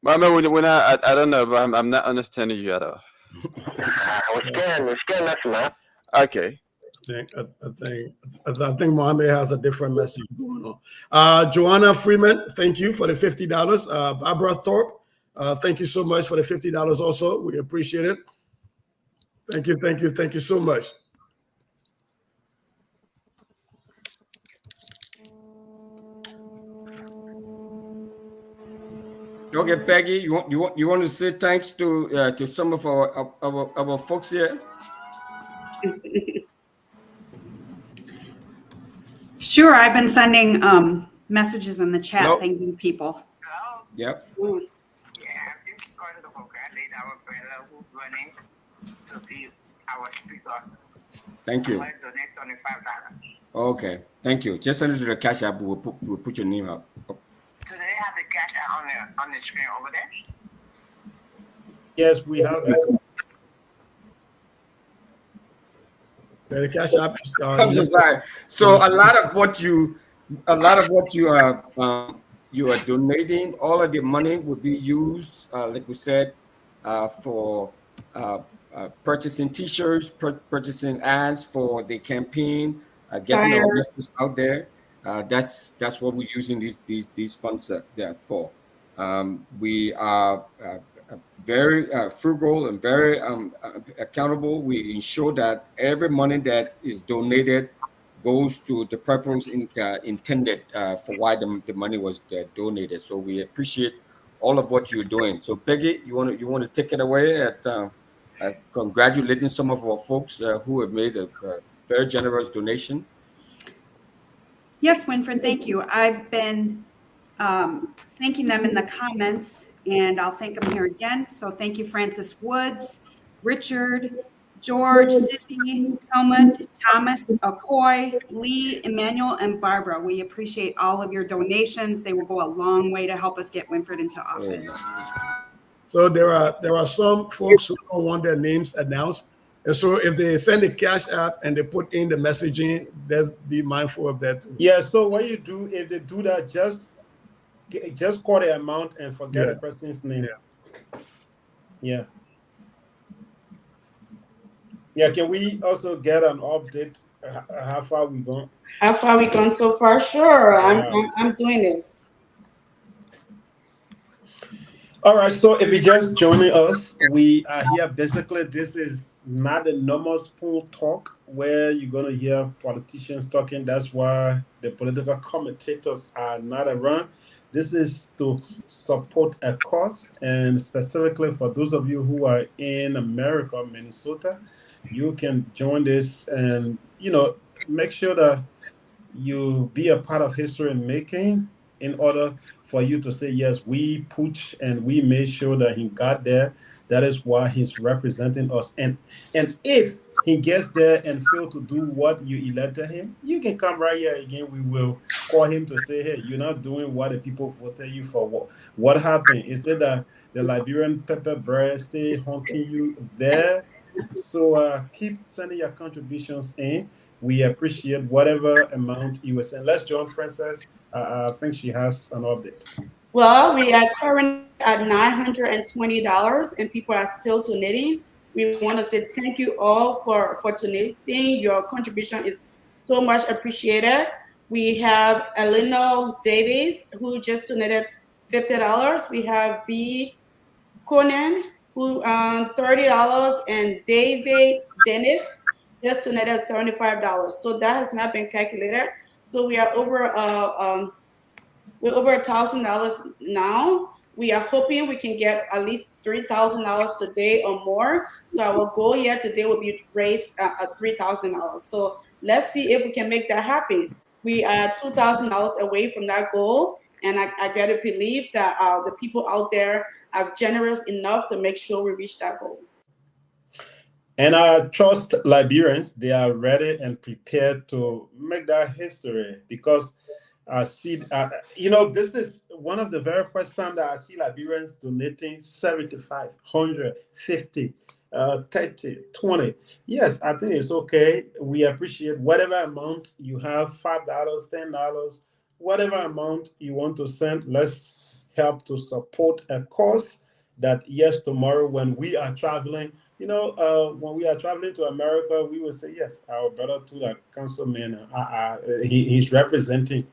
Mohammed, when I don't know, but I'm not understanding you at all. Okay. I think Mohammed has a different message going on. Joanna Freeman, thank you for the $50. Barbara Thorpe, thank you so much for the $50 also. We appreciate it. Thank you so much. Okay, Peggy, you want to say thanks to some of our folks here? Sure, I've been sending messages in the chat, thanking people. Yep. Thank you. Okay, thank you. Just send it to the cash app. We'll put your name up. Do they have the cash out on the screen over there? Yes, we have it. The cash app. I'm so sorry. So a lot of what you are donating, all of the money would be used, like we said, for purchasing T-shirts, purchasing ads for the campaign, getting our message out there. That's what we're using these funds there for. We are very frugal and very accountable. We ensure that every money that is donated goes to the purpose intended for why the money was donated. So we appreciate all of what you're doing. So Peggy, you want to take it away at congratulating some of our folks who have made a very generous donation. Yes, Winfred, thank you. I've been thanking them in the comments, and I'll thank them here again. So thank you, Francis Woods, Richard, George, Sissy, Helmut, Thomas, Okoy, Lee, Emmanuel, and Barbara. We appreciate all of your donations. They will go a long way to help us get Winfred into office. So there are some folks who don't want their names announced. And so if they send the cash app and they put in the messaging, let's be mindful of that. Yeah, so what you do, if they do that, just call the amount and forget the person's name. Yeah. Yeah, can we also get an update? How far we gone? How far we gone so far? Sure, I'm doing this. All right, so if you're just joining us, we are here. Basically, this is not a normal spoon talk where you're going to hear politicians talking. That's why the political commentators are not around. This is to support a cause, and specifically for those of you who are in America, Minnesota, you can join this and, make sure that you be a part of history making in order for you to say, yes, we push and we made sure that he got there. That is why he's representing us. And if he gets there and fail to do what you elected him, you can come right here again. We will call him to say, hey, you're not doing what the people voted you for. What happened? Is it that the Liberian pepper bread stay haunting you there? So keep sending your contributions in. We appreciate whatever amount you were sending. Let's join Frances. I think she has an update. Well, we are currently at $920 and people are still donating. We want to say thank you all for donating. Your contribution is so much appreciated. We have Eleno Davies who just donated $50. We have V. Conan who $30 and David Dennis just donated $75. So that has not been calculated. So we are over we're over $1,000 now. We are hoping we can get at least $3,000 today or more. So our goal here today will be raised $3,000. So let's see if we can make that happen. We are $2,000 away from that goal. And I gotta believe that the people out there are generous enough to make sure we reach that goal. And I trust Liberians, they are ready and prepared to make that history, because I see, this is one of the very first time that I see Liberians donating 75, 100, 50, 30, 20. Yes, I think it's okay. We appreciate whatever amount you have, $5, $10, whatever amount you want to send. Let's help to support a cause that, yes, tomorrow when we are traveling, when we are traveling to America, we will say, yes, our brother to the councilman, he's representing.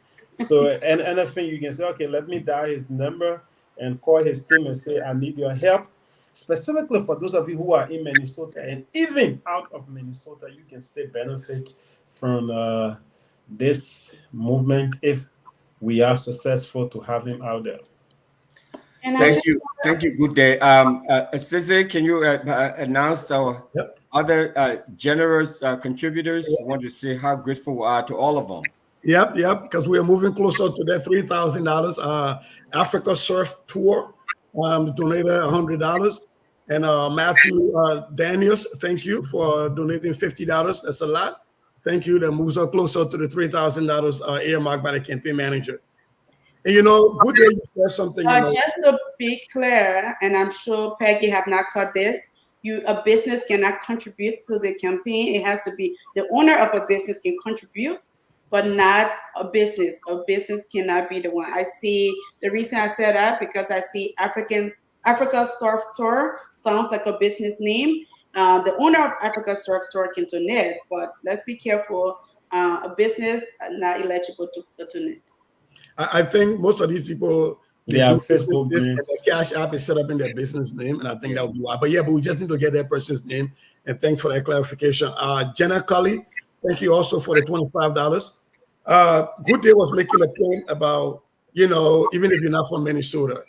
So, and anything you can say, okay, let me dial his number and call his team and say, I need your help. Specifically for those of you who are in Minnesota and even out of Minnesota, you can still benefit from this movement if we are successful to have him out there. Thank you. Good day. Cesar, can you announce our other generous contributors? I want to say how grateful we are to all of them. Yep, because we are moving closer to that $3,000. Africa Surf Tour donated $100. And Matthew Daniels, thank you for donating $50. That's a lot. Thank you. That moves us closer to the $3,000 earmarked by the campaign manager. And good day, you said something. Just to be clear, and I'm sure Peggy have not cut this, a business cannot contribute to the campaign. It has to be the owner of a business can contribute, but not a business. A business cannot be the one. I see the reason I said that because I see Africa Surf Tour sounds like a business name. The owner of Africa Surf Tour can donate, but let's be careful. A business not eligible to donate. I think most of these people, they have Facebook names. The Cash App is set up in their business name, and I think that would be why. But we just need to get that person's name. And thanks for that clarification. Jenna Cully, thank you also for the $25. Good Day was making a point about, even if you're not from Minnesota.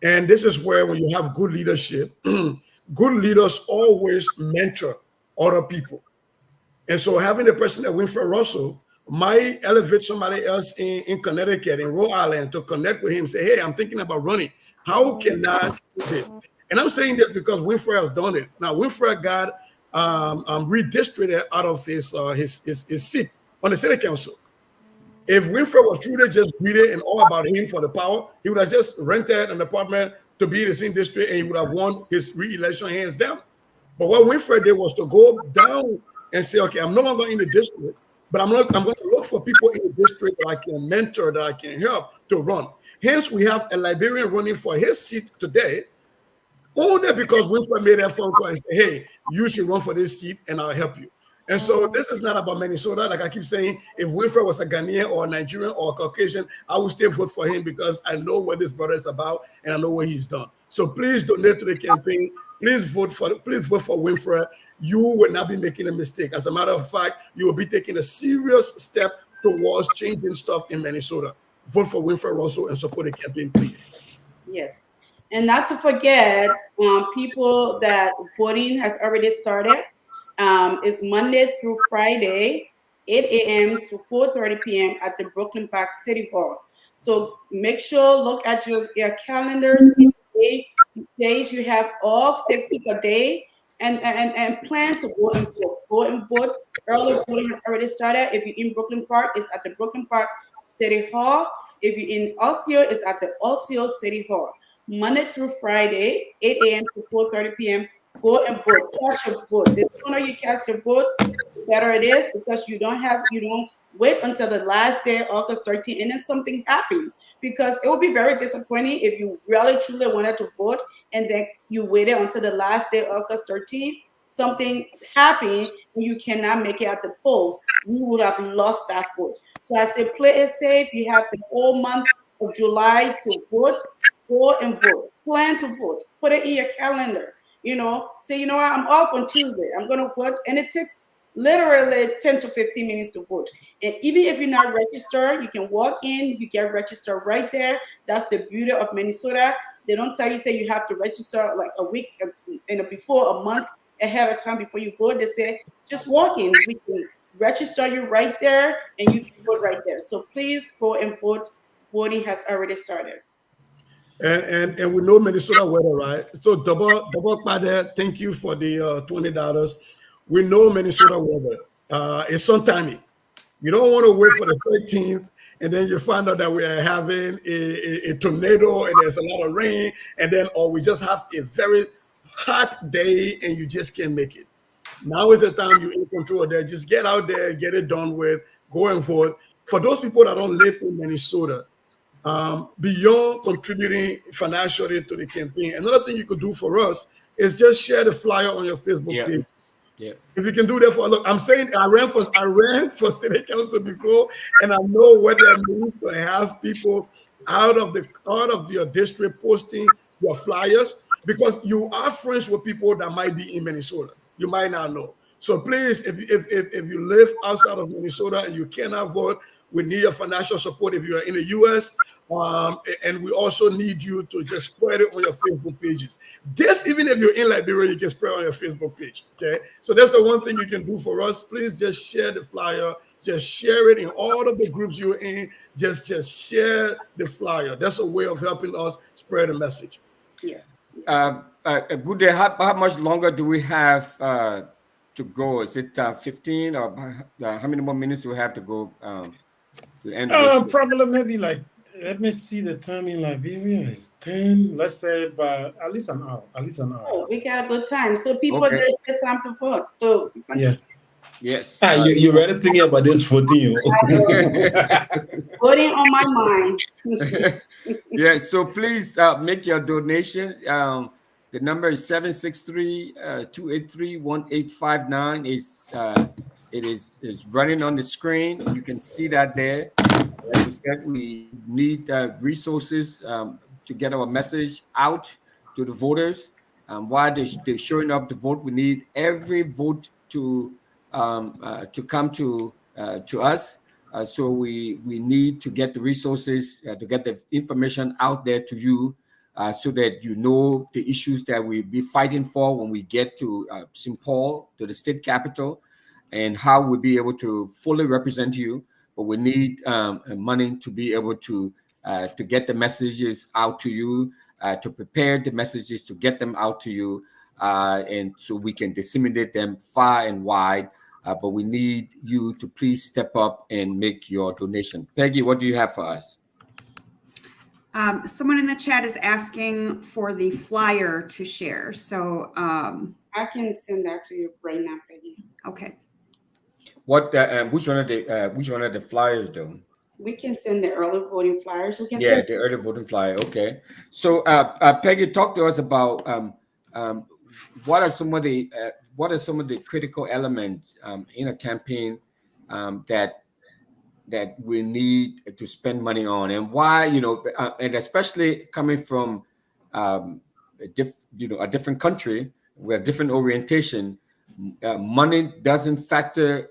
And this is where when you have good leadership, good leaders always mentor other people. And so having the person that Winfred Russell might elevate somebody else in Connecticut, in Rhode Island, to connect with him, say, hey, I'm thinking about running. How can I do this? And I'm saying this because Winfred has done it. Now, Winfred got redistricted out of his seat on the city council. If Winfred was truly just greedy and all about him for the power, he would have just rented an apartment to be in the same district and he would have won his re-election hands down. But what Winfred did was to go down and say, okay, I'm no longer in the district, but I'm going to look for people in the district that I can mentor, that I can help to run. Hence, we have a Liberian running for his seat today, only because Winfred made that phone call and said, hey, you should run for this seat and I'll help you. And so this is not about Minnesota. Like I keep saying, if Winfred was a Ghanaian or a Nigerian or a Caucasian, I would still vote for him because I know what this brother is about and I know what he's done. So please donate to the campaign. Please vote for Winfred. You will not be making a mistake. As a matter of fact, you will be taking a serious step towards changing stuff in Minnesota. Vote for Winfred Russell and support the campaign, please. Yes. And not to forget, people that voting has already started. It's Monday through Friday, 8 a.m. to 4:30 p.m. at the Brooklyn Park City Hall. So make sure, look at your calendars, see the days you have off, pick a day, and plan to go and vote. Go and vote. Early voting has already started. If you're in Brooklyn Park, it's at the Brooklyn Park City Hall. If you're in Osseo, it's at the Osseo City Hall. Monday through Friday, 8 a.m. to 4:30 p.m. Go and vote. Cast your vote. The sooner you cast your vote, the better it is, because you don't wait until the last day, August 13th, and then something happens. Because it would be very disappointing if you really truly wanted to vote and then you waited until the last day, August 13th, something happened and you cannot make it at the polls. You would have lost that vote. So I say play it safe. You have the whole month of July to vote. Go and vote. Plan to vote. Put it in your calendar. Say, what, I'm off on Tuesday. I'm going to vote. And it takes literally 10 to 15 minutes to vote. And even if you're not registered, you can walk in, you get registered right there. That's the beauty of Minnesota. They don't tell you, say you have to register like a week before, a month ahead of time before you vote. They say just walk in. We can register you right there, and you can vote right there. So please go and vote. Voting has already started. And we know Minnesota weather, right? So double by that. Thank you for the $20. We know Minnesota weather. It's on timing. You don't want to wait for the 13th, and then you find out that we are having a tornado and there's a lot of rain, and then or we just have a very hot day and you just can't make it. Now is the time you're in control there. Just get out there, get it done with, go and vote. For those people that don't live in Minnesota, beyond contributing financially to the campaign, another thing you could do for us is just share the flyer on your Facebook page. Yeah. If you can do that for look, I'm saying I ran for city council before, and I know what that means to have people out of your district posting your flyers, because you are friends with people that might be in Minnesota. You might not know. So please, if you live outside of Minnesota and you cannot vote, we need your financial support if you are in the U.S. And we also need you to just spread it on your Facebook pages. Just even if you're in Liberia, you can spread it on your Facebook page. Okay, so that's the one thing you can do for us. Please just share the flyer. Just share it in all of the groups you're in. Just share the flyer. That's a way of helping us spread the message. Yes. A good day. How much longer do we have to go? Is it 15 or how many more minutes do we have to go to the end of this? Probably maybe like, let me see the time in Liberia is 10. Let's say about at least an hour. Oh, we got a good time. So people, Okay. there's the time to vote. So Yeah. Yes. You ready thinking about this voting? voting on my mind. Yeah, so please make your donation. The number is 763-283-1859. It is running on the screen. You can see that there. Like we said, we need resources to get our message out to the voters. While they're showing up to vote, we need every vote to come to us. So we need to get the resources to get the information out there to you, so that you know the issues that we'll be fighting for when we get to St. Paul, to the state capital, and how we'll be able to fully represent you. But we need money to be able to get the messages out to you, to prepare the messages, to get them out to you, and so we can disseminate them far and wide. But we need you to please step up and make your donation. Peggy, what do you have for us? Someone in the chat is asking for the flyer to share. So I can send that to you right now, Peggy. Okay. What? Which one of the flyers though? We can send the early voting flyers. We can Yeah, send the early voting flyer. Okay. So, Peggy, talk to us about what are some of the critical elements in a campaign that we need to spend money on, and why, and especially coming from a different country with a different orientation, money doesn't factor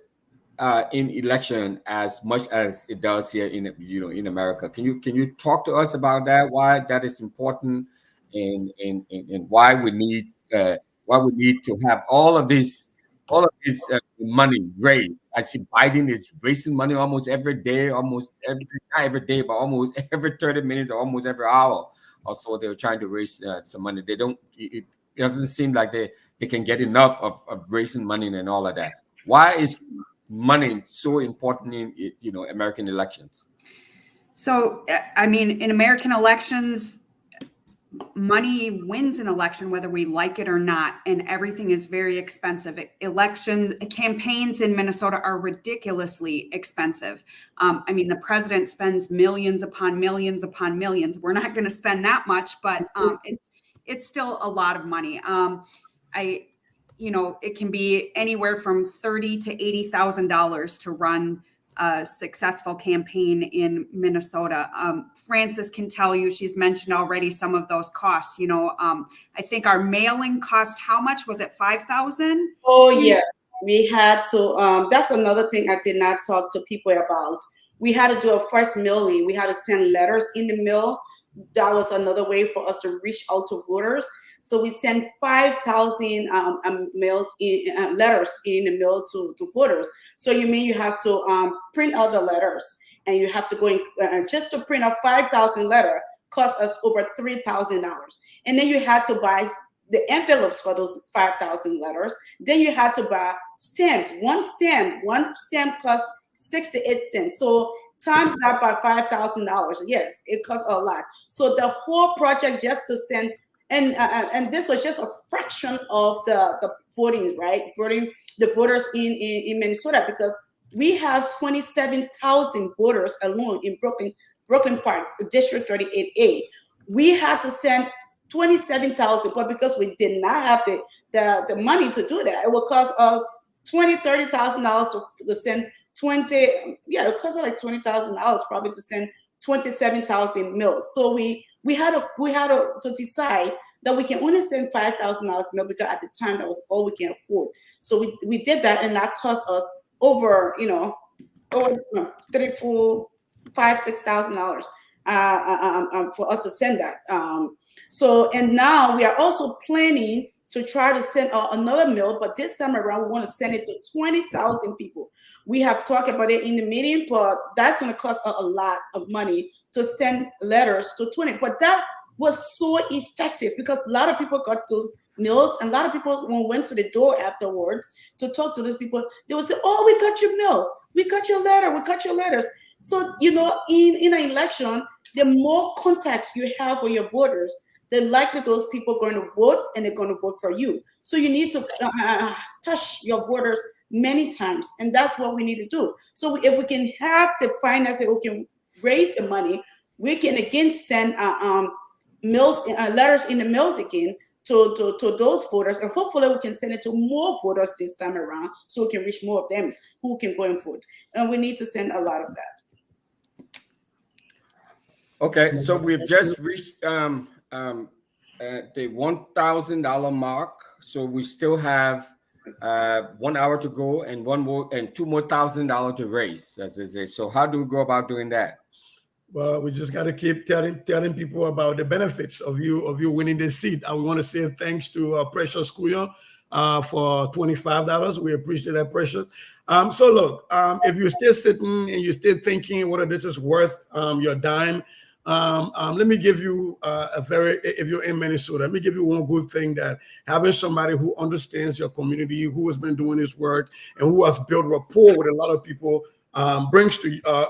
in election as much as it does here in America. Can you talk to us about that? Why that is important, and why we need to have all of this money raised. I see Biden is raising money almost every day, not every day, but almost every 30 minutes or almost every hour. Also, they're trying to raise some money. They don't. It doesn't seem like they can get enough of raising money and all of that. Why is money so important in American elections? So, I mean, in American elections, money wins an election whether we like it or not, and everything is very expensive. Campaigns in Minnesota are ridiculously expensive. I mean, the president spends millions upon millions upon millions. We're not going to spend that much, but it's still a lot of money. It can be anywhere from $30,000 to $80,000 to run a successful campaign in Minnesota. Frances can tell you, she's mentioned already some of those costs. I think our mailing cost, how much was it? $5,000? Oh, yes. We had to, that's another thing I did not talk to people about. We had to do a first mailing. We had to send letters in the mail. that was another way for us to reach out to voters. So we sent 5,000 letters in the mail to voters. So you have to print out the letters, and you have to go in just to print out 5,000 letters cost us over $3,000. And then you had to buy the envelopes for those 5,000 letters. Then you had to buy stamps. One stamp costs 68 cents. So times that by $5,000. Yes, it costs a lot. So the whole project just to send, and this was just a fraction of the voting, right? The voters in Minnesota, because we have 27,000 voters alone in Brooklyn Park, District 38A. We had to send 27,000, but because we did not have the money to do that, it would cost us $20,000-$30,000 to send 20. Yeah, it cost us like $20,000 probably to send 27,000 mails. So we had to decide that we can only send $5,000 mail, because at the time that was all we can afford. So we did that, and that cost us over $6,000 for us to send that. And now we are also planning to try to send another mail, but this time around we want to send it to 20,000 people. We have talked about it in the meeting, but that's going to cost a lot of money to send letters to 20. But that was so effective, because a lot of people got those mails, and a lot of people, when we went to the door afterwards to talk to those people, they would say, "Oh, we got your mail, we got your letter, we got your letters." So, in an election, the more contact you have with your voters, the likely those people are going to vote, and they're going to vote for you. So you need to touch your voters many times, and that's what we need to do. So if we can have the finance, that we can raise the money, we can again send letters in the mails again to those voters, and hopefully we can send it to more voters this time around, so we can reach more of them who can go and vote. And we need to send a lot of that. Okay, so we've just reached the $1,000 mark. So we still have 1 hour to go, and $2 more $1,000 to raise, as they say. So how do we go about doing that? Well, we just got to keep telling people about the benefits of you winning this seat. We want to say thanks to Precious Kuyon for $25. We appreciate that, Precious. So look, if you're still sitting and you're still thinking whether this is worth your dime, let me give you if you're in Minnesota, let me give you one good thing, that having somebody who understands your community, who has been doing this work, and who has built rapport with a lot of people,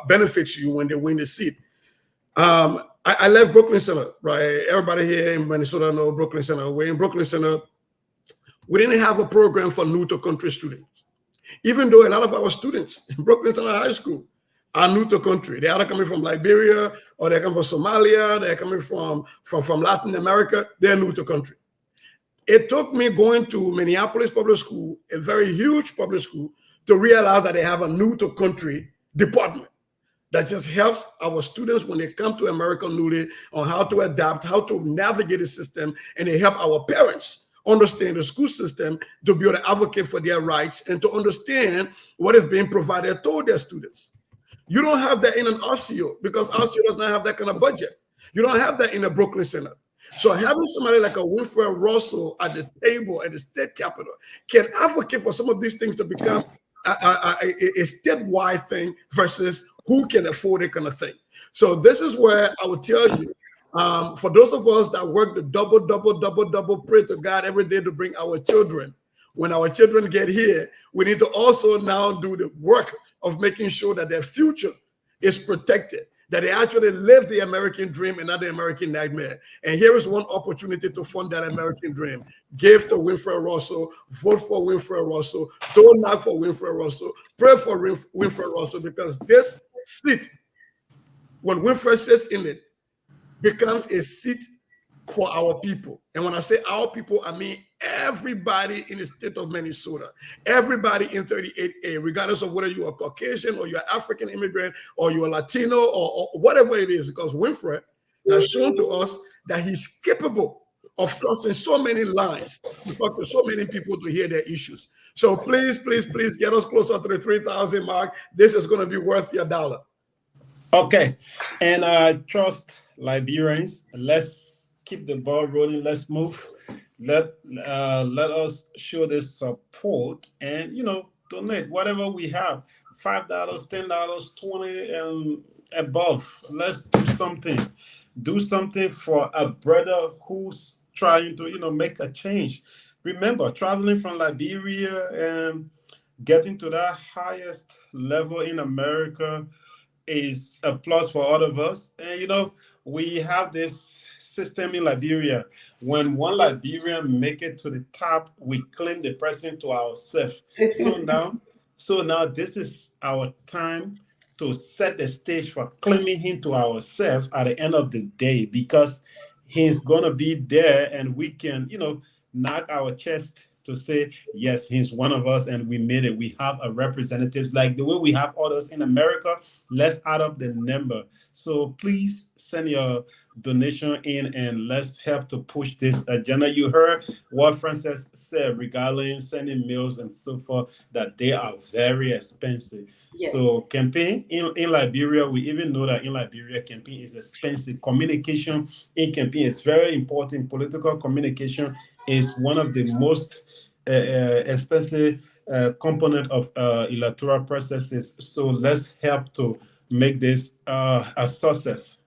benefits you when they win the seat. I left Brooklyn Center, right? Everybody here in Minnesota know Brooklyn Center. We're in Brooklyn Center. We didn't have a program for new to country students, even though a lot of our students in Brooklyn Center High School are new to country. They are coming from Liberia, or they come from Somalia. They're coming from Latin America. They're new to country. It took me going to Minneapolis Public School, a very huge public school, to realize that they have a new to country department that just helps our students when they come to America newly on how to adapt, how to navigate the system, and they help our parents understand the school system to be able to advocate for their rights and to understand what is being provided to their students. You don't have that in an RCO, because RCO does not have that kind of budget. You don't have that in a Brooklyn Center. So having somebody like a Winfred Russell at the table at the state capitol can advocate for some of these things to become a statewide thing versus who can afford it kind of thing. So this is where I would tell you, for those of us that work the double, pray to God every day to bring our children. When our children get here, we need to also now do the work of making sure that their future is protected, that they actually live the American dream and not the American nightmare. And here is one opportunity to fund that American dream. Give to Winfred Russell, vote for Winfred Russell, don't knock for Winfred Russell, pray for Winfred Russell, because this seat, when Winfred sits in it, becomes a seat for our people. And when I say our people, I mean everybody in the state of Minnesota, everybody in 38A, regardless of whether you are Caucasian or you're African immigrant or you're Latino or whatever it is, because Winfred has shown to us that he's capable of crossing so many lines to talk to so many people to hear their issues. So please, please, please get us closer to the 3,000 mark. This is going to be worth your dollar. Okay. And I trust Liberians, let's keep the ball rolling. Let's move. Let us show this support and donate whatever we have. $5, $10, 20 and above. Let's do something. Do something for a brother who's trying to make a change. Remember, traveling from Liberia and getting to that highest level in America is a plus for all of us. And we have this system in Liberia. When one Liberian make it to the top, we claim the person to ourselves. So now this is our time to set the stage for claiming him to ourselves at the end of the day, because he's gonna be there and we can, knock our chest to say, yes, he's one of us and we made it. We have a representatives like the way we have others in America. Let's add up the number. So please send your donation in and let's help to push this agenda. You heard what Francis said regarding sending meals and so forth, that they are very expensive. Yeah. So campaign in Liberia, we even know that in Liberia, campaign is expensive. Communication in campaign is very important. Political communication is one of the most expensive component of electoral processes. So let's help to make this a success.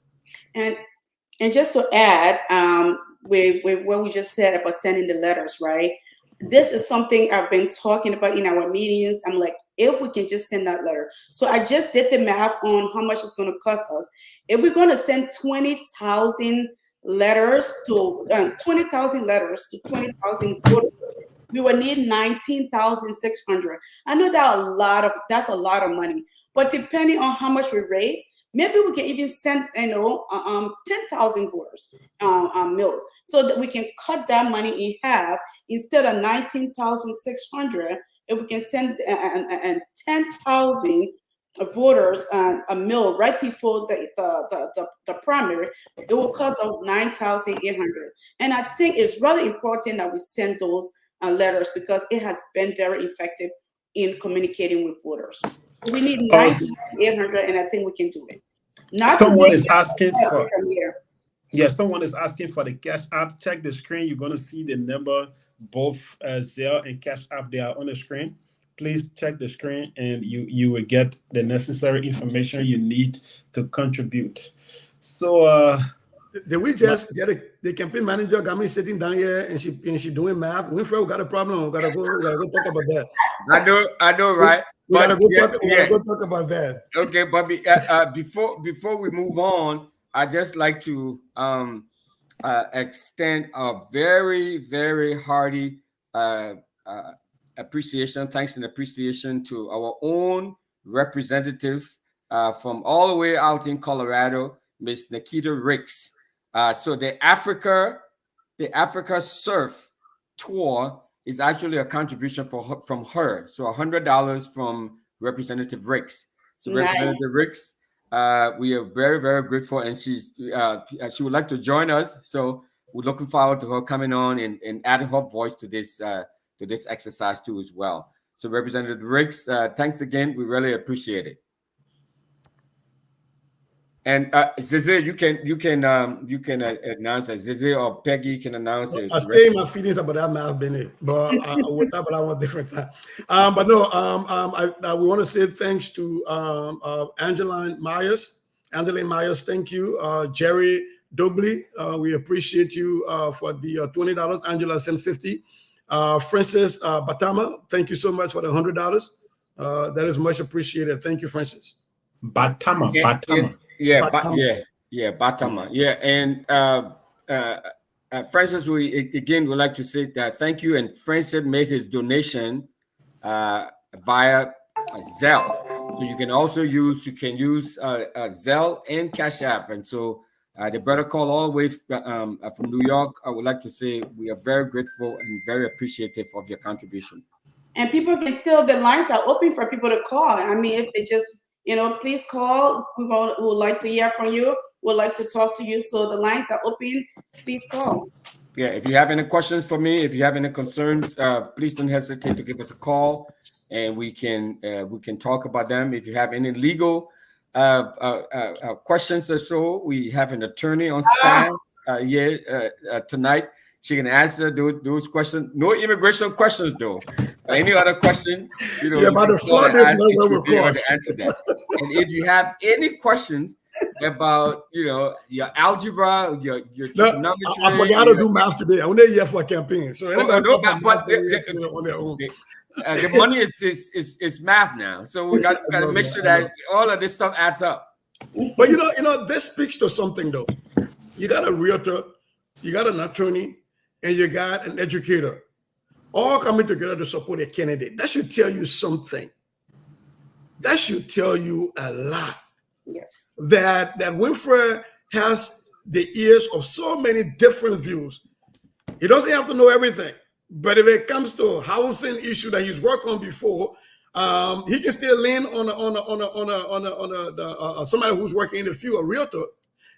And just to add, with what we just said about sending the letters, right? This is something I've been talking about in our meetings. I'm like, if we can just send that letter. So I just did the math on how much it's going to cost us. If we're going to send 20,000 letters to 20,000 letters to 20,000 voters, we will need 19,600. I know that's a lot of money, but depending on how much we raise, maybe we can even send 10,000 voters mills, so that we can cut that money in half. Instead of 19,600, if we can send 10,000 voters a mill right before the primary, it will cost us 9,800. And I think it's really important that we send those letters, because it has been very effective in communicating with voters. We need 9,800, and I think we can do it. Someone is asking for. Yeah, someone is asking for the Cash App. Check the screen. You're going to see the number, both Zelle and Cash App. They are on the screen. Please check the screen, and you will get the necessary information you need to contribute. So, did we just get the campaign manager got me sitting down here and she doing math? Winfred, we got a problem. We gotta go talk about that. I know, right? We gotta go talk about that. Okay, Bobby. Before we move on, I just like to extend a very, very hearty appreciation, thanks and appreciation to our own representative from all the way out in Colorado, Miss Nikita Ricks. So the Africa Surf Tour is actually a contribution from her. So $100 from Representative Ricks. So nice. Representative Ricks, we are very, very grateful, and she would like to join us. So we're looking forward to her coming on and adding her voice to this exercise too as well. So Representative Ricks, thanks again. We really appreciate it. And Zeze, you can announce it. Zeze or Peggy can announce it. I stay in my feelings about that math, Benny, but I will talk about that one different time. But no, we want to say thanks to Angeline Myers. Angeline Myers, thank you. Jerry Dogley, we appreciate you for the $20. Angela sent $50. Francis Batama, thank you so much for the $100. That is much appreciated. Thank you, Francis. Batama. Batama. Yeah, and Francis, we again would like to say that thank you. And Francis made his donation via Zelle, so you can also use Zelle and Cash App. And so the brother called all the way from New York. I would like to say we are very grateful and very appreciative of your contribution. And people can still, the lines are open for people to call. I mean, if they just, please call. We would like to hear from you. We'd like to talk to you. So the lines are open. Please call. Yeah, if you have any questions for me, if you have any concerns, please don't hesitate to give us a call, and we can talk about them. If you have any legal questions or so. We have an attorney on stand tonight. She can answer those questions. No immigration questions, though. Any other question, about the flood is no way we cross. Answer that. And if you have any questions about, your algebra, your trigonometry. I forgot to do math today. I only here for a campaign. So the money is math now. So we got to make sure that all of this stuff adds up. But this speaks to something though. You got a realtor, you got an attorney, and you got an educator, all coming together to support a candidate. That should tell you something. That should tell you a lot. Yes. That Winfred has the ears of so many different views. He doesn't have to know everything, but if it comes to housing issue that he's worked on before, he can still lean on somebody who's working in the field, a realtor.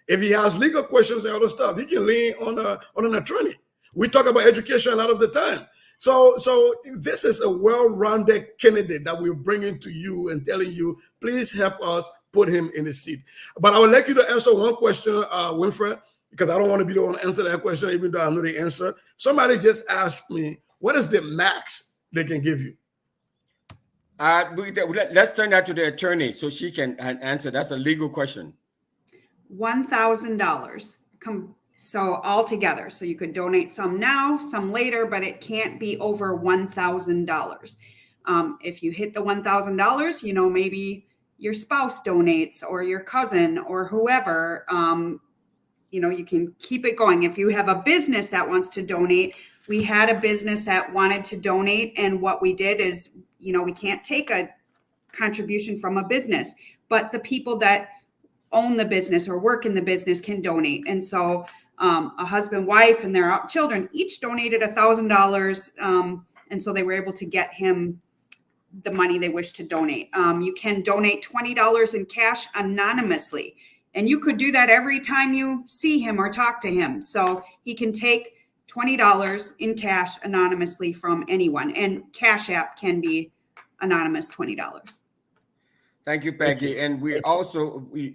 If he has legal questions and other stuff, he can lean on an attorney. We talk about education a lot of the time. So this is a well-rounded candidate that we're bringing to you and telling you, please help us put him in the seat. But I would like you to answer one question, Winfred, because I don't want to be the one to answer that question, even though I know the answer. Somebody just asked me, what is the max they can give you? Let's turn that to the attorney so she can answer. That's a legal question. $1,000. So altogether, so you could donate some now, some later, but it can't be over $1,000. If you hit the $1,000, maybe your spouse donates or your cousin or whoever, you can keep it going. If you have a business that wants to donate, we had a business that wanted to donate. And what we did is, we can't take a contribution from a business, but the people that own the business or work in the business can donate. And so a husband, wife, and their children each donated $1,000. And so they were able to get him the money they wish to donate. You can donate $20 in cash anonymously. And you could do that every time you see him or talk to him. So he can take $20 in cash anonymously from anyone. And Cash App can be anonymous $20. Thank you, Peggy. And we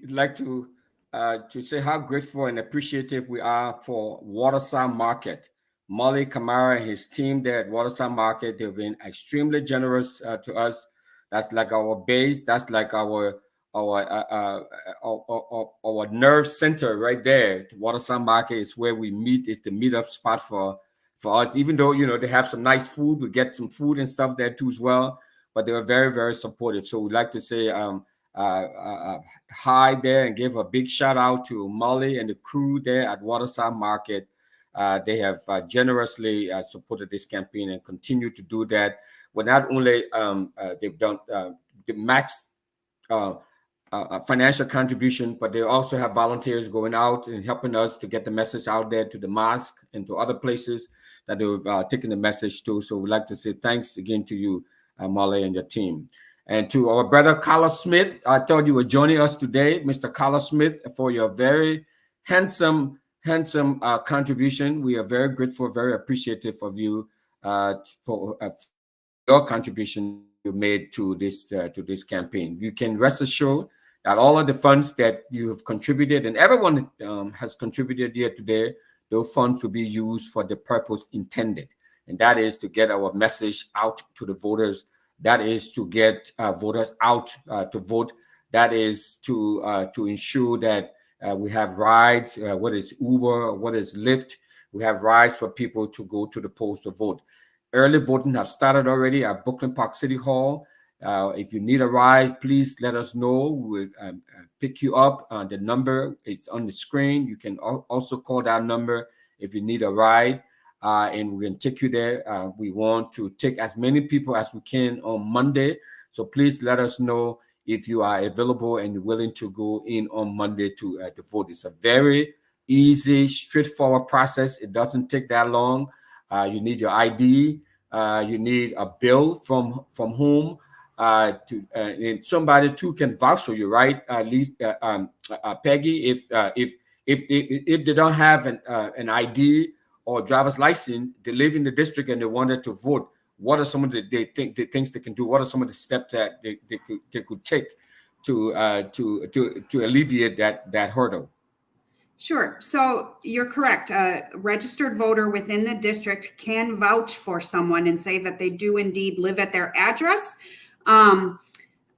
like to say how grateful and appreciative we are for Waterside Market. Molly Camara and his team there at Waterside Market, they've been extremely generous to us. That's like our base. That's like our nerve center right there. Waterside Market is where we meet. It's the meetup spot for us. Even though they have some nice food, we get some food and stuff there too as well. But they were very, very supportive. So we'd like to say hi there and give a big shout out to Molly and the crew there at Waterside Market. They have generously supported this campaign and continue to do that. Well, not only they've done the max financial contribution, but they also have volunteers going out and helping us to get the message out there to the mosque and to other places that they've taken the message to. So we'd like to say thanks again to you, Molly and your team. And to our brother Carlos Smith, I thought you were joining us today, Mr. Carlos Smith, for your very handsome contribution. We are very grateful, very appreciative of you for your contribution you made to this campaign. You can rest assured that all of the funds that you have contributed and everyone has contributed here today, those funds will be used for the purpose intended. And that is to get our message out to the voters. That is to get voters out to vote. That is to ensure that we have rides, what is Uber, what is Lyft. We have rides for people to go to the polls to vote. Early voting has started already at Brooklyn Park City Hall. If you need a ride, please let us know. We'll pick you up. The number is on the screen. You can also call that number if you need a ride. And we can take you there. We want to take as many people as we can on Monday. So please let us know if you are available and you're willing to go in on Monday to vote. It's a very easy, straightforward process. It doesn't take that long. You need your ID. You need a bill from home. And somebody too can vouch for you, right? At least Peggy, if they don't have an ID or driver's license, they live in the district and they wanted to vote, what are some of the things they can do? What are some of the steps that they could take to alleviate that hurdle? Sure. So you're correct. A registered voter within the district can vouch for someone and say that they do indeed live at their address.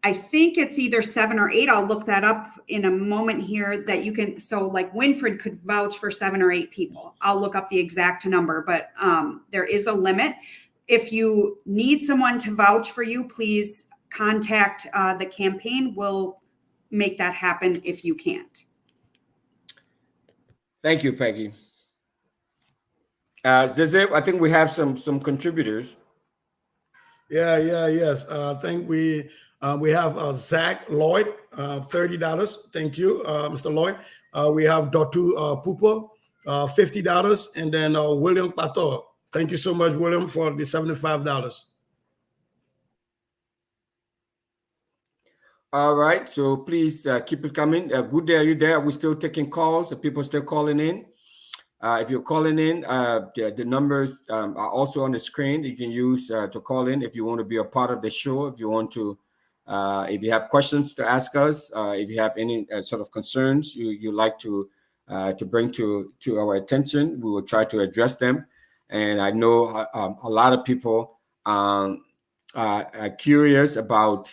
I think it's either 7 or 8. I'll look that up in a moment here that you can. So like Winfred could vouch for 7 or 8 people. I'll look up the exact number, but there is a limit. If you need someone to vouch for you, please contact the campaign. We'll make that happen if you can't. Thank you, Peggy. Zeze, I think we have some contributors. Yes. I think we have Zach Lloyd, $30. Thank you, Mr. Lloyd. We have Dotu Pupa, $50, and then William Pato. Thank you so much, William, for the $75. All right, so please keep it coming. Good day, are you there? We're still taking calls. The people still calling in. If you're calling in, the numbers are also on the screen. You can use to call in if you want to be a part of the show. If you want to, if you have questions to ask us, if you have any sort of concerns you like to bring to our attention, we will try to address them. And I know a lot of people are curious about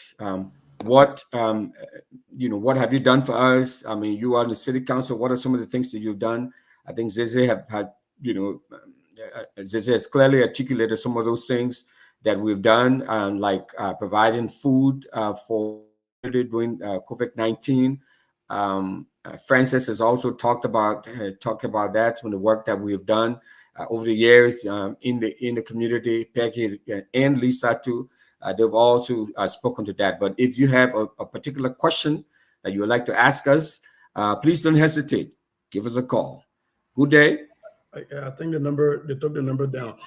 what what have you done for us? I mean, you are in the city council. What are some of the things that you've done? I think Zeze Zeze has clearly articulated some of those things that we've done, like providing food for during COVID-19. Francis has also talked about that, some of the work that we've done over the years in the community. Peggy and Lisa too. They've also spoken to that. But if you have a particular question that you would like to ask us, please don't hesitate. Give us a call. Good day. I think they took the number down.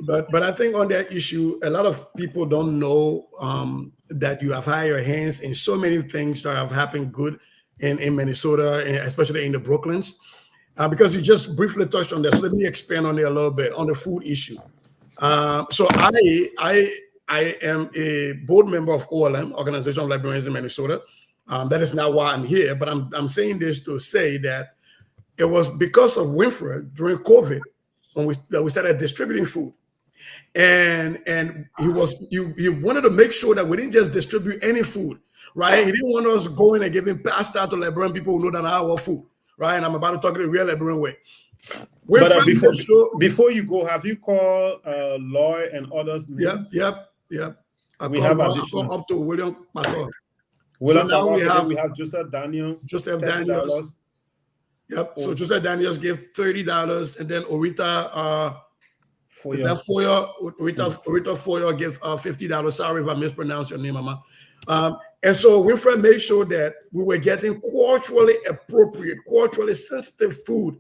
But I think on that issue, a lot of people don't know that you have had your hands in so many things that have happened good in Minnesota, and especially in the Brooklyns. Because you just briefly touched on that. So let me expand on it a little bit on the food issue. So I am a board member of OLM, Organization of Librarians in Minnesota. That is not why I'm here, but I'm saying this to say that it was because of Winfred during COVID when we started distributing food, and he wanted to make sure that we didn't just distribute any food, right? He didn't want us going and giving pasta to Liberian people who know that our food, right? And I'm about to talk in the real Liberian way. But before you go, have you called Lloyd and others? Yep. We have additional up to William Pato. So now we have Joseph Daniels. Yep. So Joseph Daniels gave $30, and then Orita Foyer gives $50. Sorry if I mispronounced your name, Mama. And so Winfred made sure that we were getting culturally appropriate, culturally sensitive food.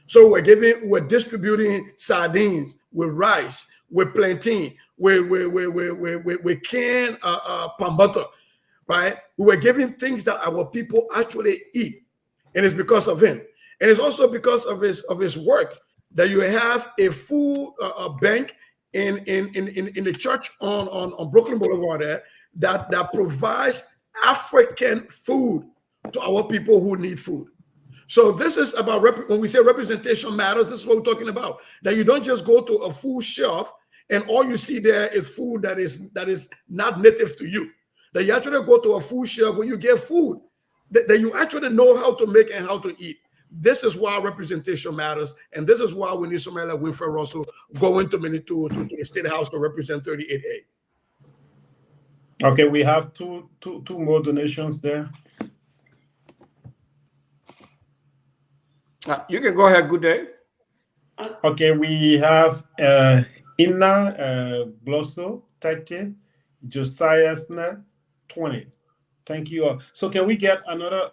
So we're distributing sardines with rice, with plantain, with canned palm butter, right? We were giving things that our people actually eat, and it's because of him. And it's also because of his work that you have a food bank in the church on Brooklyn Boulevard there that provides African food to our people who need food. So this is about when we say representation matters. This is what we're talking about. That you don't just go to a food shelf and all you see there is food that is not native to you. That you actually go to a food shelf when you get food that you actually know how to make and how to eat. This is why representation matters, and this is why we need somebody like Winfred Russell going to the State House to represent 38A. Okay, we have two more donations there. You can go ahead. Good day. Okay, we have Inna Blosso, 30, Josiah Sna, 20. Thank you all. So can we get another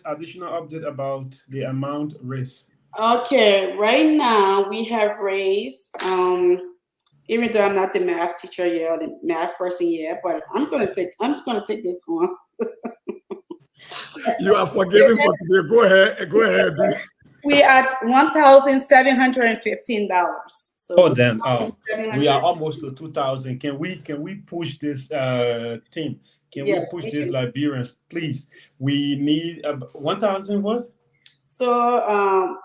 additional update about the amount raised? Okay, right now we have raised, even though I'm not the math teacher yet or the math person yet, but I'm gonna take this on. You are forgiven for today. Go ahead. We at $1,715. So we are almost to 2,000. Can we push this team? Can Yes, we push we these can. Liberians, please? We need 1,000 what? So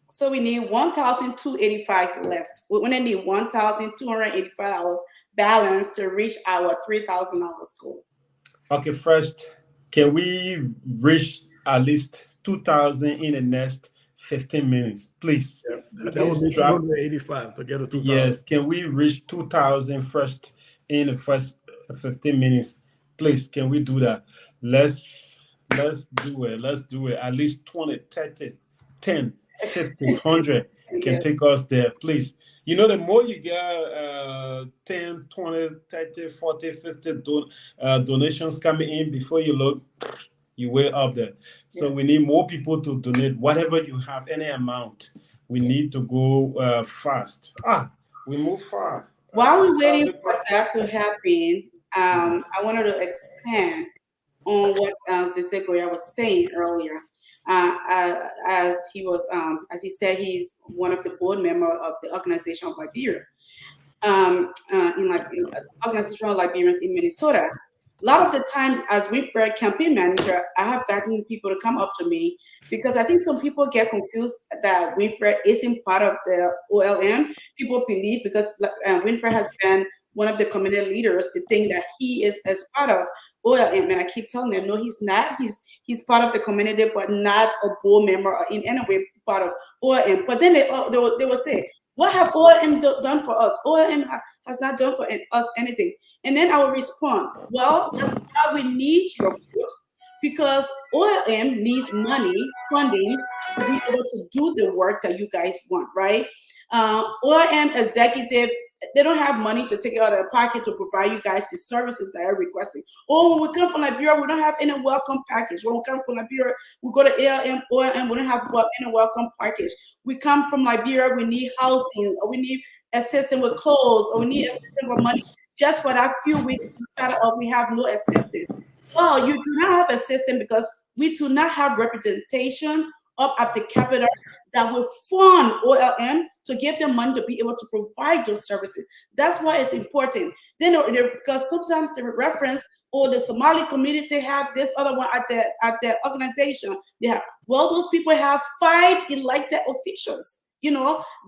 so we need 1,285 left. We're gonna need $1,285 balance to reach our $3,000 goal. Okay, first, can we reach at least 2,000 in the next 15 minutes, please? That would be 285 to get to 2,000. Yes, can we reach 2,000 first in the first 15 minutes? Please, can we do that? Let's do it. Let's do it. At least 20, 30, 10, 50, 100 can Yes. take us there, please. You know, the more you get 10, 20, 30, 40, 50 donations coming in before you look, you're way up there. So we need more people to donate whatever you have, any amount. We need to go fast. We move far. While we're waiting for that to happen, I wanted to expand on what Zise Goya was saying earlier. As he said, he's one of the board members of the Organization of Liberia, in Organization of Liberians in Minnesota. A lot of the times, as WinFred campaign manager, I have gotten people to come up to me because I think some people get confused that WinFred isn't part of the OLM. People believe because WinFred has been one of the community leaders to think that he is as part of OLM, and I keep telling them, no, he's not. He's part of the community, but not a board member or in any way part of OLM. But then they will say, what have OLM done for us? OLM has not done for us anything. And then I will respond, well, that's why we need your vote, because OLM needs money, funding, to be able to do the work that you guys want, right? OLM executive, they don't have money to take out of their pocket to provide you guys the services that are requesting. When we come from Liberia, we don't have any welcome package. When we come from Liberia, we go to ALM, OLM, we don't have any welcome package. We come from Liberia, we need housing, or we need assistance with clothes, or we need assistance with money. Just for that few weeks to start off, we have no assistance. Well, you do not have assistance because we do not have representation up at the capital that will fund OLM to give them money to be able to provide those services. That's why it's important. Then, because sometimes the reference or the Somali community have this other one at their organization. They have, well, those people have 5 elected officials,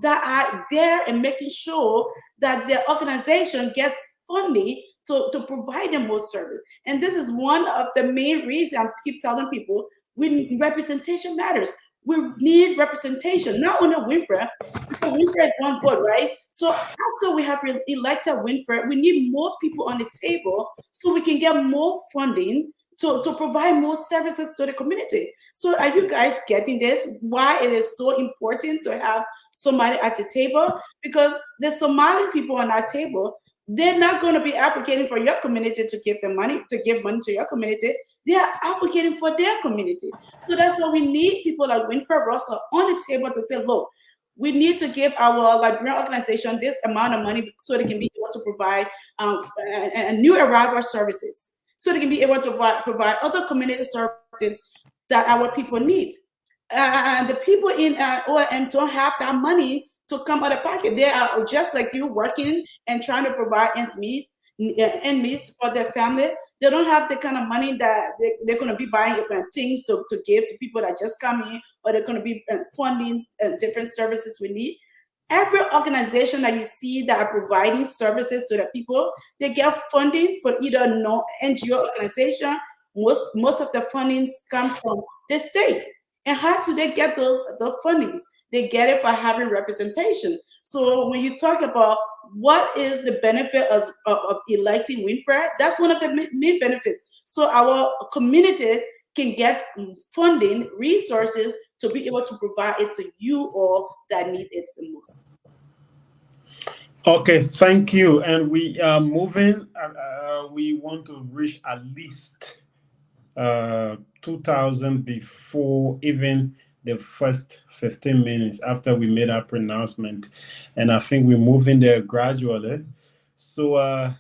that are there and making sure that their organization gets funding to provide them with service. And this is one of the main reasons I keep telling people, representation matters. We need representation, not only WinFred, because WinFred is one vote, right? So after we have elected WinFred, we need more people on the table so we can get more funding to provide more services to the community. So are you guys getting this? Why it is so important to have somebody at the table? Because the Somali people on our table, they're not going to be advocating for your community to give them money, to give money to your community. They are advocating for their community. So that's why we need people like WinFred Russell on the table to say, look, we need to give our Liberian organization this amount of money so they can be able to provide new arrival services, so they can be able to provide other community services that our people need. And the people in OLM don't have that money to come out of pocket. They are just like you, working and trying to provide ends meet for their family. They don't have the kind of money that they're going to be buying things to give to people that just come in, or they're going to be funding different services we need. Every organization that you see that are providing services to the people, they get funding for either NGO organization. Most of the fundings come from the state. And how do they get the fundings? They get it by having representation. So when you talk about what is the benefit of electing WinFred, that's one of the main benefits. So our community can get funding, resources to be able to provide it to you all that need it the most. Okay, thank you. And we are moving. We want to reach at least 2,000 before even the first 15 minutes after we made our pronouncement. And I think we're moving there gradually. So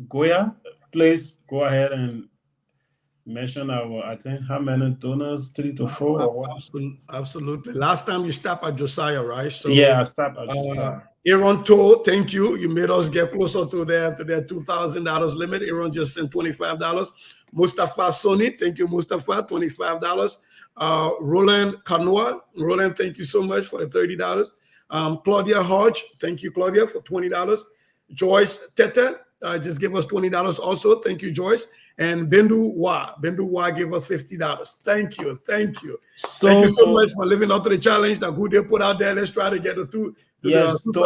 Goya, please go ahead and mention I think how many donors, 3 to 4 or what? Absolutely. Last time you stopped at Josiah, right? So yeah, I stopped at Josiah. Aaron Toll, thank you. You made us get closer to their $2,000 limit. Aaron just sent $25. Mustafa Soni, thank you, Mustafa, $25. Roland Canoa, Roland, thank you so much for the $30. Claudia Hodge, thank you, Claudia, for $20. Joyce Tete, just give us $20 also. Thank you, Joyce. And Bendu Wa gave us $50. Thank you. Thank you so much for living up to the challenge that Good Day put out there. Let's try to get it to yes, to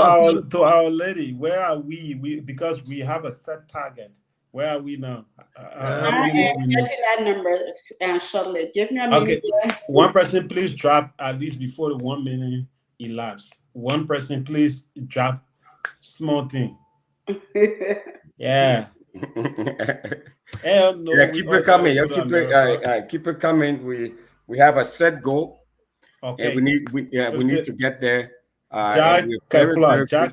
our lady, where are we? Because we have a set target. Where are we now? I am getting that number shortly. Give me a minute. Okay, one person please drop at least before the 1 minute elapse. One person please drop small thing. Yeah. Yeah, keep it coming. Keep it coming. We have a set goal. Okay. And we need to get there. Jack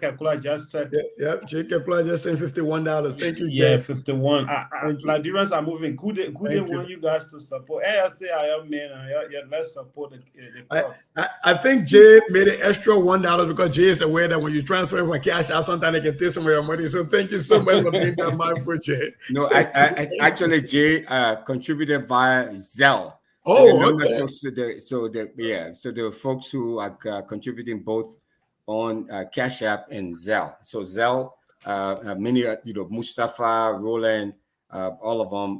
Kepler just said. Yeah, Jake Kepler just sent $51. Thank you, Jake. Yeah, 51. Nigerians are moving. Good day want you guys to support. Hey, I say I am man. Yeah, let's support the cause. I think Jay made an extra $1 because Jay is aware that when you transfer from cash out, sometimes they can take some of your money. So thank you so much for being that mindful, Jay. No, I actually Jay contributed via Zelle. So the folks who are contributing both on Cash App and Zelle. So Zelle, many, Mustafa, Roland, all of them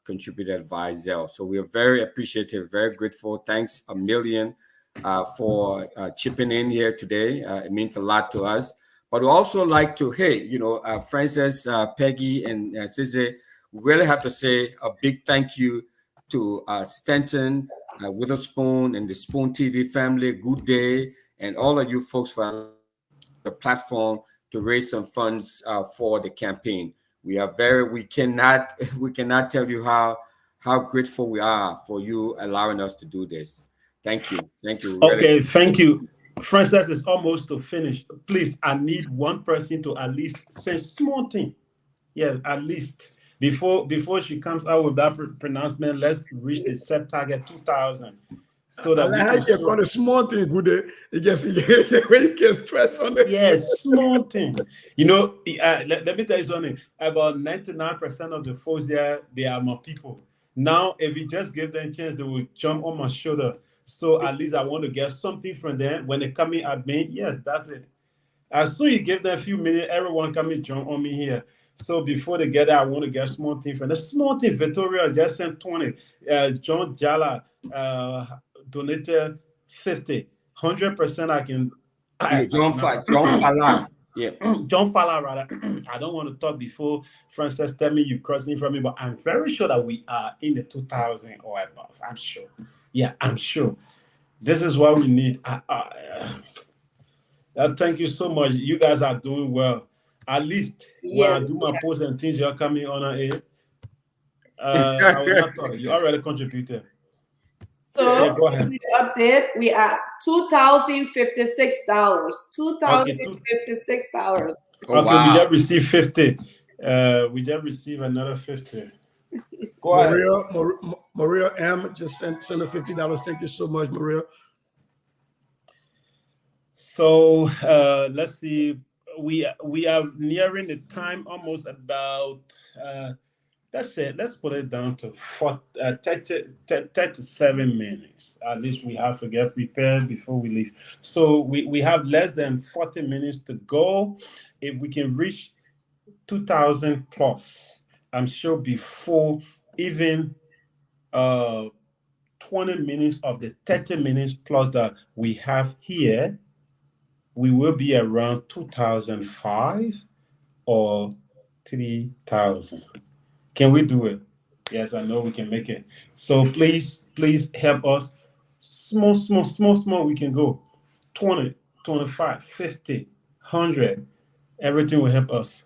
contributed via Zelle. So we are very appreciative, very grateful. Thanks a million for chipping in here today. It means a lot to us. But we also like to, Frances, Peggy, and Cisse, we really have to say a big thank you to Stanton, Witherspoon, and the Spoon TV family. Good day. And all of you folks for the platform to raise some funds for the campaign. We cannot tell you how grateful we are for you allowing us to do this. Thank you. Okay, thank you. Francis is almost to finish. Please, I need one person to at least say small thing. Yeah, at least before she comes out with that pronouncement. Let's reach the set target 2,000. So that I can call a small thing good. You get stress on it. Yes, small thing. Let me tell you something. About 99% of the folks there, they are my people. Now, if we just give them a chance, they will jump on my shoulder. So at least I want to get something from them when they come in at me. Yes, that's it. As soon as you give them a few minutes, everyone come and jump on me here. So before they get there, I want to get small thing from them. Small thing, Victoria just sent 20. John Jala donated 50. 100% I can. John Fala. Yeah. John Fala, rather. I don't want to talk before Francis tell me you crossing from me, but I'm very sure that we are in the 2,000 or above. I'm sure. Yeah, I'm sure. This is what we need. Thank you so much. You guys are doing well. At least when I do my posts and things, you're coming on air. I will not talk. You already contributed. So go ahead. Update, we are $2,056. $2,056. Okay, wow. We just received 50. We just received another 50. Go ahead. Maria M just sent a $50. Thank you so much, Maria. So let's see. We are nearing the time, almost about. Let's put it down to 37 minutes. At least we have to get prepared before we leave. So we have less than 40 minutes to go. If we can reach 2,000 plus, I'm sure before even 20 minutes of the 30 minutes plus that we have here, we will be around 2,005 or 3,000. Can we do it? Yes, I know we can make it. So please help us. Small, we can go. 20, 25, 50, 100. Everything will help us.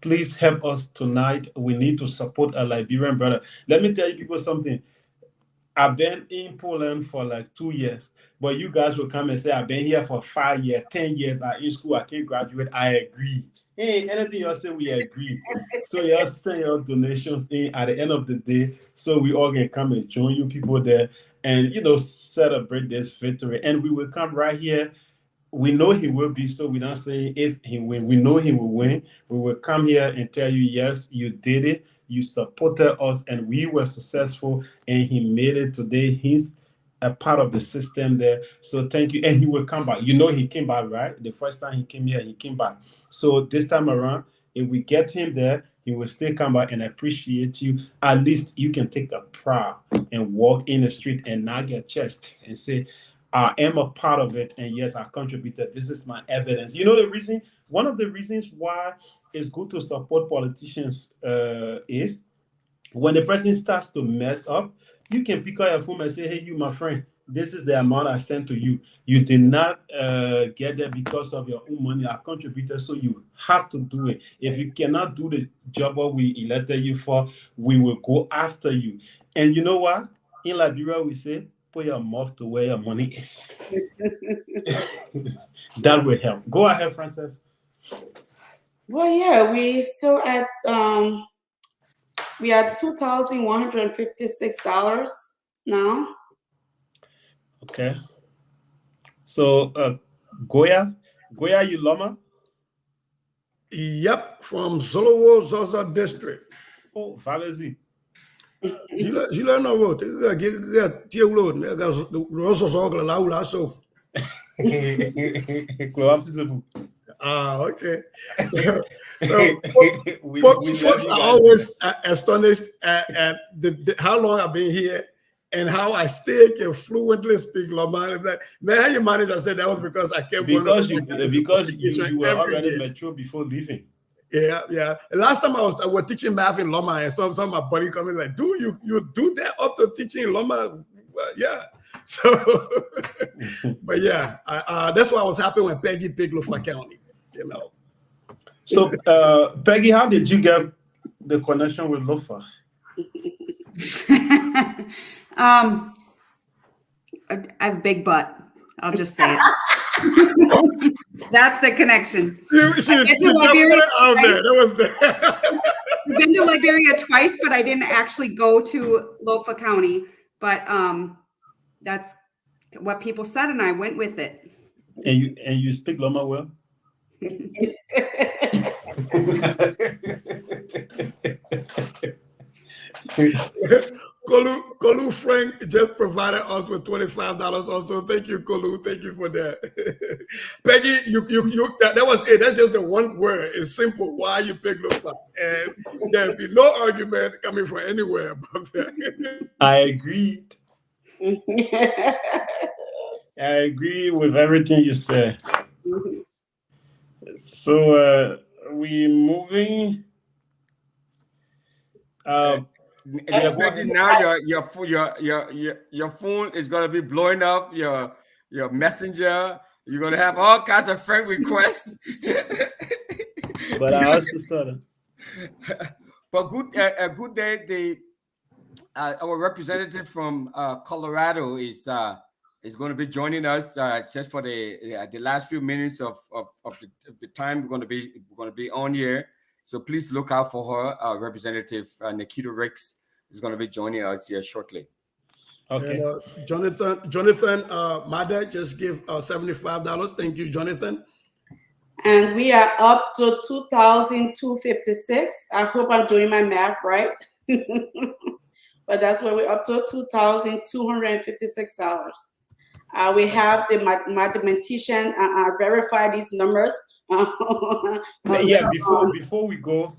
Please help us tonight. We need to support a Liberian brother. Let me tell you people something. I've been in Poland for like 2 years, but you guys will come and say, I've been here for 5 years, 10 years. I'm in school, I can't graduate. I agree. Hey, anything you say, we agree. So you send your donations in at the end of the day, so we all can come and join you people there and celebrate this victory. And we will come right here we know he will be, so we're not saying if he win. We know he will win. We will come here and tell you, yes, you did it. You supported us, and we were successful, and he made it today. He's a part of the system there. So thank you. And he will come back. You know he came back, right? The first time he came here, he came back. So this time around, if we get him there, he will still come back and appreciate you. At least you can take a proud and walk in the street and not get chest and say, I am a part of it, and yes, I contributed. This is my evidence. You know the reason? One of the reasons why it's good to support politicians is when the person starts to mess up, you can pick up your phone and say, hey, you, my friend, this is the amount I sent to you. You did not get there because of your own money. I contributed, so you have to do it. If you cannot do the job what we elected you for, we will go after you. And you know what? In Liberia, we say, put your mouth to where your money is. That will help. Go ahead, Frances. Well, yeah, we still at we are $2,156 now. Okay. So Goya Uloma? Yep, from Zolowo Zaza district. Oh, Valezi. Gila no vote. Get Tiolo, Rosso Sogla Laula so. Okay. Folks are always astonished at how long I've been here and how I still can fluently speak Loma. Man, how you manage? I said that was because I kept because you were already mature before leaving. Yeah. Last time I was teaching math in Loma, and some of my buddy coming like, "Do you do that up to teaching Loma?" Well, yeah. So, but yeah, that's why I was happy when Peggy picked Lofa County. You know. So, Peggy, how did you get the connection with Lofa? I have a big butt. I'll just say it. That's the connection. I've been to Liberia twice, but I didn't actually go to Lofa County. But that's what people said, and I went with it. And you speak Loma well? Kolu Frank just provided us with $25 also. Thank you, Kolu. Thank you for that. Peggy, that was it. That's just the one word. It's simple. Why you pick Lofa? And there'll be no argument coming from anywhere about that. I agreed. I agree with everything you said. So we moving. Now your phone is gonna be blowing up. Your messenger. You're gonna have all kinds of friend requests. But I also started. But a good day. Our representative from Colorado is going to be joining us just for the last few minutes of the time we're going to be on here. So please look out for her. Representative Nikita Ricks is going to be joining us here shortly. Okay. And, Jonathan Mada just give $75. Thank you, Jonathan. And we are up to $2,256. I hope I'm doing my math right. But that's where we're up to $2,256. We have the mathematician verify these numbers. Yeah, before we go,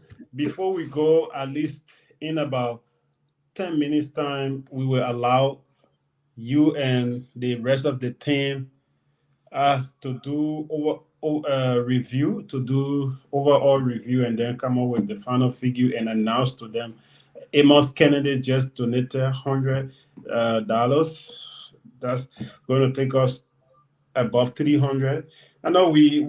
at least in about 10 minutes time, we will allow you and the rest of the team to do overall review, and then come up with the final figure and announce to them. Amos Kennedy just donated $100. That's going to take us above 300. I know if we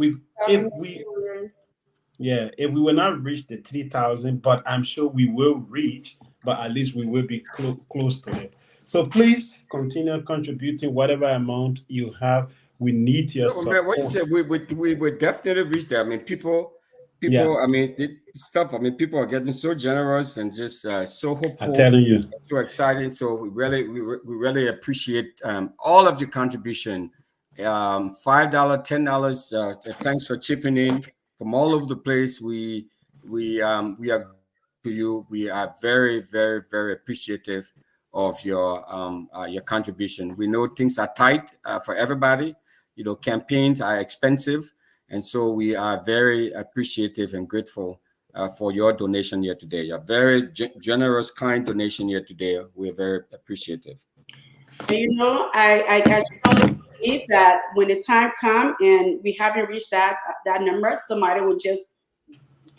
will not reach the 3,000, but I'm sure we will reach. But at least we will be close to it. So please continue contributing whatever amount you have. We need your support. What you said, we will definitely reach that. I mean, people. Yeah. I mean, people are getting so generous and just so hopeful. I'm telling you, so excited. So we really appreciate all of your contribution $5, $10. Thanks for chipping in from all over the place. We are to you. We are very, very, very appreciative of your contribution. We know things are tight for everybody. You know, campaigns are expensive, and so we are very appreciative and grateful for your donation here today. Your very generous, kind donation here today. We're very appreciative. You know, I strongly believe that when the time comes and we haven't reached that number, somebody will just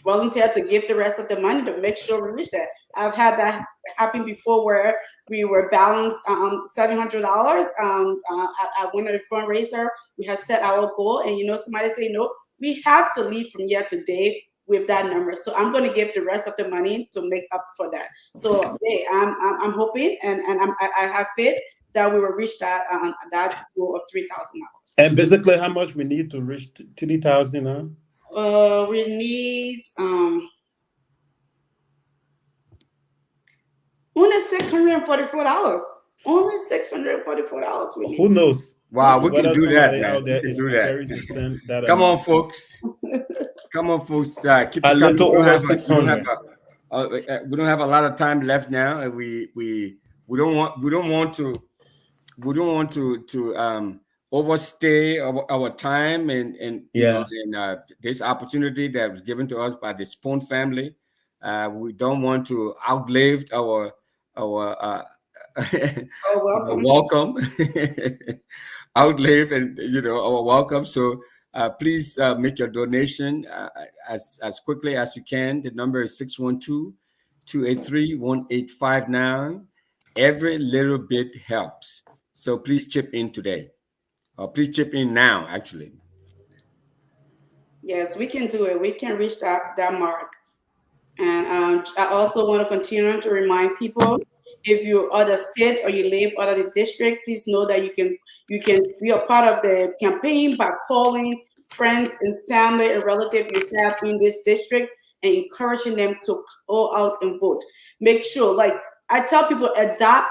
volunteer to give the rest of the money to make sure we reach that. I've had that happen before where we were balanced $700 at one of the fundraiser. We had set our goal, and you know, somebody say, no, we have to leave from here today with that number. So I'm going to give the rest of the money to make up for that. So hey, I'm hoping and I have faith that we will reach that goal of $3,000. And basically, how much we need to reach 3,000? Huh? We need only $644. Only $644. We need. Who knows? Wow, we can do that, man. We can do that. Come on, folks. Come on, folks. Keep a little over 600. We don't have a lot of time left now. We don't want to overstay our time and this opportunity that was given to us by the Spohn family. We don't want to outlive our welcome. Outlive and our welcome. So please make your donation as quickly as you can. The number is 612-283-1859. Every little bit helps. So please chip in today. Please chip in now, actually. Yes, we can do it. We can reach that mark. And I also want to continue to remind people, if you're out of state or you live out of the district, please know that you can be a part of the campaign by calling friends and family and relatives you have in this district and encouraging them to go out and vote. Make sure, like I tell people, adopt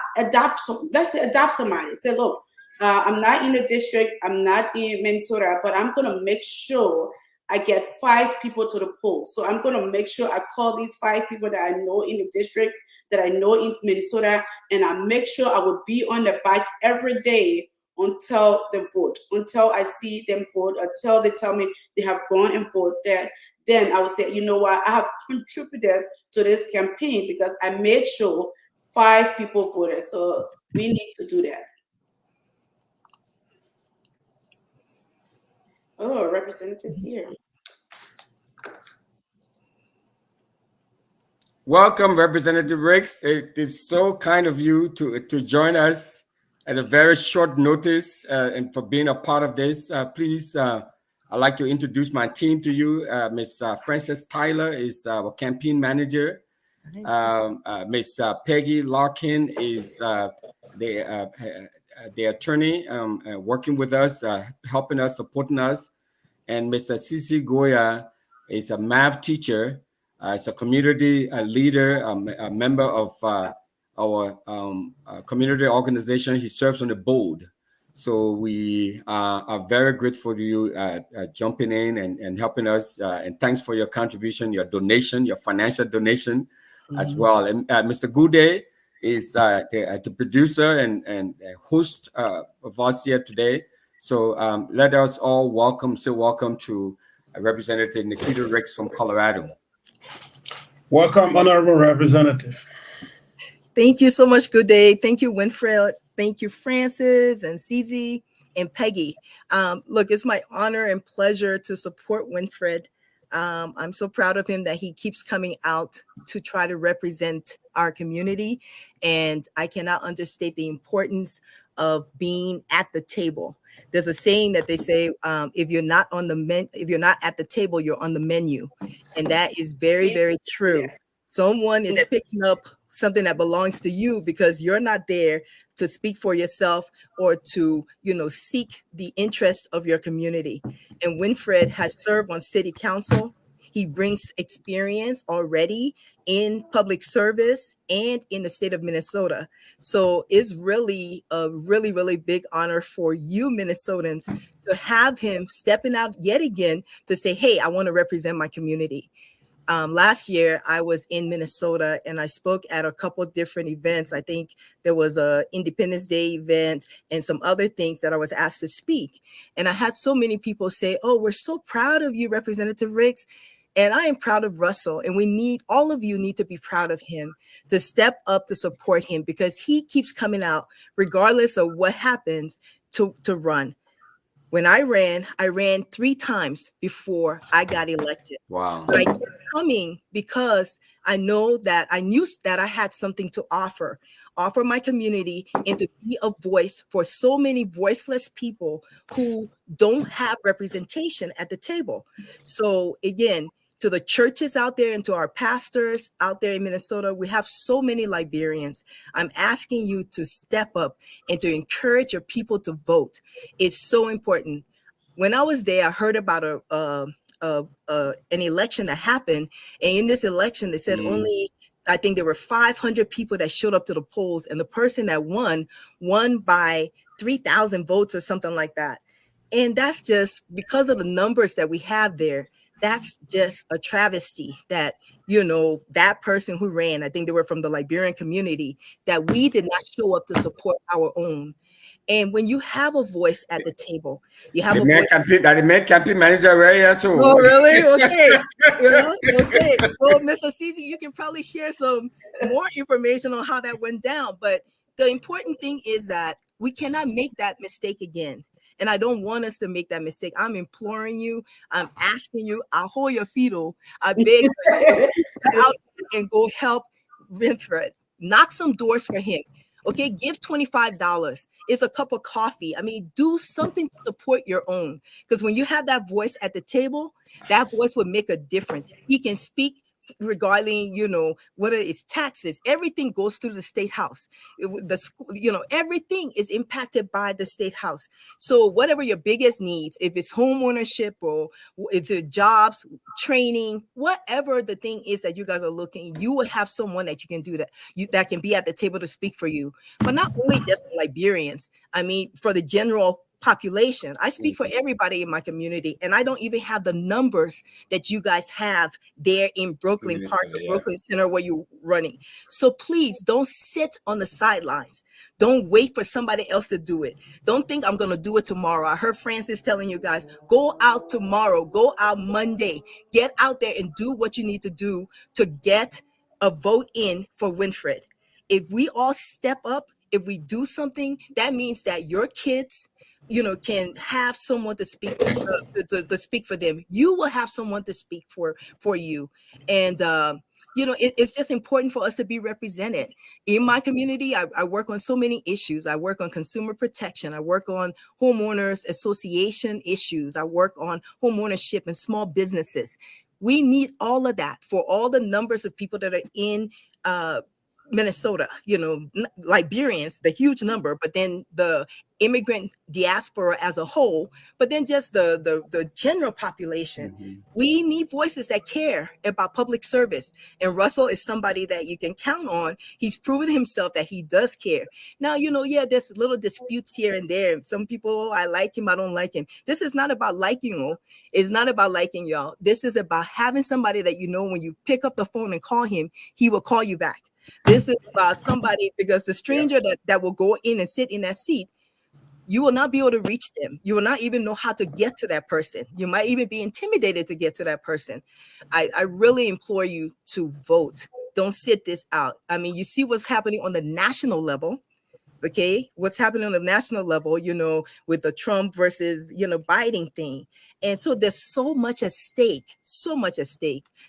somebody. Say, look, I'm not in the district, I'm not in Minnesota, but I'm gonna make sure I get 5 people to the poll. So I'm going to make sure I call these 5 people that I know in the district, that I know in Minnesota, and I make sure I will be on the bike every day until they vote, until I see them vote, until they tell me they have gone and voted. Then I will say, you know what, I have contributed to this campaign because I made sure 5 people voted. So we need to do that. Oh, representatives here. Welcome, Representative Ricks. It is so kind of you to join us at a very short notice and for being a part of this. Please, I'd like to introduce my team to you. Ms. Frances Tyler is our campaign manager. Ms. Peggy Larkin is the attorney working with us, helping us, supporting us. And Mr. Cici Goya is a math teacher. Is a community leader, a member of our community organization. He serves on the board. So we are very grateful to you jumping in and helping us. And thanks for your contribution, your donation, your financial donation as well. And Mr. Goudet is the producer and host of us here today. So let us all welcome to Representative Nikita Ricks from Colorado. Welcome, Honorable Representative. Thank you so much. Good day. Thank you, Winfred. Thank you, Francis and Cici and Peggy. Look, it's my honor and pleasure to support Winfred. I'm so proud of him that he keeps coming out to try to represent our community. And I cannot understate the importance of being at the table. There's a saying that they say, if you're not at the table, you're on the menu. And that is very, very true. Someone is picking up something that belongs to you because you're not there to speak for yourself or to, seek the interest of your community. And Winfred has served on city council He brings experience already in public service and in the state of Minnesota. So it's really a really, really big honor for you Minnesotans to have him stepping out yet again to say, hey, I want to represent my community. Last year, I was in Minnesota and I spoke at a couple of different events. I think there was a Independence Day event and some other things that I was asked to speak. And I had so many people say, oh, we're so proud of you, Representative Ricks. And I am proud of Russell. And all of you need to be proud of him, to step up to support him, because he keeps coming out regardless of what happens to run. When I ran 3 times before I got elected. Wow. But I kept coming because I knew that I had something to offer my community, and to be a voice for so many voiceless people who don't have representation at the table. So again, to the churches out there and to our pastors out there in Minnesota, we have so many Liberians. I'm asking you to step up and to encourage your people to vote. It's so important. When I was there, I heard about an election that happened. And in this election, they said only, I think there were 500 people that showed up to the polls. And the person that won by 3,000 votes or something like that. And that's just because of the numbers that we have there. That's just a travesty that, that person who ran, I think they were from the Liberian community, that we did not show up to support our own. And when you have a voice at the table, you have the main campaign manager right here. So. Oh, really? Okay. Okay. Well, Mr. CZ, you can probably share some more information on how that went down. But the important thing is that we cannot make that mistake again. And I don't want us to make that mistake. I'm imploring you. I'm asking you. I'll hold your feet. I beg you to out and go help Winfred. Knock some doors for him. Okay, give $25. It's a cup of coffee. I mean, do something to support your own. Because when you have that voice at the table, that voice will make a difference. He can speak regarding, whether it's taxes, everything goes through the state house. Everything is impacted by the state house. So whatever your biggest needs, if it's home ownership or it's jobs, training, whatever the thing is that you guys are looking, you will have someone that you can do that can be at the table to speak for you. But not only just Liberians, I mean, for the general population. I speak for everybody in my community, and I don't even have the numbers that you guys have there in Brooklyn Park, the Brooklyn Center where you're running. So please don't sit on the sidelines. Don't wait for somebody else to do it. Don't think I'm going to do it tomorrow. I heard Francis telling you guys, go out tomorrow, go out Monday, get out there and do what you need to do to get a vote in for Winfred. If we all step up, if we do something, that means that your kids, can have someone to speak to speak for them. You will have someone to speak for you. And, it's just important for us to be represented. In my community, I work on so many issues. I work on consumer protection. I work on homeowners association issues. I work on homeownership and small businesses. We need all of that for all the numbers of people that are in Minnesota, Liberians, the huge number, but then the immigrant diaspora as a whole, but then just the general population. Mm-hmm. We need voices that care about public service. And Russell is somebody that you can count on. He's proven himself that he does care. Now, there's little disputes here and there. Some people, I like him, I don't like him. This is not about liking. It's not about liking y'all. This is about having somebody that when you pick up the phone and call him, he will call you back. This is about somebody, because the stranger that will go in and sit in that seat, you will not be able to reach them. You will not even know how to get to that person. You might even be intimidated to get to that person. I really implore you to vote. Don't sit this out. I mean, you see what's happening on the national level. Okay, what's happening on the national level, with the Trump versus, Biden thing. And so there's so much at stake,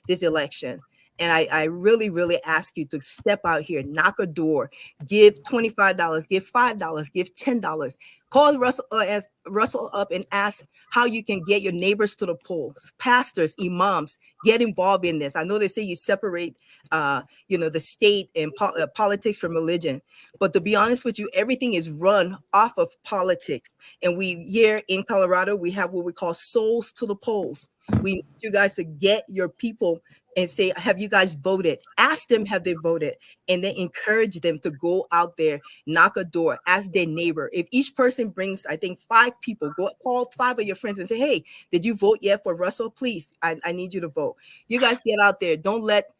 this election. And I really, really ask you to step out here, knock a door, give $25, give $5, give $10. Call Russell up and ask how you can get your neighbors to the polls. Pastors, imams, get involved in this. I know they say you separate, the state and politics from religion. But to be honest with you, everything is run off of politics. And we here in Colorado, we have what we call souls to the polls. We need you guys to get your people and say, have you guys voted? Ask them, have they voted? And then encourage them to go out there, knock a door, ask their neighbor. If each person brings, I think, 5 people, go call 5 of your friends and say, hey, did you vote yet for Russell? Please, I need you to vote. You guys get out there. Don't let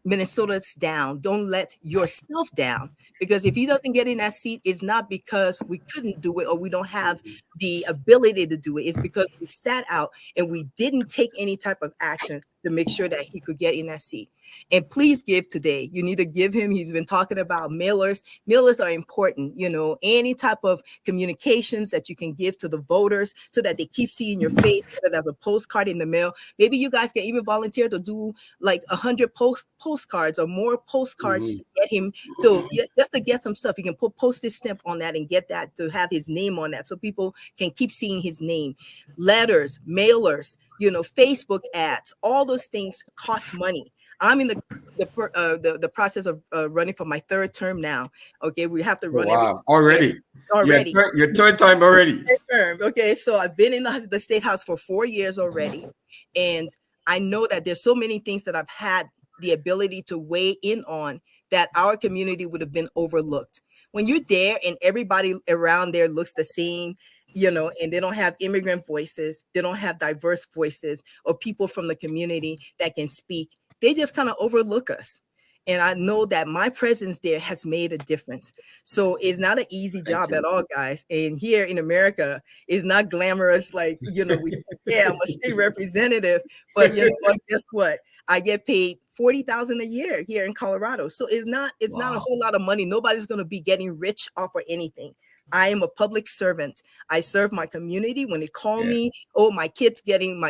Minnesotans down. Don't let yourself down, because if he doesn't get in that seat, it's not because we couldn't do it or we don't have the ability to do it. It's because we sat out and we didn't take any type of action to make sure that he could get in that seat. And please give today. You need to give him. He's been talking about mailers. Mailers are important. You know, any type of communications that you can give to the voters so that they keep seeing your face, whether there's a postcard in the mail. Maybe you guys can even volunteer to do like 100 postcards or more postcards to get him to just to get some stuff. You can put postage stamp on that and get that to have his name on that so people can keep seeing his name. Letters, mailers, you know, Facebook ads, all those things cost money. I'm in the process of running for my 3rd term now. Okay, we have to run already. Your third time already. Term. Okay, so I've been in the state house for 4 years already, and I know that there's so many things that I've had the ability to weigh in on that our community would have been overlooked. When you're there and everybody around there looks the same, you know, and they don't have immigrant voices, they don't have diverse voices or people from the community that can speak. They just kind of overlook us. And I know that my presence there has made a difference. So it's not an easy job at all, guys. And here in America, it's not glamorous. Like, you know, I'm a state representative, but you know what? Guess what? I get paid $40,000 a year here in Colorado. So it's not a whole lot of money. Nobody's going to be getting rich off of anything. I am a public servant. I serve my community. When they call me, oh, my child's getting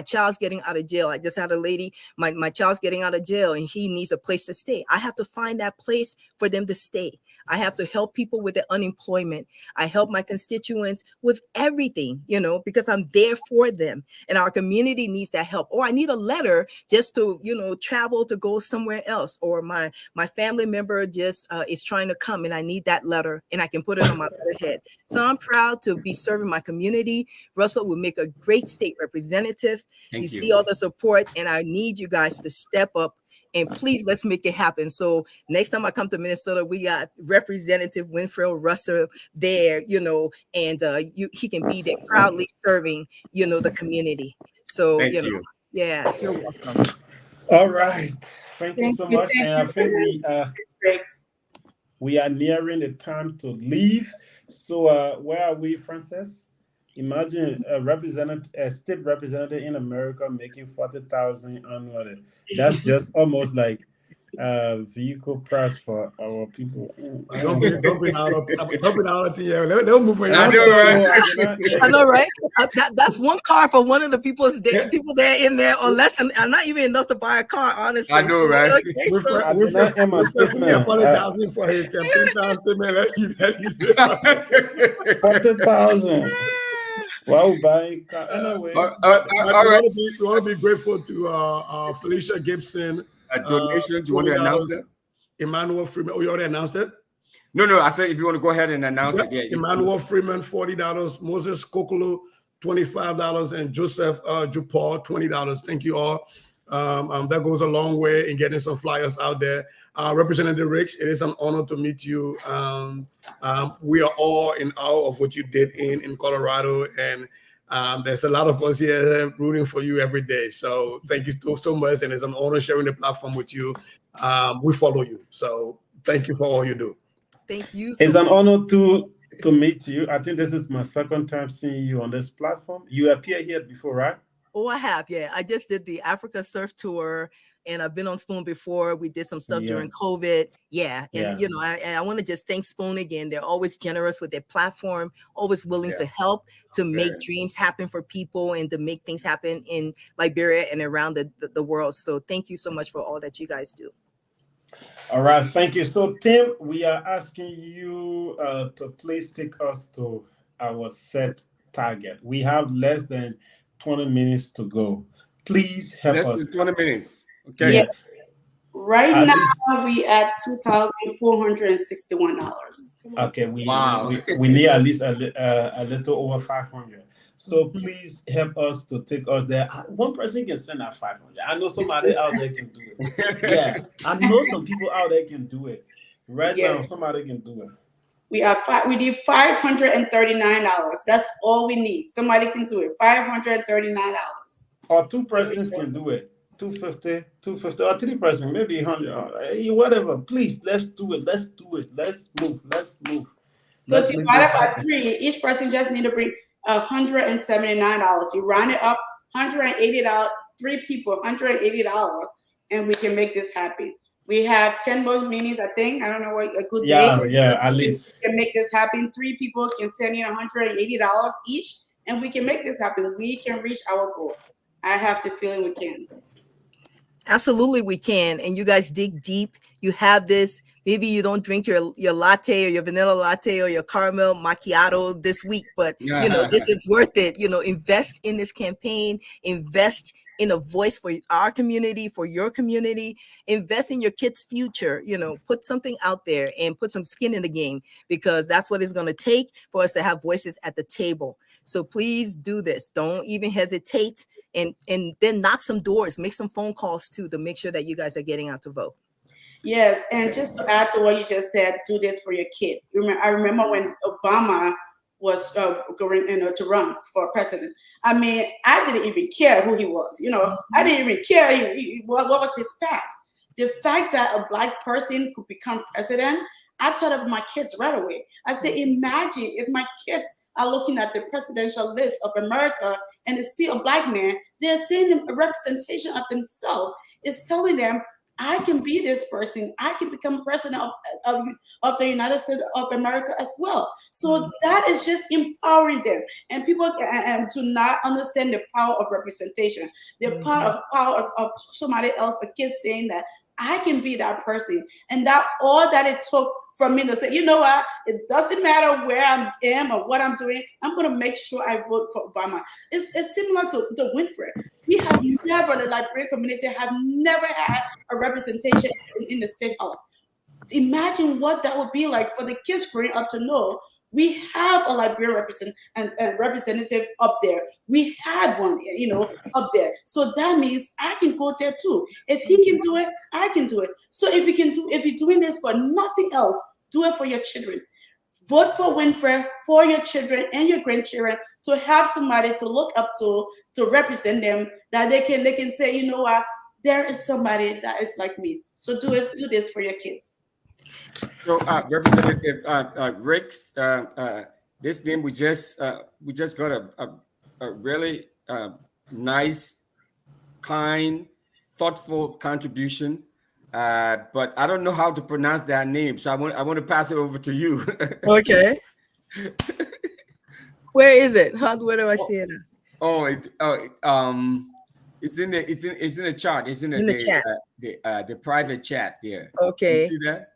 out of jail. I just had a lady, my child's getting out of jail and he needs a place to stay. I have to find that place for them to stay. I have to help people with their unemployment. I help my constituents with everything, you know, because I'm there for them. And our community needs that help. Or I need a letter just to, you know, travel to go somewhere else. Or my family member just is trying to come and I need that letter and I can put it on my letterhead. So I'm proud to be serving my community. Russell will make a great state representative. You see all the support, and I need you guys to step up. And please, let's make it happen. So next time I come to Minnesota, we got Representative Winfield Russell there, you know, and he can be there proudly serving, you know, the community. So, Thank you know, you. yes, you're welcome. All right. Thank you so much. And I think we are nearing the time to leave. So where are we, Frances? Imagine a state representative in America making $40,000 annually. That's just almost like vehicle price for our people. Don't bring out of here. They'll move away. I know, right? I know, right? That's one car for one of the people there in there, or less than, not even enough to buy a car, honestly. I know, right? We're apologizing for his campaign statement. 40,000. Wow, buying car. Anyway, we want to be grateful to Felicia Gibson. A donation. Do you want to announce that? Emmanuel Freeman. Oh, you already announced it? No. I said if you want to go ahead and announce it. Yeah. Emmanuel Freeman, $40. Moses Kokolo, $25, and Joseph Jupal, $20. Thank you all. That goes a long way in getting some flyers out there. Representative Ricks, it is an honor to meet you. We are all in awe of what you did in Colorado, and there's a lot of us here rooting for you every day. So thank you so much, and it's an honor sharing the platform with you. We follow you, so thank you for all you do. Thank you. It's an honor to meet you. I think this is my second time seeing you on this platform. You appeared here before, right? Oh, I have. Yeah, I just did the Africa Surf Tour, and I've been on Spoon before. We did some stuff during COVID. Yeah, and you know, I want to just thank Spoon again. They're always generous with their platform, always willing to help to make dreams happen for people and to make things happen in Liberia and around the world. So thank you so much for all that you guys do. All right, thank you. So Tim, we are asking you to please take us to our set target. We have less than 20 minutes to go. Please help us. Less than 20 minutes. Okay. Yes. Right now we at $2,461. Okay, we need at least a little over 500. So please help us to take us there. One person can send out 500. I know somebody out there can do it. Yeah, I know some people out there can do it. Right now, Yes. somebody can do it. We need $539. That's all we need. Somebody can do it. $539. Or two persons can do it. 250, or 3 person, maybe 100, whatever. Please, let's do it. Let's do it. Let's move. So Let's make divided this by happen. 3, each person just need to bring $179. You round it up, $180. 3 people, $180, and we can make this happen. We have 10 more meetings, I think. I don't know what a good day. Yeah, at least. We can make this happen. 3 people can send in $180 each, and we can make this happen. We can reach our goal. I have the feeling we can. Absolutely, we can. And you guys dig deep. You have this. Maybe you don't drink your latte or your vanilla latte or your caramel macchiato this week, but this is worth it. Invest in this campaign. Invest in a voice for our community, for your community. Invest in your kids' future. Put something out there and put some skin in the game, because that's what it's going to take for us to have voices at the table. So please do this. Don't even hesitate. And then knock some doors, make some phone calls too, to make sure that you guys are getting out to vote. Yes, and just to add to what you just said, do this for your kid. I remember when Obama was going to run for president. I mean, I didn't even care who he was. I didn't even care what was his past. The fact that a Black person could become president, I thought of my kids right away. I said, imagine if my kids are looking at the presidential list of America and they see a Black man, they're seeing a representation of themselves. It's telling them, I can be this person. I can become president of the United States of America as well. So that is just empowering them. And people do not understand the power of representation, the power of somebody else, a kid saying that I can be that person. And that all that it took for me to say, you know what, it doesn't matter where I am or what I'm doing, I'm going to make sure I vote for Obama. It's similar to Winfred. We have never, the Liberian community have never had a representation in the state house. Imagine what that would be like for the kids growing up to know we have a Liberian representative up there. We had one, up there. So that means I can go there too. If he can do it, I can do it. So if you're doing this for nothing else, do it for your children. Vote for Winfred, for your children and your grandchildren, to have somebody to look up to represent them, that they can say, you know what, there is somebody that is like me. So do this for your kids. So, Representative Ricks, this name we just got a really nice, kind, thoughtful contribution, but I don't know how to pronounce that name, so I want to pass it over to you. Okay. Where is it? Where do I see it? It's in the chart. It's in the chat. The private chat there. Okay. You see that?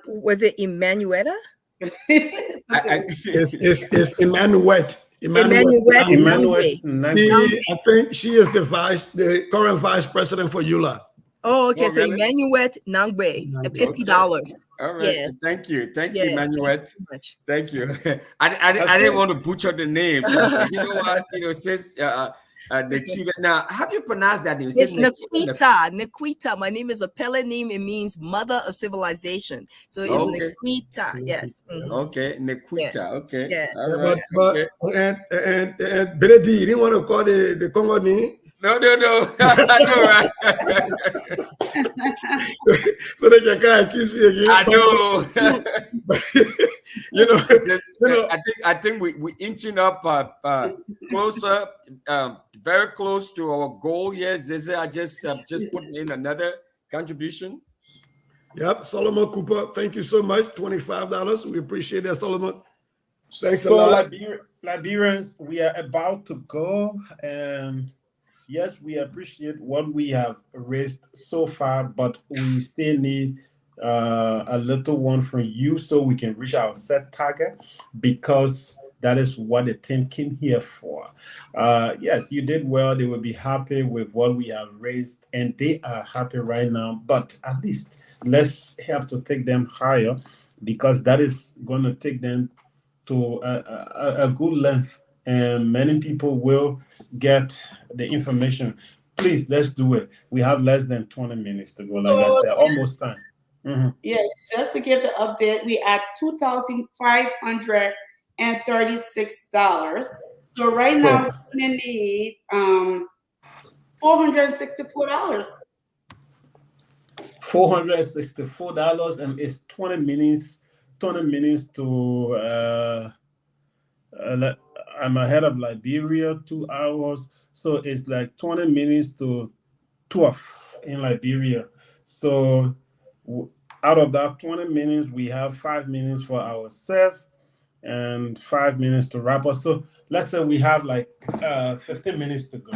Was it Emmanuetta? It's Emmanuette. Emmanuette. I think she is the current vice president for EULA. Oh, okay. So really? Emmanuette Nangbe, $50. All right. Yes. Thank you, Yes. Emmanuette. Thank you so much. Thank you. I didn't want to butcher the name. So, you know what? Since Nikita. Now, how do you pronounce that name? It's Nikita. Nikita. My name is a Pele name. It means mother of civilization. So it's Nikita. Yes. Okay, Nikita. Okay. Yeah. All right. But and Brady, you didn't want to call the Congo name? No. I know, right? So they can kind of kiss you again. I know. I think we're inching up closer, very close to our goal. Yes, I just put in another contribution. Yep, Solomon Cooper. Thank you so much. $25. We appreciate that, Solomon. Thanks a lot. Liberians, we are about to go. Yes, we appreciate what we have raised so far, but we still need a little one from you so we can reach our set target, because that is what the team came here for. Yes, you did well. They will be happy with what we have raised, and they are happy right now. But at least let's have to take them higher, because that is going to take them to a good length and many people will get the information. Please, let's do it. We have less than 20 minutes to go. Like I said, almost time. Yes, just to give the update, we at $2,536. So right now we're gonna need $464. $464, and it's 20 minutes. 20 minutes to I'm ahead of Liberia, 2 hours. So it's like 20 minutes to 12 in Liberia. So out of that 20 minutes, we have 5 minutes for ourselves and 5 minutes to wrap up. So let's say we have like 15 minutes to go.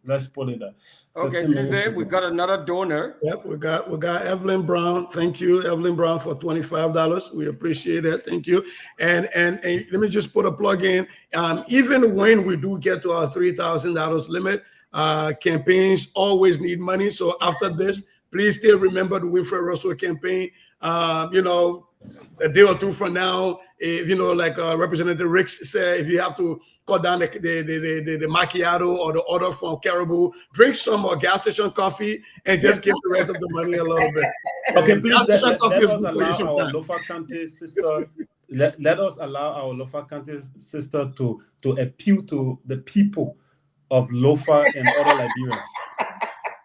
Let's put it there. Okay, Cesar, we got another donor. Yep, we got Evelyn Brown. Thank you, Evelyn Brown, for $25. We appreciate it. Thank you. And let me just put a plug in. Even when we do get to our $3,000 limit, campaigns always need money. So after this, please still remember the Winfred Russell campaign. A day or two from now, if like Representative Ricks said, if you have to cut down the macchiato or the order from Caribou, drink some more gas station coffee and just give the rest of the money a little bit. Okay, please let us allow our Lofa County sister. Let us allow our Lofa County sister to appeal to the people of Lofa and other Liberians.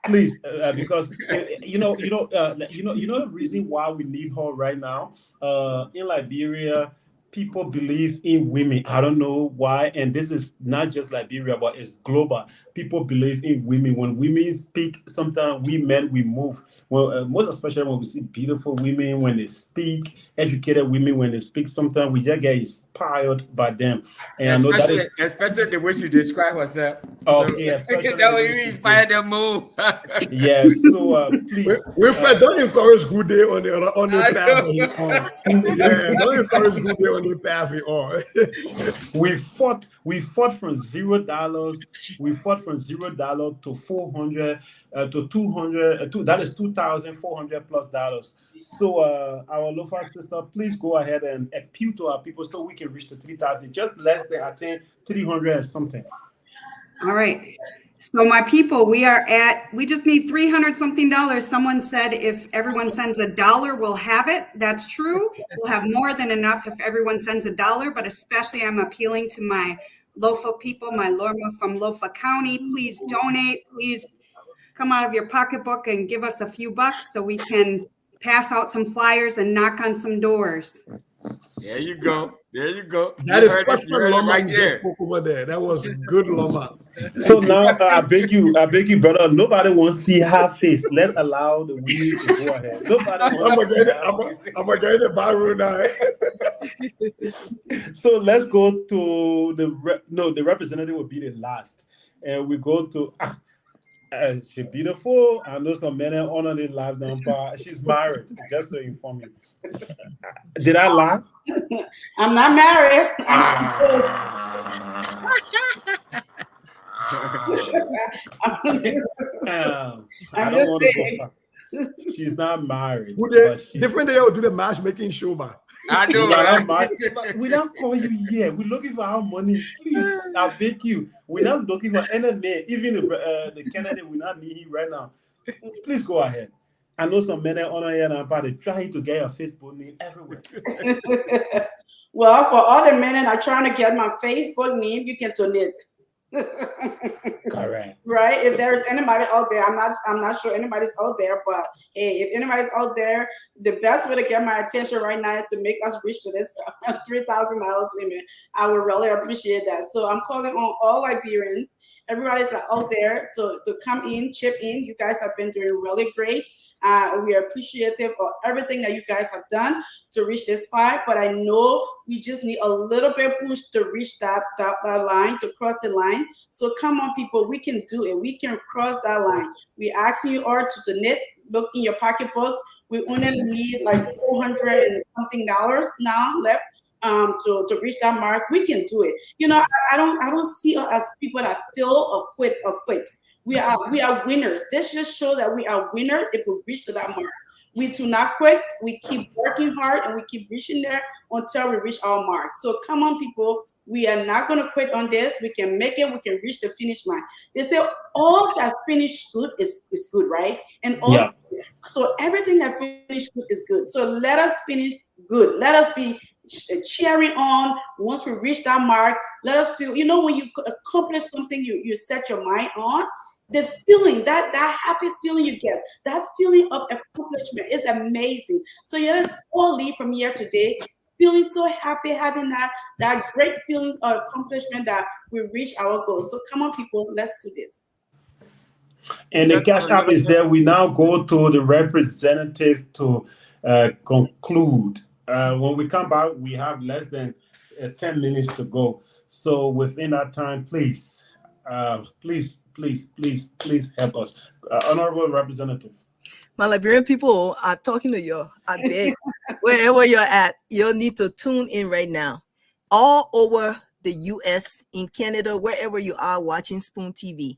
Please, because you know the reason why we need her right now. In Liberia, people believe in women. I don't know why, and this is not just Liberia, but it's global. People believe in women. When women speak, sometimes we men we move. Well, most especially when we see beautiful women when they speak, educated women when they speak. Sometimes we just get inspired by them. And especially, I know that is especially the way she described herself. Okay, so, that way you inspire them move. Yes. So please, Winfred, don't encourage Good Day on the path he's on. Yeah, don't encourage Good Day on the path he's on. We fought from $0. We fought from $0 to 400 to 200. That is $2,400+. So our Lofa sister, please go ahead and appeal to our people so we can reach the 3,000. Just less than I think 300 or something. All right. So my people, we just need $300 something. Someone said if everyone sends $1, we'll have it. That's true. We'll have more than enough if everyone sends $1, but especially I'm appealing to my Lofa people, my Lorma from Lofa County. Please donate. Please come out of your pocketbook and give us a few bucks so we can pass out some flyers and knock on some doors. There you go. There you go. That is perfect Loma right there. Spoke over there. That was good Loma. So now I beg you, brother. Nobody wants to see her face. Let's allow the women to go ahead. Nobody wants I'm gonna get the barroom now. So let's go to the representative will be the last, and we go to. She's beautiful. I know some men are on the live down, but she's married. Just to inform you. Did I lie? I'm not married. I don't want to go far. She's not married. Different day will do the matchmaking show, man. I know. We don't call you here. We're looking for our money. Please, I beg you. We're not looking for any man. Even the candidate, we not need him right now. Please go ahead. I know some men on here and they're trying to get your Facebook name everywhere. Well, for other men that are trying to get my Facebook name, you can donate. Correct. Right? If there's anybody out there, I'm not sure anybody's out there, but hey, if anybody's out there, the best way to get my attention right now is to make us reach to this $3,000 limit. I would really appreciate that. So I'm calling on all Liberians, everybody that's out there to come in, chip in. You guys have been doing really great. We are appreciative of everything that you guys have done to reach this far, but I know we just need a little bit push to reach that line, to cross the line. So come on, people, we can do it. We can cross that line. We're asking you all to donate. Look in your pocketbooks. We only need like $400 and something now left to reach that mark. We can do it. I don't see us as people that fail or quit. We are winners. This just shows that we are winners if we reach to that mark. We do not quit. We keep working hard and we keep reaching there until we reach our mark. So come on, people. We are not going to quit on this. We can make it. We can reach the finish line. They say all that finish good is good, right? And all, so everything that finish good is good. So let us finish good. Let us be cheering on once we reach that mark. Let us feel, you know, when you accomplish something you set your mind on, the feeling, that happy feeling you get, that feeling of accomplishment is amazing. So let us all leave from here today feeling so happy, having that great feeling of accomplishment that we reach our goals. So come on, people, let's do this. And the Cash App is there. We now go to the representative to conclude. When we come back, we have less than 10 minutes to go. So within that time, please help us. Honorable Representative. My Liberian people, I'm talking to you. I beg, wherever you're at, you'll need to tune in right now. All over the U.S., in Canada, wherever you are watching Spoon TV,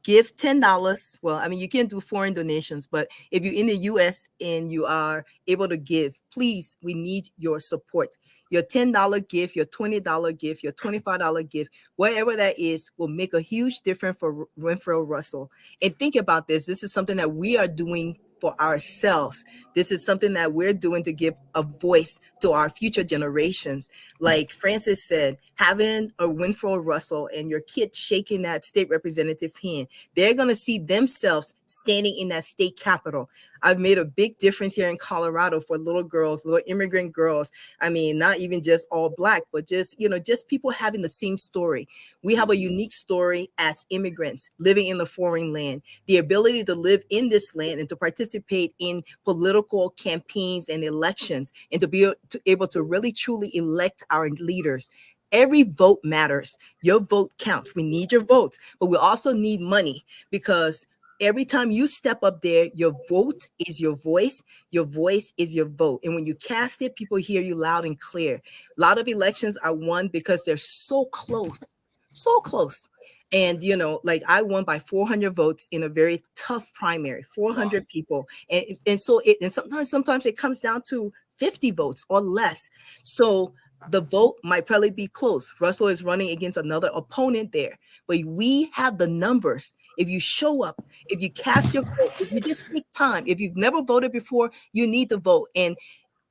give $10. Well, I mean, you can't do foreign donations, but if you're in the U.S. and you are able to give, please, we need your support. Your $10 gift, your $20 gift, your $25 gift, whatever that is, will make a huge difference for Winfred Russell. And think about this. This is something that we are doing for ourselves. This is something that we're doing to give a voice to our future generations. Like Francis said, having a Winfred Russell and your kid shaking that state representative hand, they're going to see themselves standing in that state capitol. I've made a big difference here in Colorado for little girls, little immigrant girls. I mean, not even just all Black, but just, you know, just people having the same story. We have a unique story as immigrants living in the foreign land, the ability to live in this land and to participate in political campaigns and elections, and to be able to really truly elect our leaders. Every vote matters. Your vote counts. We need your votes, but we also need money, because every time you step up there, your vote is your voice is your vote. And when you cast it, people hear you loud and clear. A lot of elections are won because they're so close. And, you know, like I won by 400 votes in a very tough primary, 400 people. And so sometimes it comes down to 50 votes or less. So the vote might probably be close. Russell is running against another opponent there, but we have the numbers. If you show up, if you cast your vote, if you just take time, if you've never voted before, you need to vote. And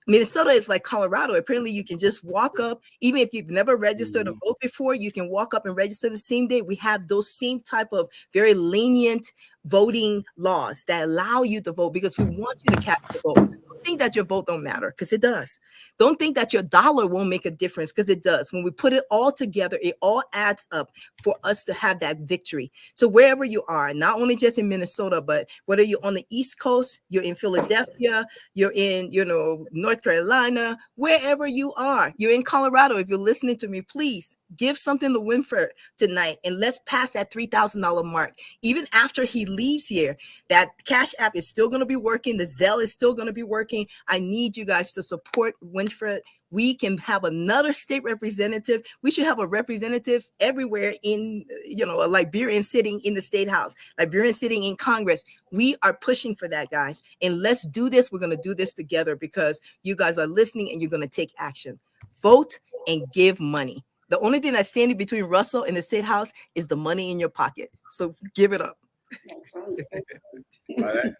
Minnesota is like Colorado. Apparently, you can just walk up, even if you've never registered to vote before, you can walk up and register the same day. We have those same type of very lenient voting laws that allow you to vote, because we want you to cast the vote. Don't think that your vote don't matter, because it does. Don't think that your dollar won't make a difference, because it does. When we put it all together, it all adds up for us to have that victory. So wherever you are, not only just in Minnesota, but whether you're on the East Coast, you're in Philadelphia, you're in, you know, North Carolina, wherever you are, you're in Colorado. If you're listening to me, please give something to Winfred tonight, and let's pass that $3,000 mark. Even after he leaves here, that Cash App is still going to be working. The Zelle is still going to be working. I need you guys to support Winfred. We can have another state representative. We should have a representative everywhere in, you know, a Liberian sitting in the state house, Liberian sitting in Congress. We are pushing for that, guys. And let's do this. We're going to do this together, because you guys are listening and you're going to take action. Vote and give money. The only thing that's standing between Russell and the state house is the money in your pocket. So give it up.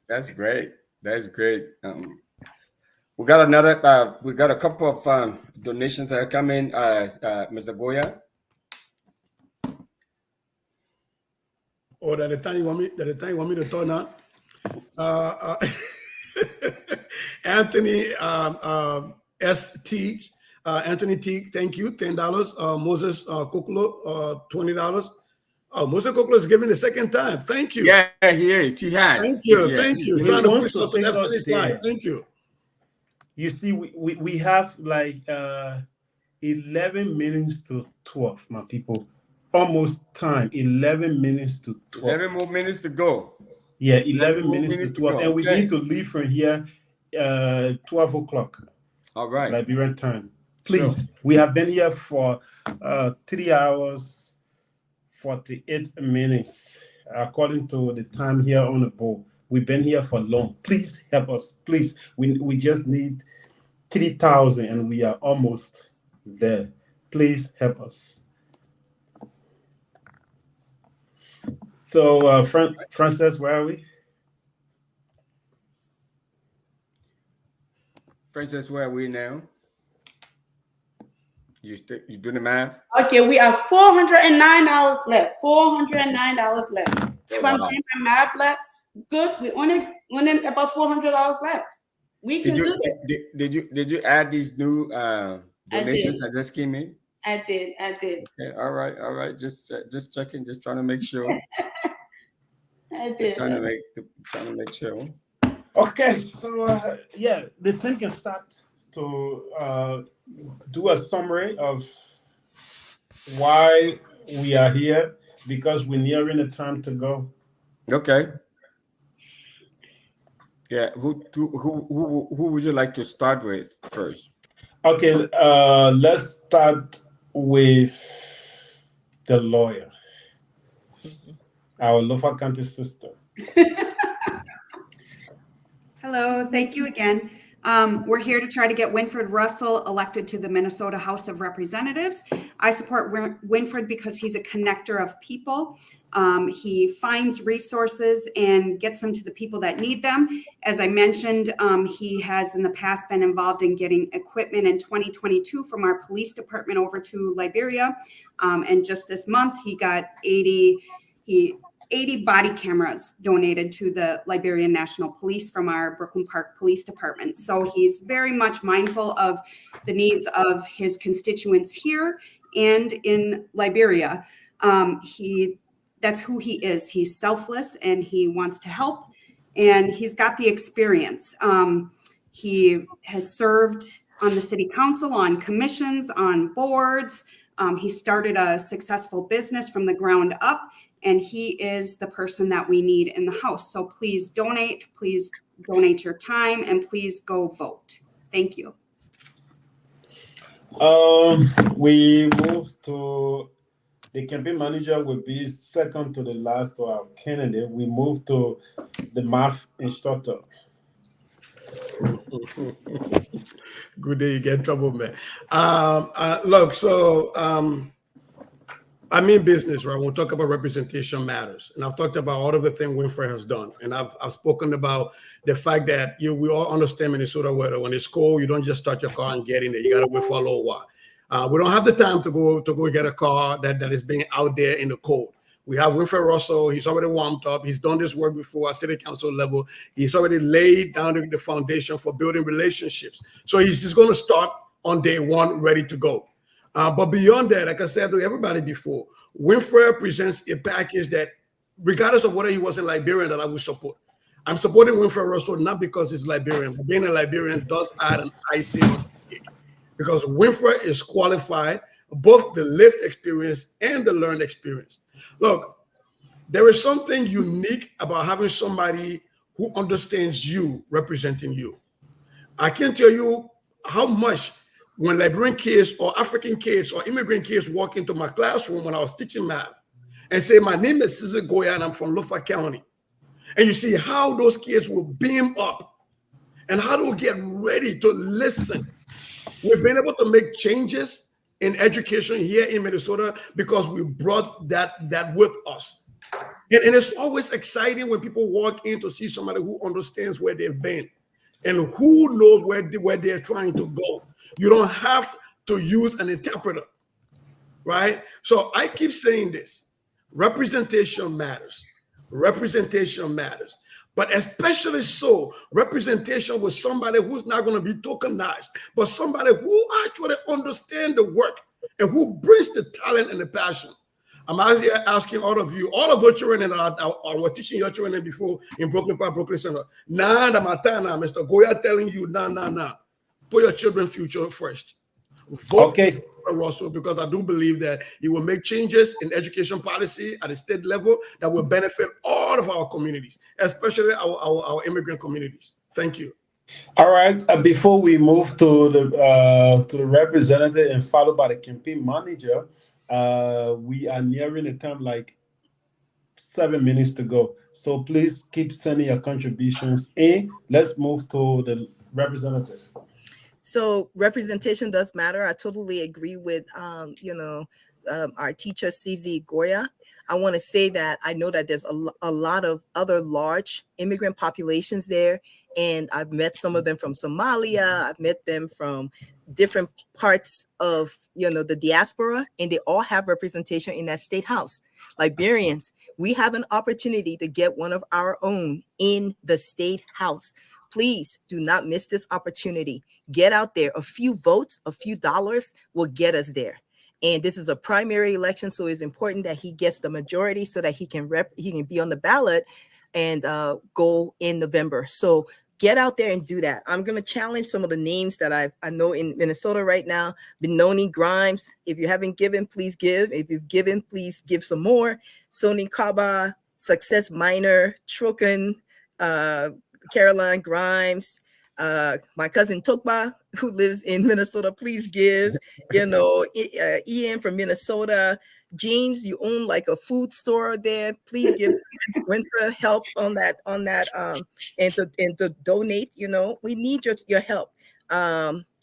That's great. That's great. We got another. We got a couple of donations that are coming. Mr. Goya. Oh, that the time you want me? That the time you want me to talk now? Anthony S. Teague. Anthony Teague, thank you, $10. Moses Kokolo, $20. Oh, Moses Kokolo is giving the second time. Thank you. Yeah, he is. He has. Thank you. Yeah. Thank you. Thank you. You see, we have like 11 minutes to 12, my people. Almost time. 11 minutes to 12. 11 more minutes to go. Yeah, 11 minutes to 12. And we need to leave from here 12 o'clock. All right. Liberian time. Please, we have been here for 3 hours, 48 minutes, according to the time here on the board. We've been here for long. Please help us. Please, we just need 3,000, and we are almost there. please help us. So, Francis, where are we? Francis, where are we now? You doing the math? Okay, we have $409 left. $409 left. If I'm doing my math left, good. We only about $400 left. We can do it. Did you add these new donations that just came in? I did. Okay, all right. Just checking, just trying to make sure. I did. Trying to make sure. Okay, so yeah, the team can start to do a summary of why we are here, because we're nearing the time to go. Okay. Yeah, who would you like to start with first? Okay, let's start with the lawyer, our Lofa County sister. Hello, thank you again. We're here to try to get Winfred Russell elected to the Minnesota House of Representatives. I support Winfred because he's a connector of people. He finds resources and gets them to the people that need them. As I mentioned, he has in the past been involved in getting equipment in 2022 from our police department over to Liberia. And just this month, he got 80 body cameras donated to the Liberian National Police from our Brooklyn Park Police Department. So he's very much mindful of the needs of his constituents here and in Liberia. That's who he is. He's selfless and he wants to help, and he's got the experience. He has served on the city council, on commissions, on boards. He started a successful business from the ground up, and he is the person that we need in the House. So please donate your time, and please go vote. Thank you. We move to the campaign manager will be second to the last to our candidate. We move to the math instructor. Good day, you get in trouble, man. Look, so I'm in business, right? We'll talk about representation matters. And I've talked about all of the things Winfred has done. And I've spoken about the fact that we all understand Minnesota weather. When it's cold, you don't just start your car and get in there. You got to wait for a little while. We don't have the time to go get a car that is being out there in the cold. We have Winfred Russell. He's already warmed up. He's done this work before at city council level. He's already laid down the foundation for building relationships. So he's just going to start on day one, ready to go. But beyond that, like I said to everybody before, Winfred presents a package that, regardless of whether he was in Liberian, that I would support. I'm supporting Winfred Russell not because he's Liberian, but being a Liberian does add an icing on the cake, because Winfred is qualified, both the lived experience and the learned experience. Look, there is something unique about having somebody who understands you representing you. I can't tell you how much when Liberian kids or African kids or immigrant kids walk into my classroom when I was teaching math and say, my name is Cesar Goya and I'm from Lofa County. And you see how those kids will beam up and how they'll get ready to listen. We've been able to make changes in education here in Minnesota because we brought that with us. And it's always exciting when people walk in to see somebody who understands where they've been and who knows where they're trying to go. You don't have to use an interpreter, right? So I keep saying this, representation matters. Representation matters. But especially so, representation with somebody who's not going to be tokenized, but somebody who actually understands the work and who brings the talent and the passion. I'm actually asking all of you, all of the children that I was teaching your children before in Brooklyn Park, Brooklyn Center. Nah, Mr. Goya telling you, nah. Put your children's future first. Vote for Russell, because I do believe that he will make changes in education policy at the state level that will benefit all of our communities, especially our immigrant communities. Thank you. All right. Before we move to the representative and followed by the campaign manager, we are nearing the time, like 7 minutes to go. So please keep sending your contributions in. Let's move to the representative. So representation does matter. I totally agree with our teacher CZ Goya. I want to say that I know that there's a lot of other large immigrant populations there, and I've met some of them from Somalia. I've met them from different parts of the diaspora, and they all have representation in that state house. Liberians, we have an opportunity to get one of our own in the state house. Please do not miss this opportunity. Get out there. A few votes, a few dollars will get us there. And this is a primary election, so it's important that he gets the majority so that he can be on the ballot and go in November. So get out there and do that. I'm going to challenge some of the names that I know in Minnesota right now. Benoni Grimes, if you haven't given, please give. If you've given, please give some more. Sony Kaba, Success Minor, Troken, Caroline Grimes, my cousin Tokba, who lives in Minnesota, please give. Ian from Minnesota. James, you own like a food store there. Please give Winfred help on that, and to donate. We need your help.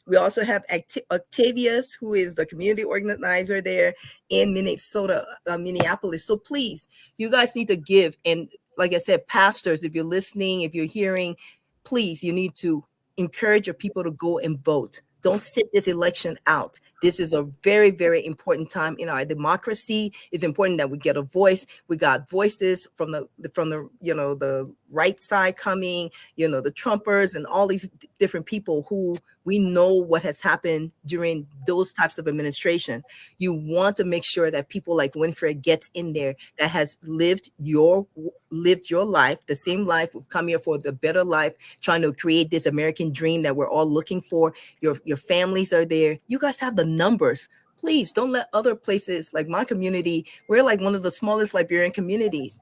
We also have Octavius, who is the community organizer there in Minnesota, Minneapolis. So please, you guys need to give. And like I said, pastors, if you're listening, if you're hearing, please, you need to encourage your people to go and vote. Don't sit this election out. This is a very, very important time in our democracy. It's important that we get a voice. We got voices from the right side coming, the Trumpers and all these different people who we know what has happened during those types of administration. You want to make sure that people like Winfred gets in there, that has lived your life, the same life. We've come here for the better life, trying to create this American dream that we're all looking for. Your families are there. You guys have the numbers. Please don't let other places like my community, we're like one of the smallest Liberian communities,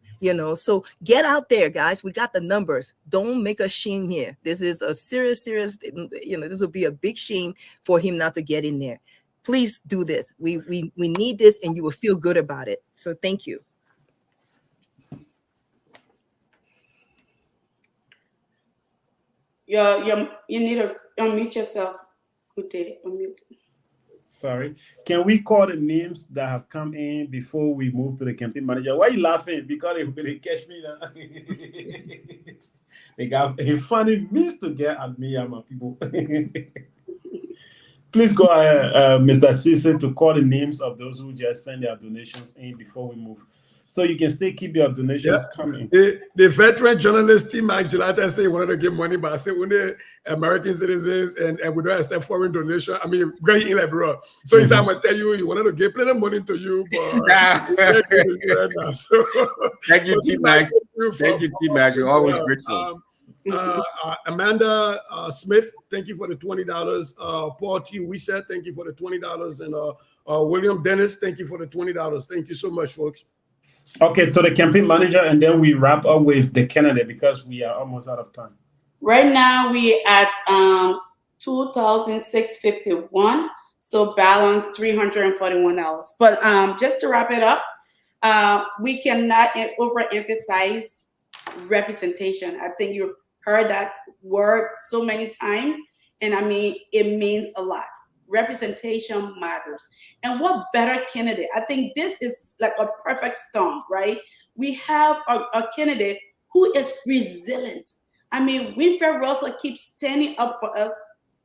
so get out there, guys. We got the numbers. Don't make a shame here. This is a serious, this will be a big shame for him not to get in there. Please do this. We need this, and you will feel good about it. So thank you. You need to unmute yourself. Good day. Unmute. Sorry. Can we call the names that have come in before we move to the campaign manager? Why are you laughing? Because they catch me now. They got a funny means to get at me and my people. Please go ahead, Mr. Cisse, to call the names of those who just send their donations in before we move. So you can still keep your donations coming. The veteran journalist Tim Gelata said he wanted to give money, but I said only American citizens and we don't accept foreign donation. I mean, going in like bro. So he said, I'm gonna tell you, he wanted to give plenty of money to you, but so, thank you, T Max. Thank you, T Max. You're always grateful. Amanda Smith, thank you for the $20. Paul T. Wisa, thank you for the $20, and William Dennis, thank you for the $20. Thank you so much, folks. Okay, to the campaign manager, and then we wrap up with the candidate because we are almost out of time. Right now we at 2,651, so balance $341. But just to wrap it up, we cannot overemphasize representation. I think you've heard that word so many times, and I mean it means a lot. Representation matters. And what better candidate? I think this is like a perfect storm, right? We have a candidate who is resilient. I mean, Winfred Russell keeps standing up for us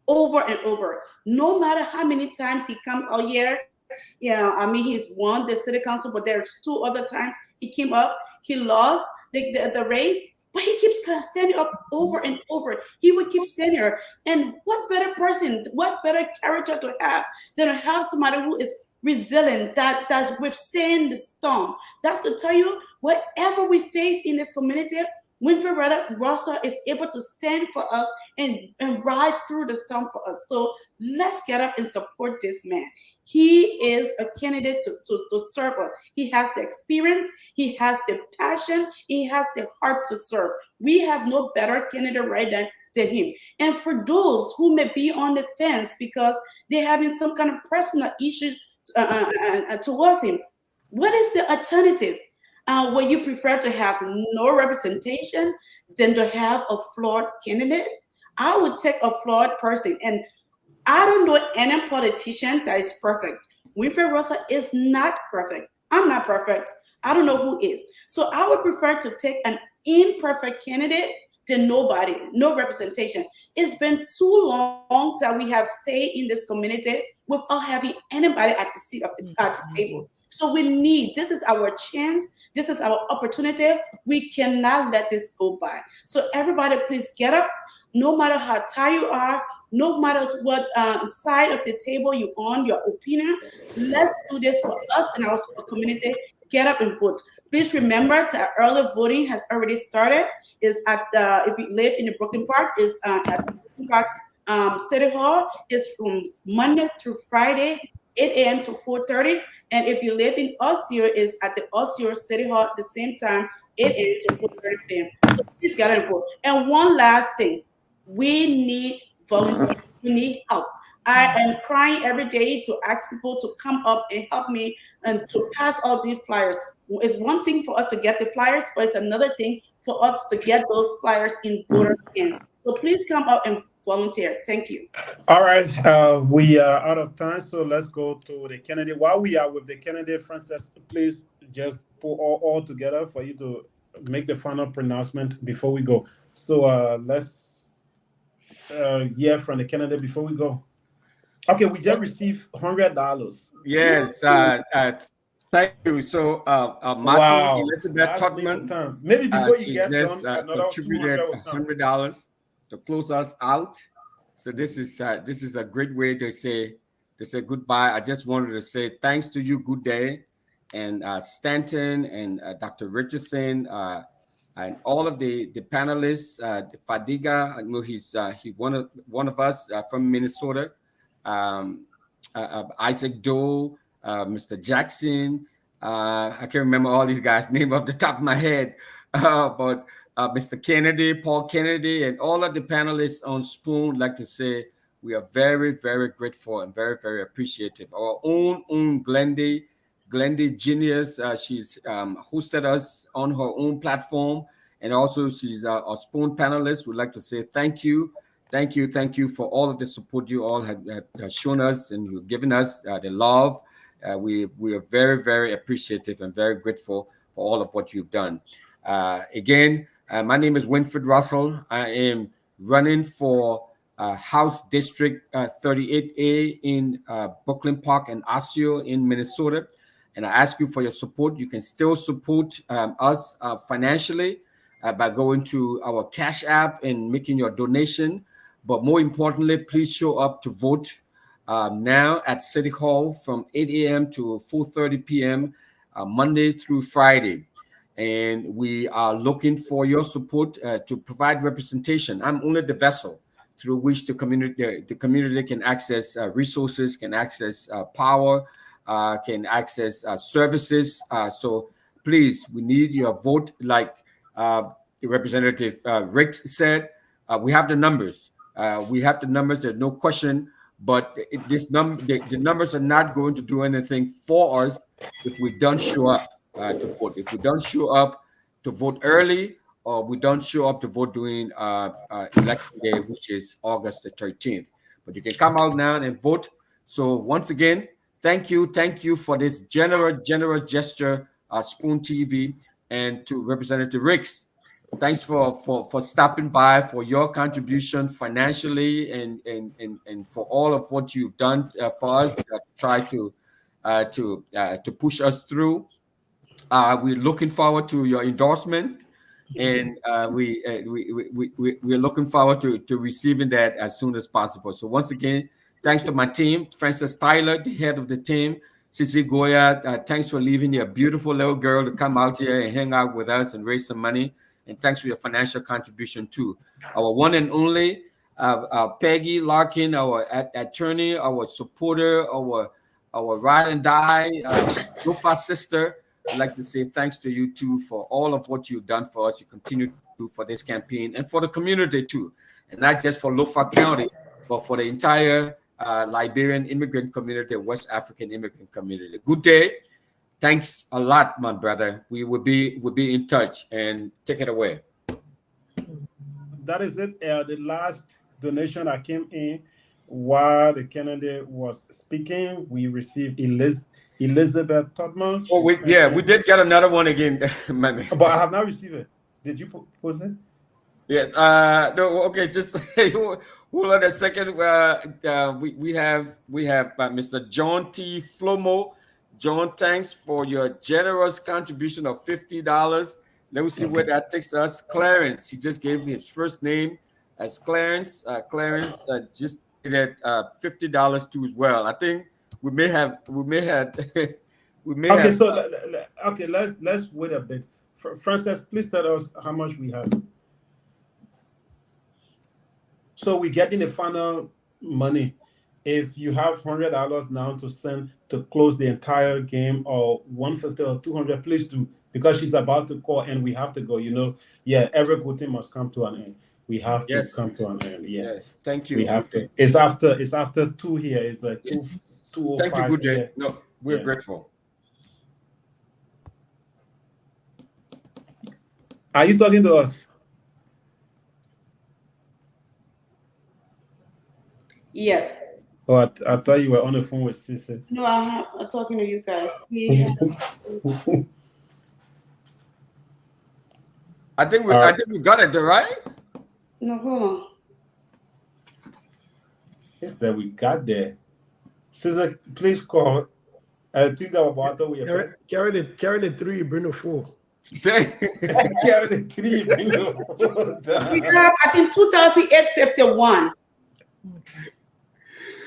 over and over. No matter how many times he comes out here, I mean, he's won the city council, but there's 2 other times he came up. He lost the race, but he keeps standing up over and over. He would keep standing there. And what better person, what better character to have than to have somebody who is resilient, that does withstand the storm. That's to tell you, whatever we face in this community, Winfred Russell is able to stand for us and ride through the storm for us. So let's get up and support this man. He is a candidate to serve us. He has the experience, he has the passion, he has the heart to serve. We have no better candidate right now than him. And for those who may be on the fence because they're having some kind of personal issue towards him, what is the alternative? Would you prefer to have no representation than to have a flawed candidate? I would take a flawed person. And I don't know any politician that is perfect. Winfred Russell is not perfect. I'm not perfect. I don't know who is. So I would prefer to take an imperfect candidate than nobody, no representation. It's been too long that we have stayed in this community without having anybody at the seat of at the table. So we need, this is our chance, this is our opportunity. We cannot let this go by. So everybody, please get up, no matter how tired you are, no matter what side of the table you're on, your opinion. Let's do this for us and our community. Get up and vote. Please remember that early voting has already started. Is at if you live in the Brooklyn Park, is at Brooklyn Park City Hall. Is from Monday through Friday, 8 a.m. to 4:30. And if you live in Osceola, is at the Osceola City Hall at the same time, 8 a.m. to 4:30 p.m. So please get up and vote. And one last thing, we need volunteers. We need help. I am crying every day to ask people to come up and help me and to pass all these flyers. It's one thing for us to get the flyers, but it's another thing for us to get those flyers in voters' hands. So please come up and volunteer. Thank you. All right, we are out of time, so let's go to the candidate. While we are with the candidate, Francis, please just put all together for you to make the final pronouncement before we go. So let's hear from the candidate before we go. Okay, we just received $100. Yes, thank you. So, Martin Elizabeth Tuckman, maybe before you she get just done, contributed $100 to close us out. So this is a great way to say goodbye. I just wanted to say thanks to you, Good Day, and Stanton and Dr. Richardson, and all of the panelists. Fadiga, I know he's one of us from Minnesota. Isaac Doe, Mr. Jackson, I can't remember all these guys' name off the top of my head, but Mr. Kennedy, Paul Kennedy, and all of the panelists on Spoon, like to say we are very, very grateful and very, very appreciative. Our own Glendy Genius, she's hosted us on her own platform, and also she's a Spoon panelist. We'd like to say thank you. Thank you for all of the support you all have shown us and you've given us, the love. We are very, very appreciative and very grateful for all of what you've done. Again, my name is Winfred Russell. I am running for House District 38A in Brooklyn Park and Osceola in Minnesota. And I ask you for your support. You can still support us financially by going to our Cash App and making your donation. But more importantly, please show up to vote now at City Hall from 8 a.m. to 4:30 p.m. Monday through Friday. And we are looking for your support to provide representation. I'm only the vessel through which the community can access resources, can access power, can access services. So please, we need your vote. Like the Representative Rick said, we have the numbers. There's no question, but the numbers are not going to do anything for us if we don't show up to vote. If we don't show up to vote early, or we don't show up to vote during election day, which is August the 13th. But you can come out now and vote. So once again, thank you for this generous gesture, Spoon TV, and to Representative Ricks. Thanks for stopping by, for your contribution financially, and for all of what you've done for us. Try to push us through. We're looking forward to your endorsement, and we're looking forward to receiving that as soon as possible. So once again, thanks to my team, Francis Tyler, the head of the team, Cici Goya. Thanks for leaving your beautiful little girl to come out here and hang out with us and raise some money. And thanks for your financial contribution too. Our one and only Peggy Larkin, our attorney, our supporter, our ride and die, Lofa sister. I'd like to say thanks to you too for all of what you've done for us. You continue to do for this campaign and for the community too. And not just for Lofa County, but for the entire Liberian immigrant community, West African immigrant community. Good day. Thanks a lot, my brother. We will be in touch, and take it away. That is it. The last donation that came in while the candidate was speaking, we received Elizabeth Tubman. Oh, we did get another one again. But I have not received it. Did you post it? Yes. No. Okay. Just hold on a second. We have Mr. John T. Flomo. John, thanks for your generous contribution of $50. Let me see where that takes us. Clarence, he just gave his first name as Clarence. Clarence just did $50 too as well. I think we may have. Okay, so let's wait a bit. Francis, please tell us how much we have. So we're getting the final money. If you have $100 now to send to close the entire game, or 150 or 200, please do, because she's about to call and we have to go. Every good thing must come to an end. We have to come to an end. Yes, thank you. We have to. It's after 2 here. It's like 2:05. Thank you. Good day. No, we're grateful. Are you talking to us? Yes. Oh, I thought you were on the phone with Cece. No, I'm talking to you guys. I think we got it, right? No, hold on. It's that we got there. Cece, please call. I think I'm about to carry the 3, bring the 4. Carry the 3, bring the 4. We have, I think, 2,851.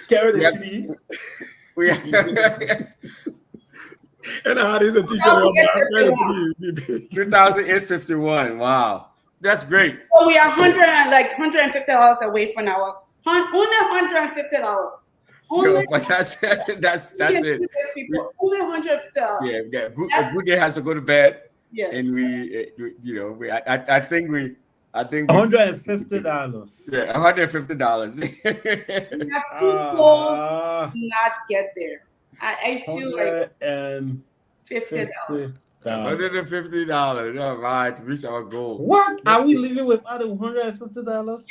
Carry the 3. And how is a t-shirt? 2,851. Wow, that's great. So we are $150 away from our only $150. Only, but that's it. Only $150. Yeah. Good day has to go to bed. Yes. And I think $150. Yeah, $150. We have 2 goals to not get there. I feel like $50. $150. All right, to reach our goal. What? Are we living without $150?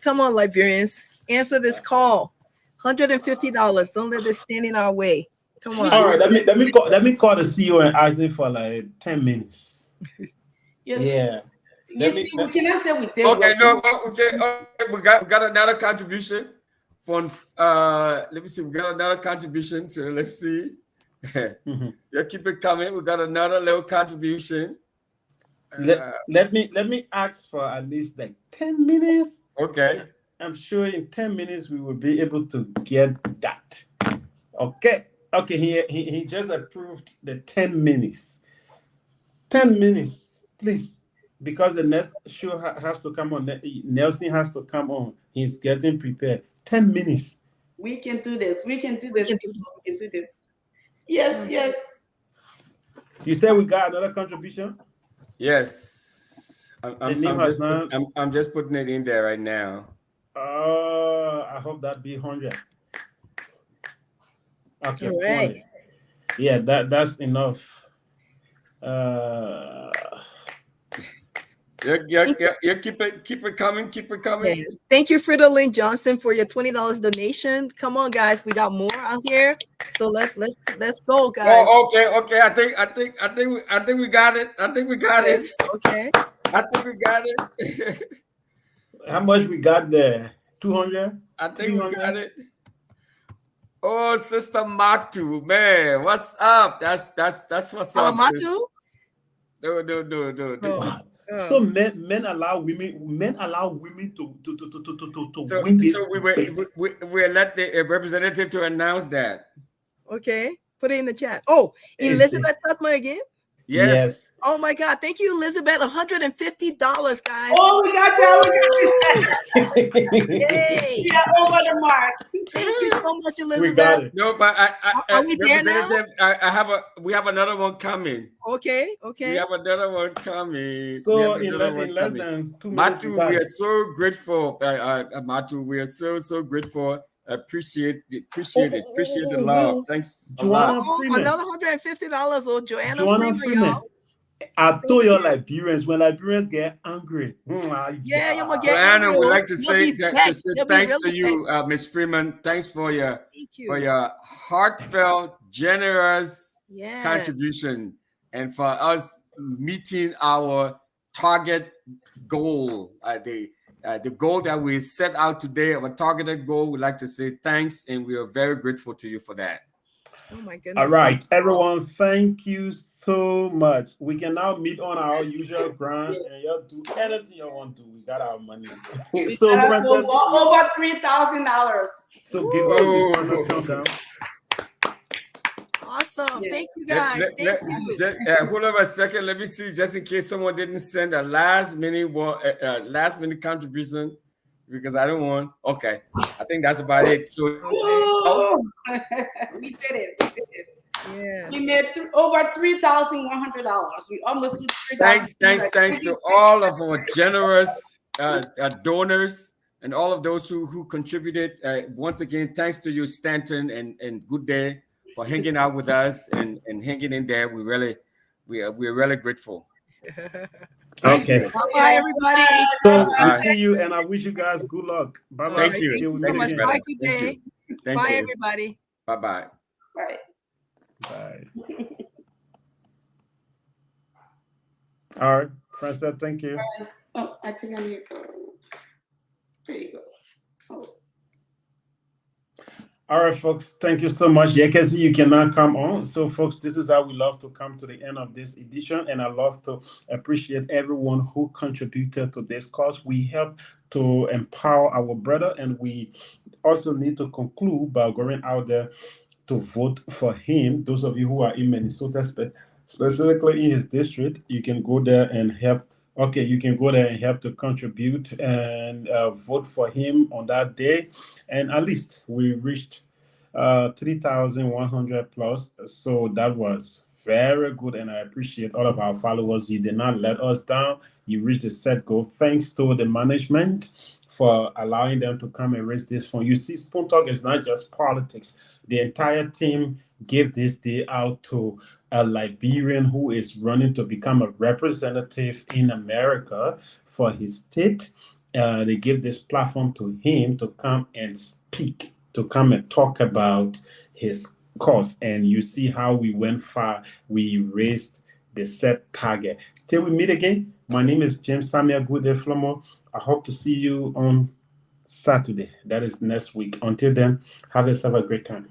Come on, Liberians. Answer this call. $150. Don't let this stand in our way. Come on. All right, let me call the CEO and ask him for like 10 minutes. Yeah. We cannot say we did. Okay, okay. We got another contribution from. Let me see. We got another contribution. So let's see. Yeah, keep it coming. We got another little contribution. Let me ask for at least like 10 minutes. Okay. I'm sure in 10 minutes we will be able to get that. Okay. He just approved the 10 minutes. 10 minutes, please. Because the next show has to come on. Nelson has to come on. He's getting prepared. 10 minutes. We can do this. We can do this. Yes. You said we got another contribution? Yes. I'm just putting it in there right now. I hope that be 100. Okay, all right. 20. Yeah, that's enough. Yeah, keep it coming. Yeah. Thank you, Frida-Lynn Johnson, for your $20 donation. Come on, guys, we got more out here. So let's go, guys. Oh, okay. I think we got it. Okay. I think we got it. How much we got there? 200? I think we got it. Oh, Sister Matu, man, what's up? That's what's up. Matu? No. So men allow women to win this. So we let the representative to announce that. Okay, put it in the chat. Oh, Elizabeth Tuckman again? Yes. Oh my God! Thank you, Elizabeth. $150, guys. Oh, we got that. Yay! Yeah, over the mark. Thank you so much, Elizabeth. We got it. No, but are we there now? We have another one coming. Okay. We have another one coming. So in less than 2 minutes, Matu, we are so grateful. Matu, we are so grateful. Appreciate the love. Thanks a lot. Another $150 or Joanna Freeman, y'all. I told you Liberians, when Liberians get angry, Yeah, you're gonna So get Anna, angry. we'd like to You'll say be that, vexed. You'll be thanks really to you, Ms. Freeman. Thanks for your heartfelt, generous Yes. contribution, and for us meeting our target goal, the goal that we set out today, our targeted goal. We'd like to say thanks, and we are very grateful to you for that. Oh my goodness. All right, everyone, thank you so much. We can now meet on our usual ground and y'all do anything you want to. We got our money. So, Frances, over $3,000. so give us the countdown. Awesome. Thank you guys. Hold on a second. Let me see, just in case someone didn't send a last minute contribution, because I don't want. Okay, I think that's about it. So, We did it. Yeah. We made over $3,100. We almost did $3,000. Thanks to all of our generous donors and all of those who contributed. Once again, thanks to you, Stanton and Good Day, for hanging out with us and hanging in there. We're really grateful. Okay. Bye, everybody. So we see you, and I wish you guys good luck. Bye bye. Thank you. Thank you so much. Bye, Good Day. Thank Bye, you. everybody. Bye-bye. Right. Bye. All right, Frances, thank you. Oh, I think I need to go. There you go. Oh. All right, folks, thank you so much. Yeah, Casey, you can now come on. So, folks, this is how we love to come to the end of this edition, and I love to appreciate everyone who contributed to this cause. We help to empower our brother, and we also need to conclude by going out there to vote for him. Those of you who are in Minnesota, specifically in his district, you can go there and help. Okay, you can go there and help to contribute and vote for him on that day. And at least we reached 3,100 plus. So that was very good. And I appreciate all of our followers. You did not let us down. You reached the set goal. Thanks to the management for allowing them to come and raise this fund. You see, Spoon Talk is not just politics. The entire team gave this day out to a Liberian who is running to become a representative in America for his state. They give this platform to him to come and speak, to come and talk about his cause. And you see how we went far. We raised the set target. Till we meet again, my name is James Samuel Good Day Flomo. I hope to see you on Saturday. That is next week. Until then, have yourself a great time.